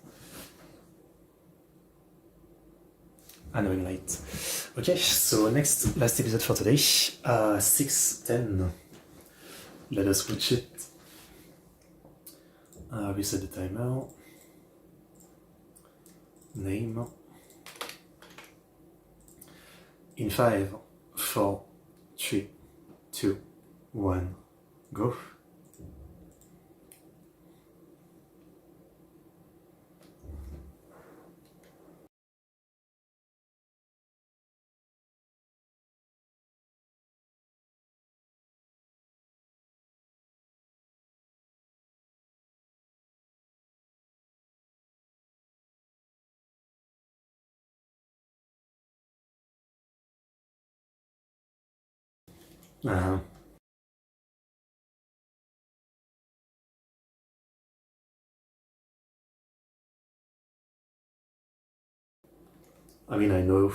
Annoying light. Okay, so last episode for today. 6:10. Let us watch it. Reset the timer. Name. In 5, 4, 3, 2, 1, go. Uh-huh. I mean, I know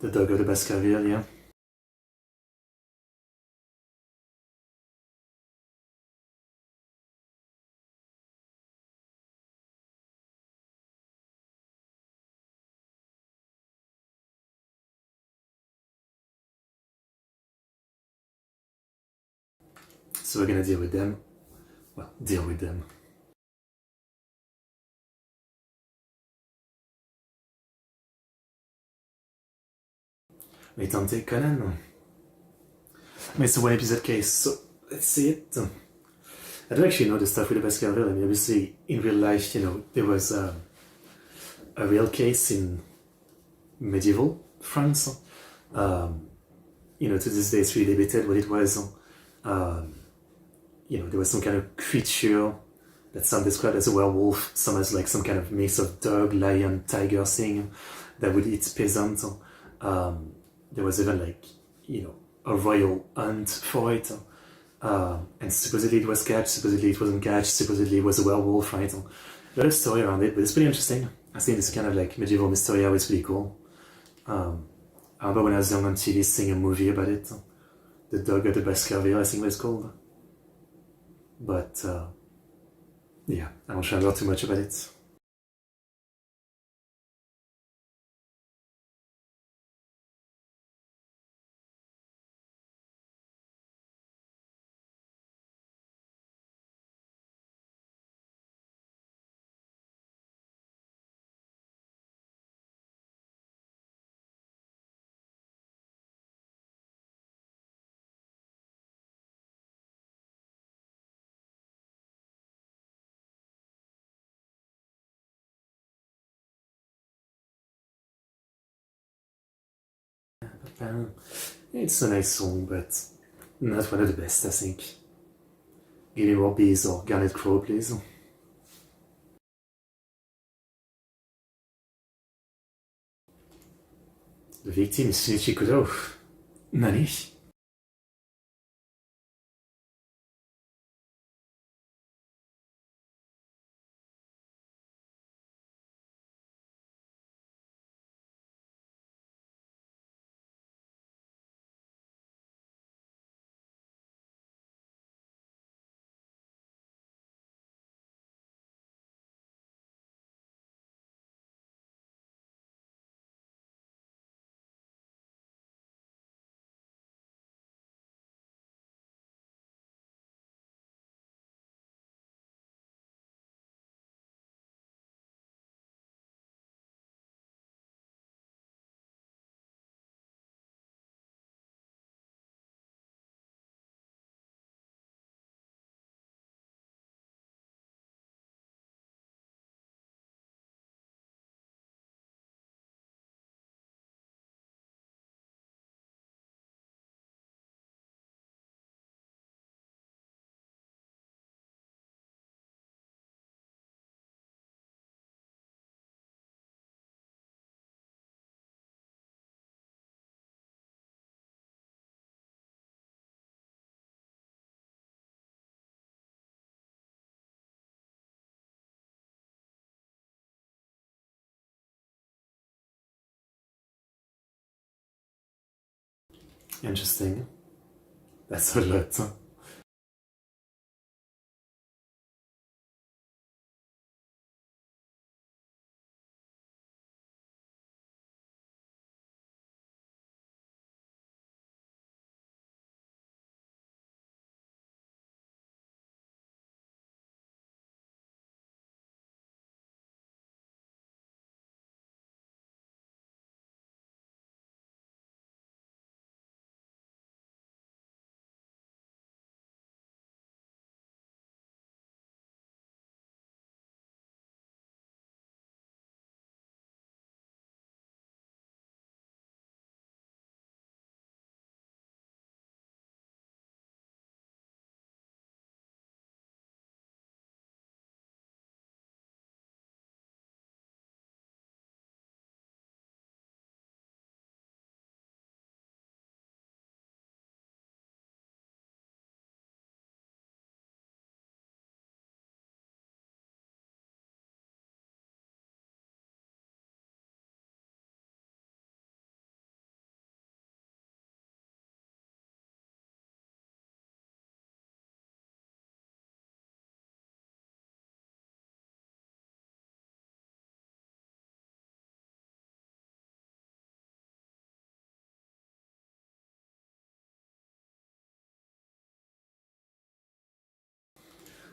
the dog of the Baskerville, yeah. So we're gonna deal with them. Well, deal with them. Mais tentez Conan. Mais it's a one episode case, so let's see it. I don't actually know the stuff with the Baskerville. I mean, obviously, in real life, there was a real case in medieval France. To this day, it's really debated what it was. There was some kind of creature that some described as a werewolf, some as like some kind of mix of dog, lion, tiger thing that would eat peasants. There was even a royal hunt for it. And supposedly it was catch, supposedly it wasn't catch, supposedly it was a werewolf, right? A lot of story around it, but it's pretty interesting. I think this kind of like medieval mystery is pretty cool. I remember when I was young on TV seeing a movie about it. The Dog of the Baskerville, I think it was called. But yeah, I don't remember too much about it. It's a nice song, but not one of the best, I think. Give me more bees or Garnet Crow, please. The victim is Shinichi Kudo. Nani? Interesting. That's a lot.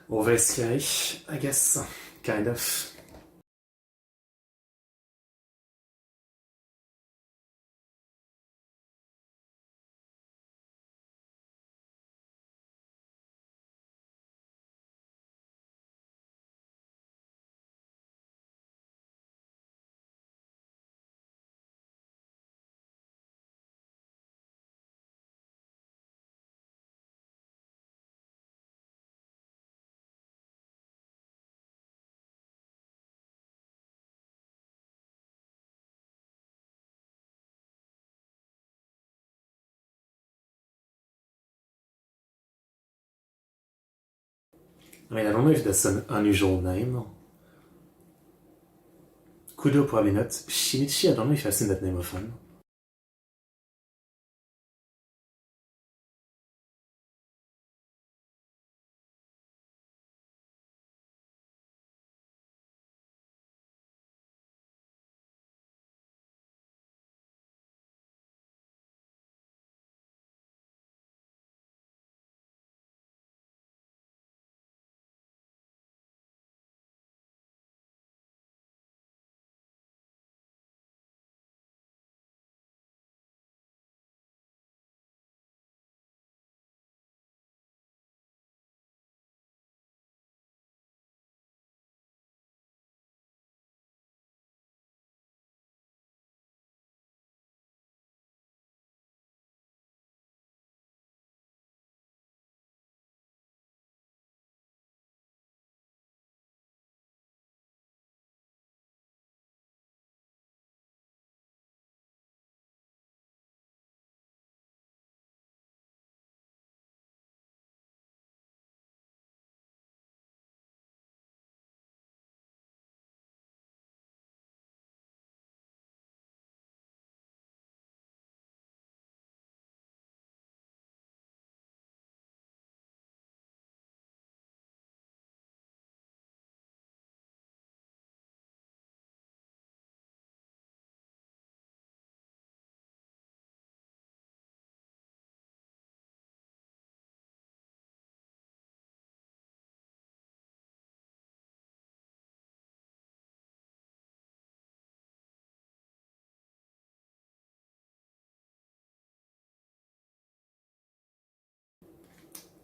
Always gleich, I guess. Kind of. I mean, I don't know if that's an unusual name. Kudo probably not. Shinichi, I don't know if I've seen that name often.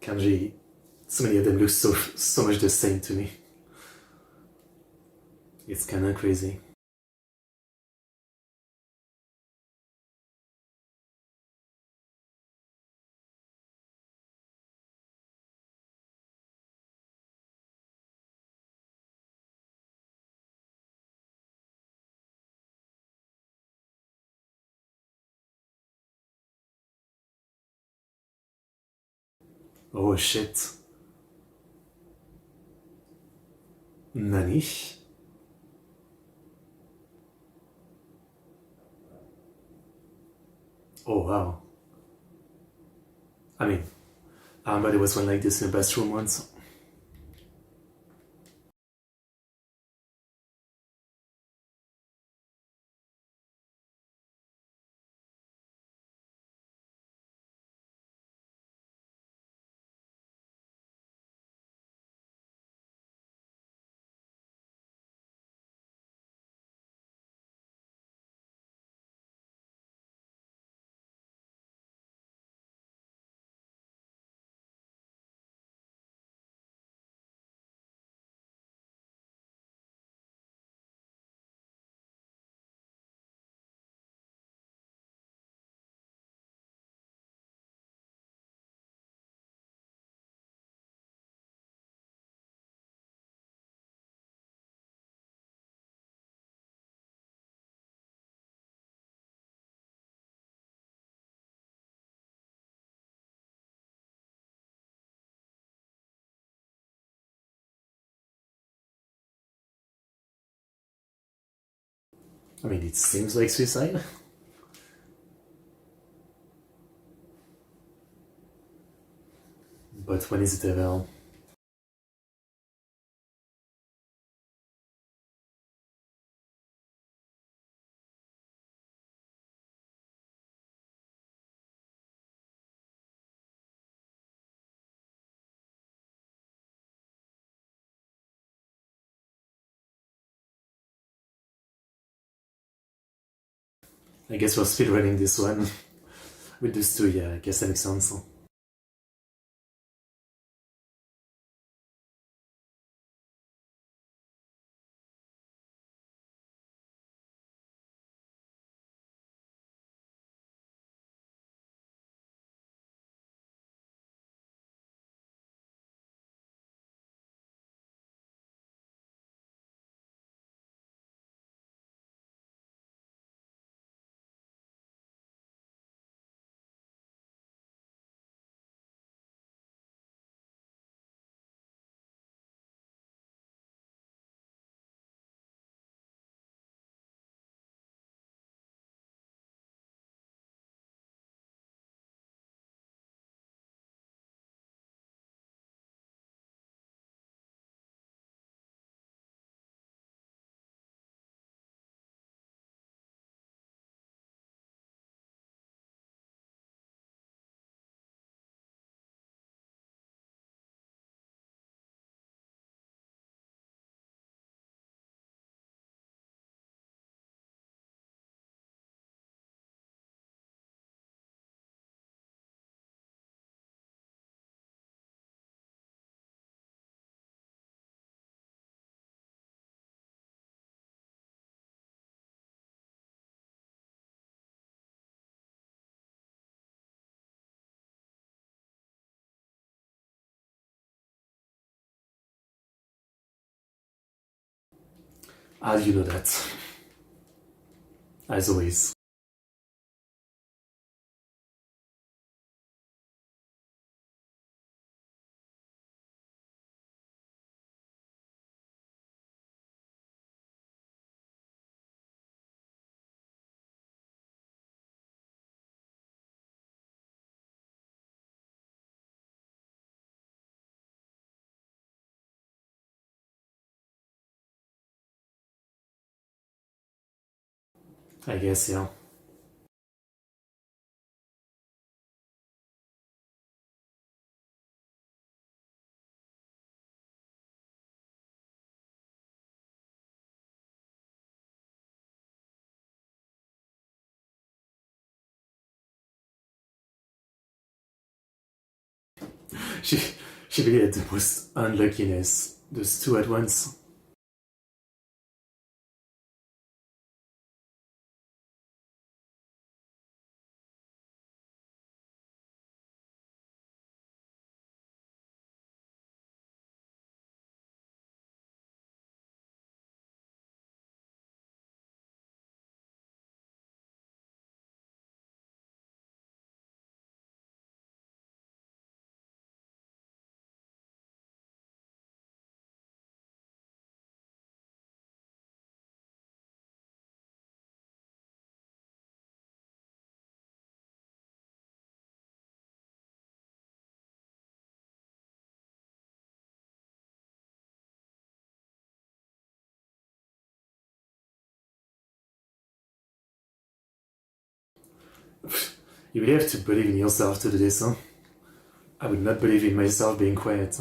Kanji, so many of them look so much the same to me. It's kinda crazy. Oh shit. Nani? Oh wow. I mean, but there was one like this in the bathroom once. I mean, it seems like suicide. But when is it ever? I guess we're speedrunning this one. With those two, yeah, I guess that makes sense. How do you know that? As always. I guess, yeah. She, she really had the most unluckiness, those two at once. You would have to believe in yourself to do this, huh? I would not believe in myself being quiet.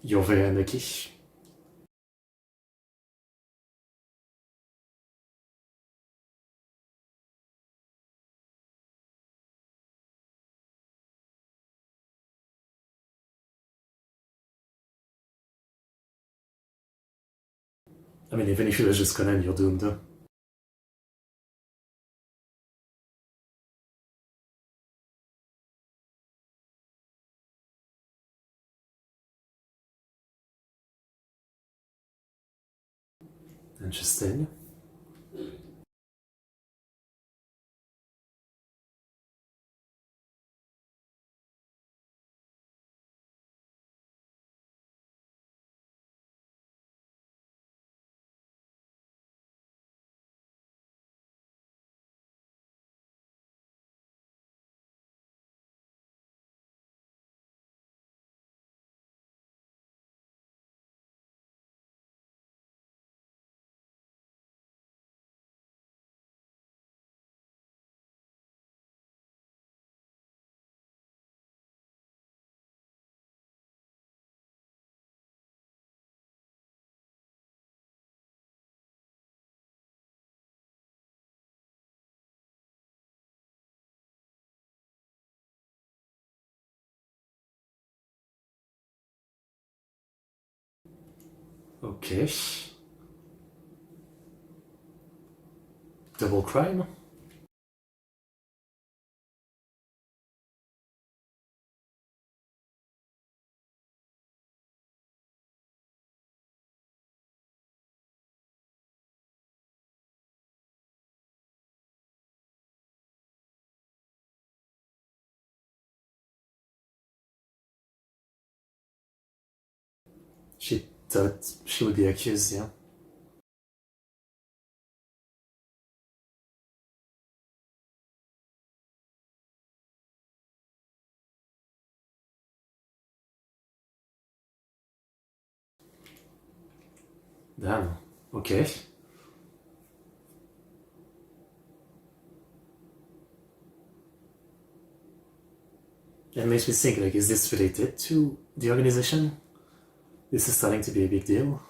You're very unlucky. I mean, even if you were just Conan, you're doomed. Huh? Interesting. Okay. Double crime? She thought she would be accused, yeah. Damn. Okay. It makes me think, like, is this related to the organization? This is starting to be a big deal.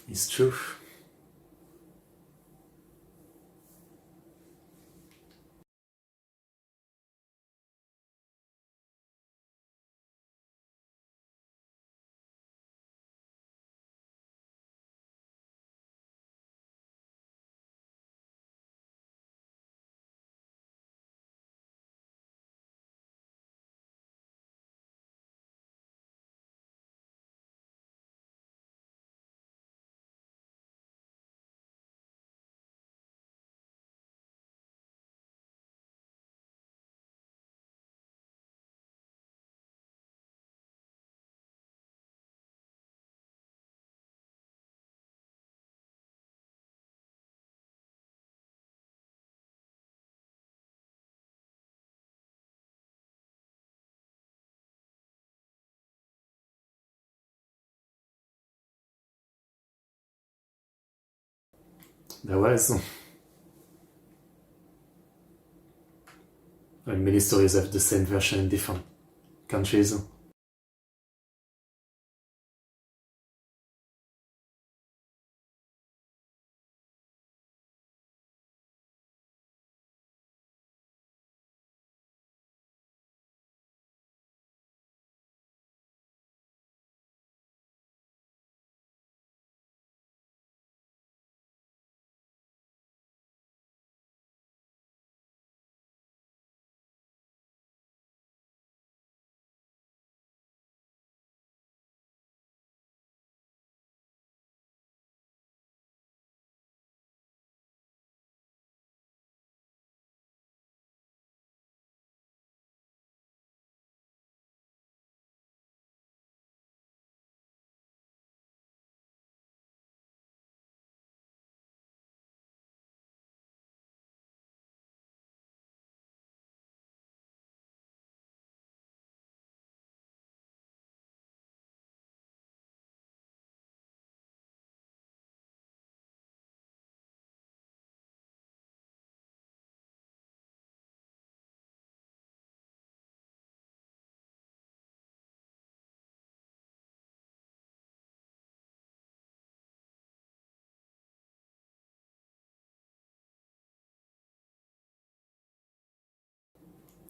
It's true. There was. And many stories have the same version in different countries.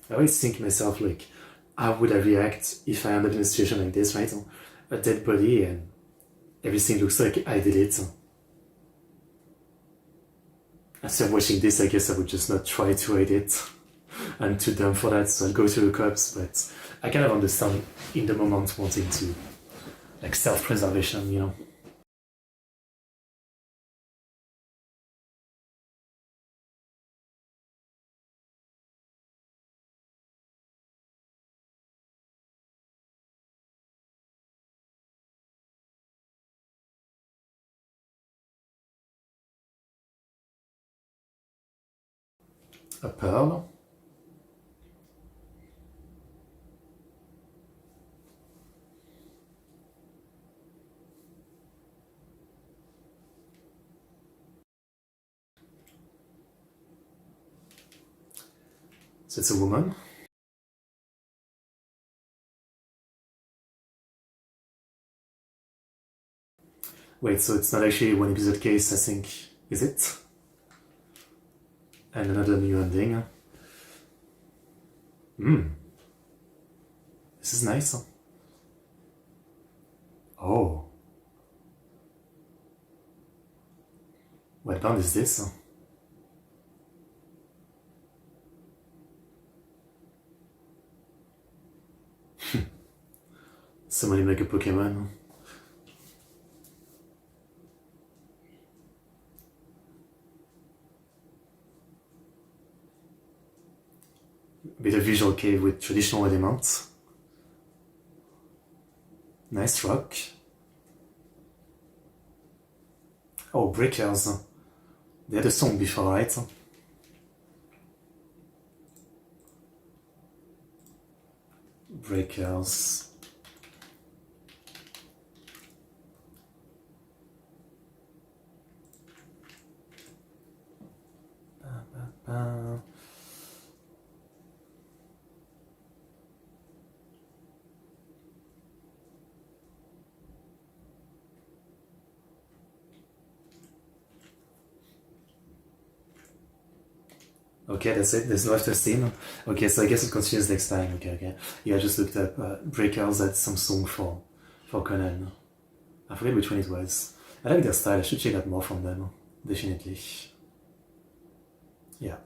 I always think to myself, like, how would I react if I end up in a situation like this, right? A dead body and everything looks like I did it. After watching this, I guess I would just not try to hide it. I'm too dumb for that, so I'll go to the cops, but I kind of understand in the moment wanting to, like, self-preservation, you know? A pearl? So it's a woman? Wait, so it's not actually one episode case, I think, is it? And another new ending. This is nice. Oh. What band is this? Somebody make a Pokemon. A bit of visual cave with traditional elements. Nice rock. Oh, Breakers. They had a song before, right? Breakers. Okay, that's it. There's no after scene. Okay, so I guess it continues next time. Okay. Yeah, I just looked up Breakers had some song for Conan. I forget which one it was. I like their style. I should check out more from them. Definitely. Yeah.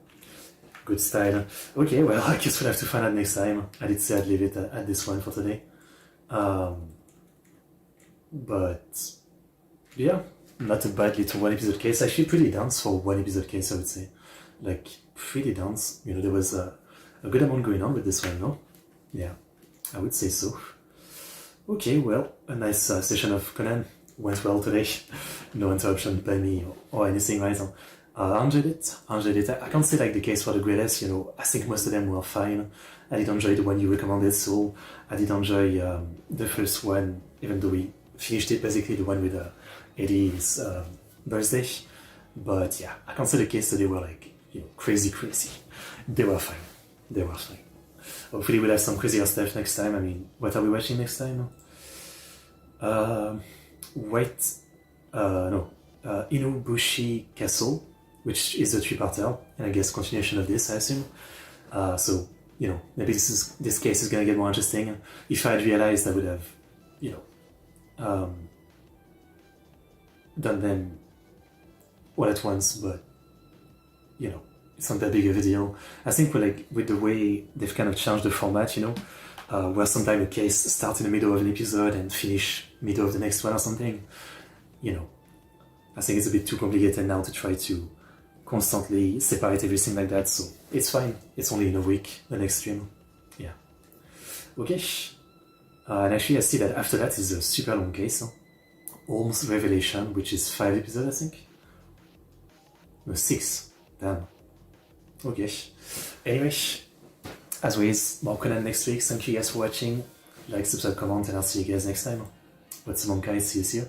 Good style. Okay, well, I guess we'll have to find out next time. I did say I'd leave it at this one for today. But yeah, not a bad little one episode case. Actually, pretty dense for one episode case, I would say. Like, pretty dense. You know, there was a good amount going on with this one, no? Yeah, I would say so. Okay, well, a nice session of Conan. Went well today. No interruption by me or anything, right? I enjoyed it. I can't say like the case for the greatest, you know, I think most of them were fine. I did enjoy the one you recommended, so I did enjoy the first one, even though we finished it basically, the one with Eddie's birthday. But yeah, I can't say the case that they were like, crazy. They were fine. Hopefully we'll have some crazier stuff next time. I mean, what are we watching next time? Inubushi Castle, which is a three-parter, and I guess continuation of this, I assume. So, maybe this case is gonna get more interesting. If I had realized, I would have, done them all at once, but, it's not that big of a deal. I think with the way they've kind of changed the format, where sometimes a case starts in the middle of an episode and finish middle of the next one or something, I think it's a bit too complicated now to try to constantly separate everything like that, so it's fine. It's only in a week, the next stream. Yeah. Okay. And actually I see that after that is a super long case. Holmes Revelation, which is 5 episodes, I think. No, 6. Damn. Okay. Anyway, as always, more Conan next week. Thank you guys for watching. Like, subscribe, comment, and I'll see you guys next time. What's Bankai? See you.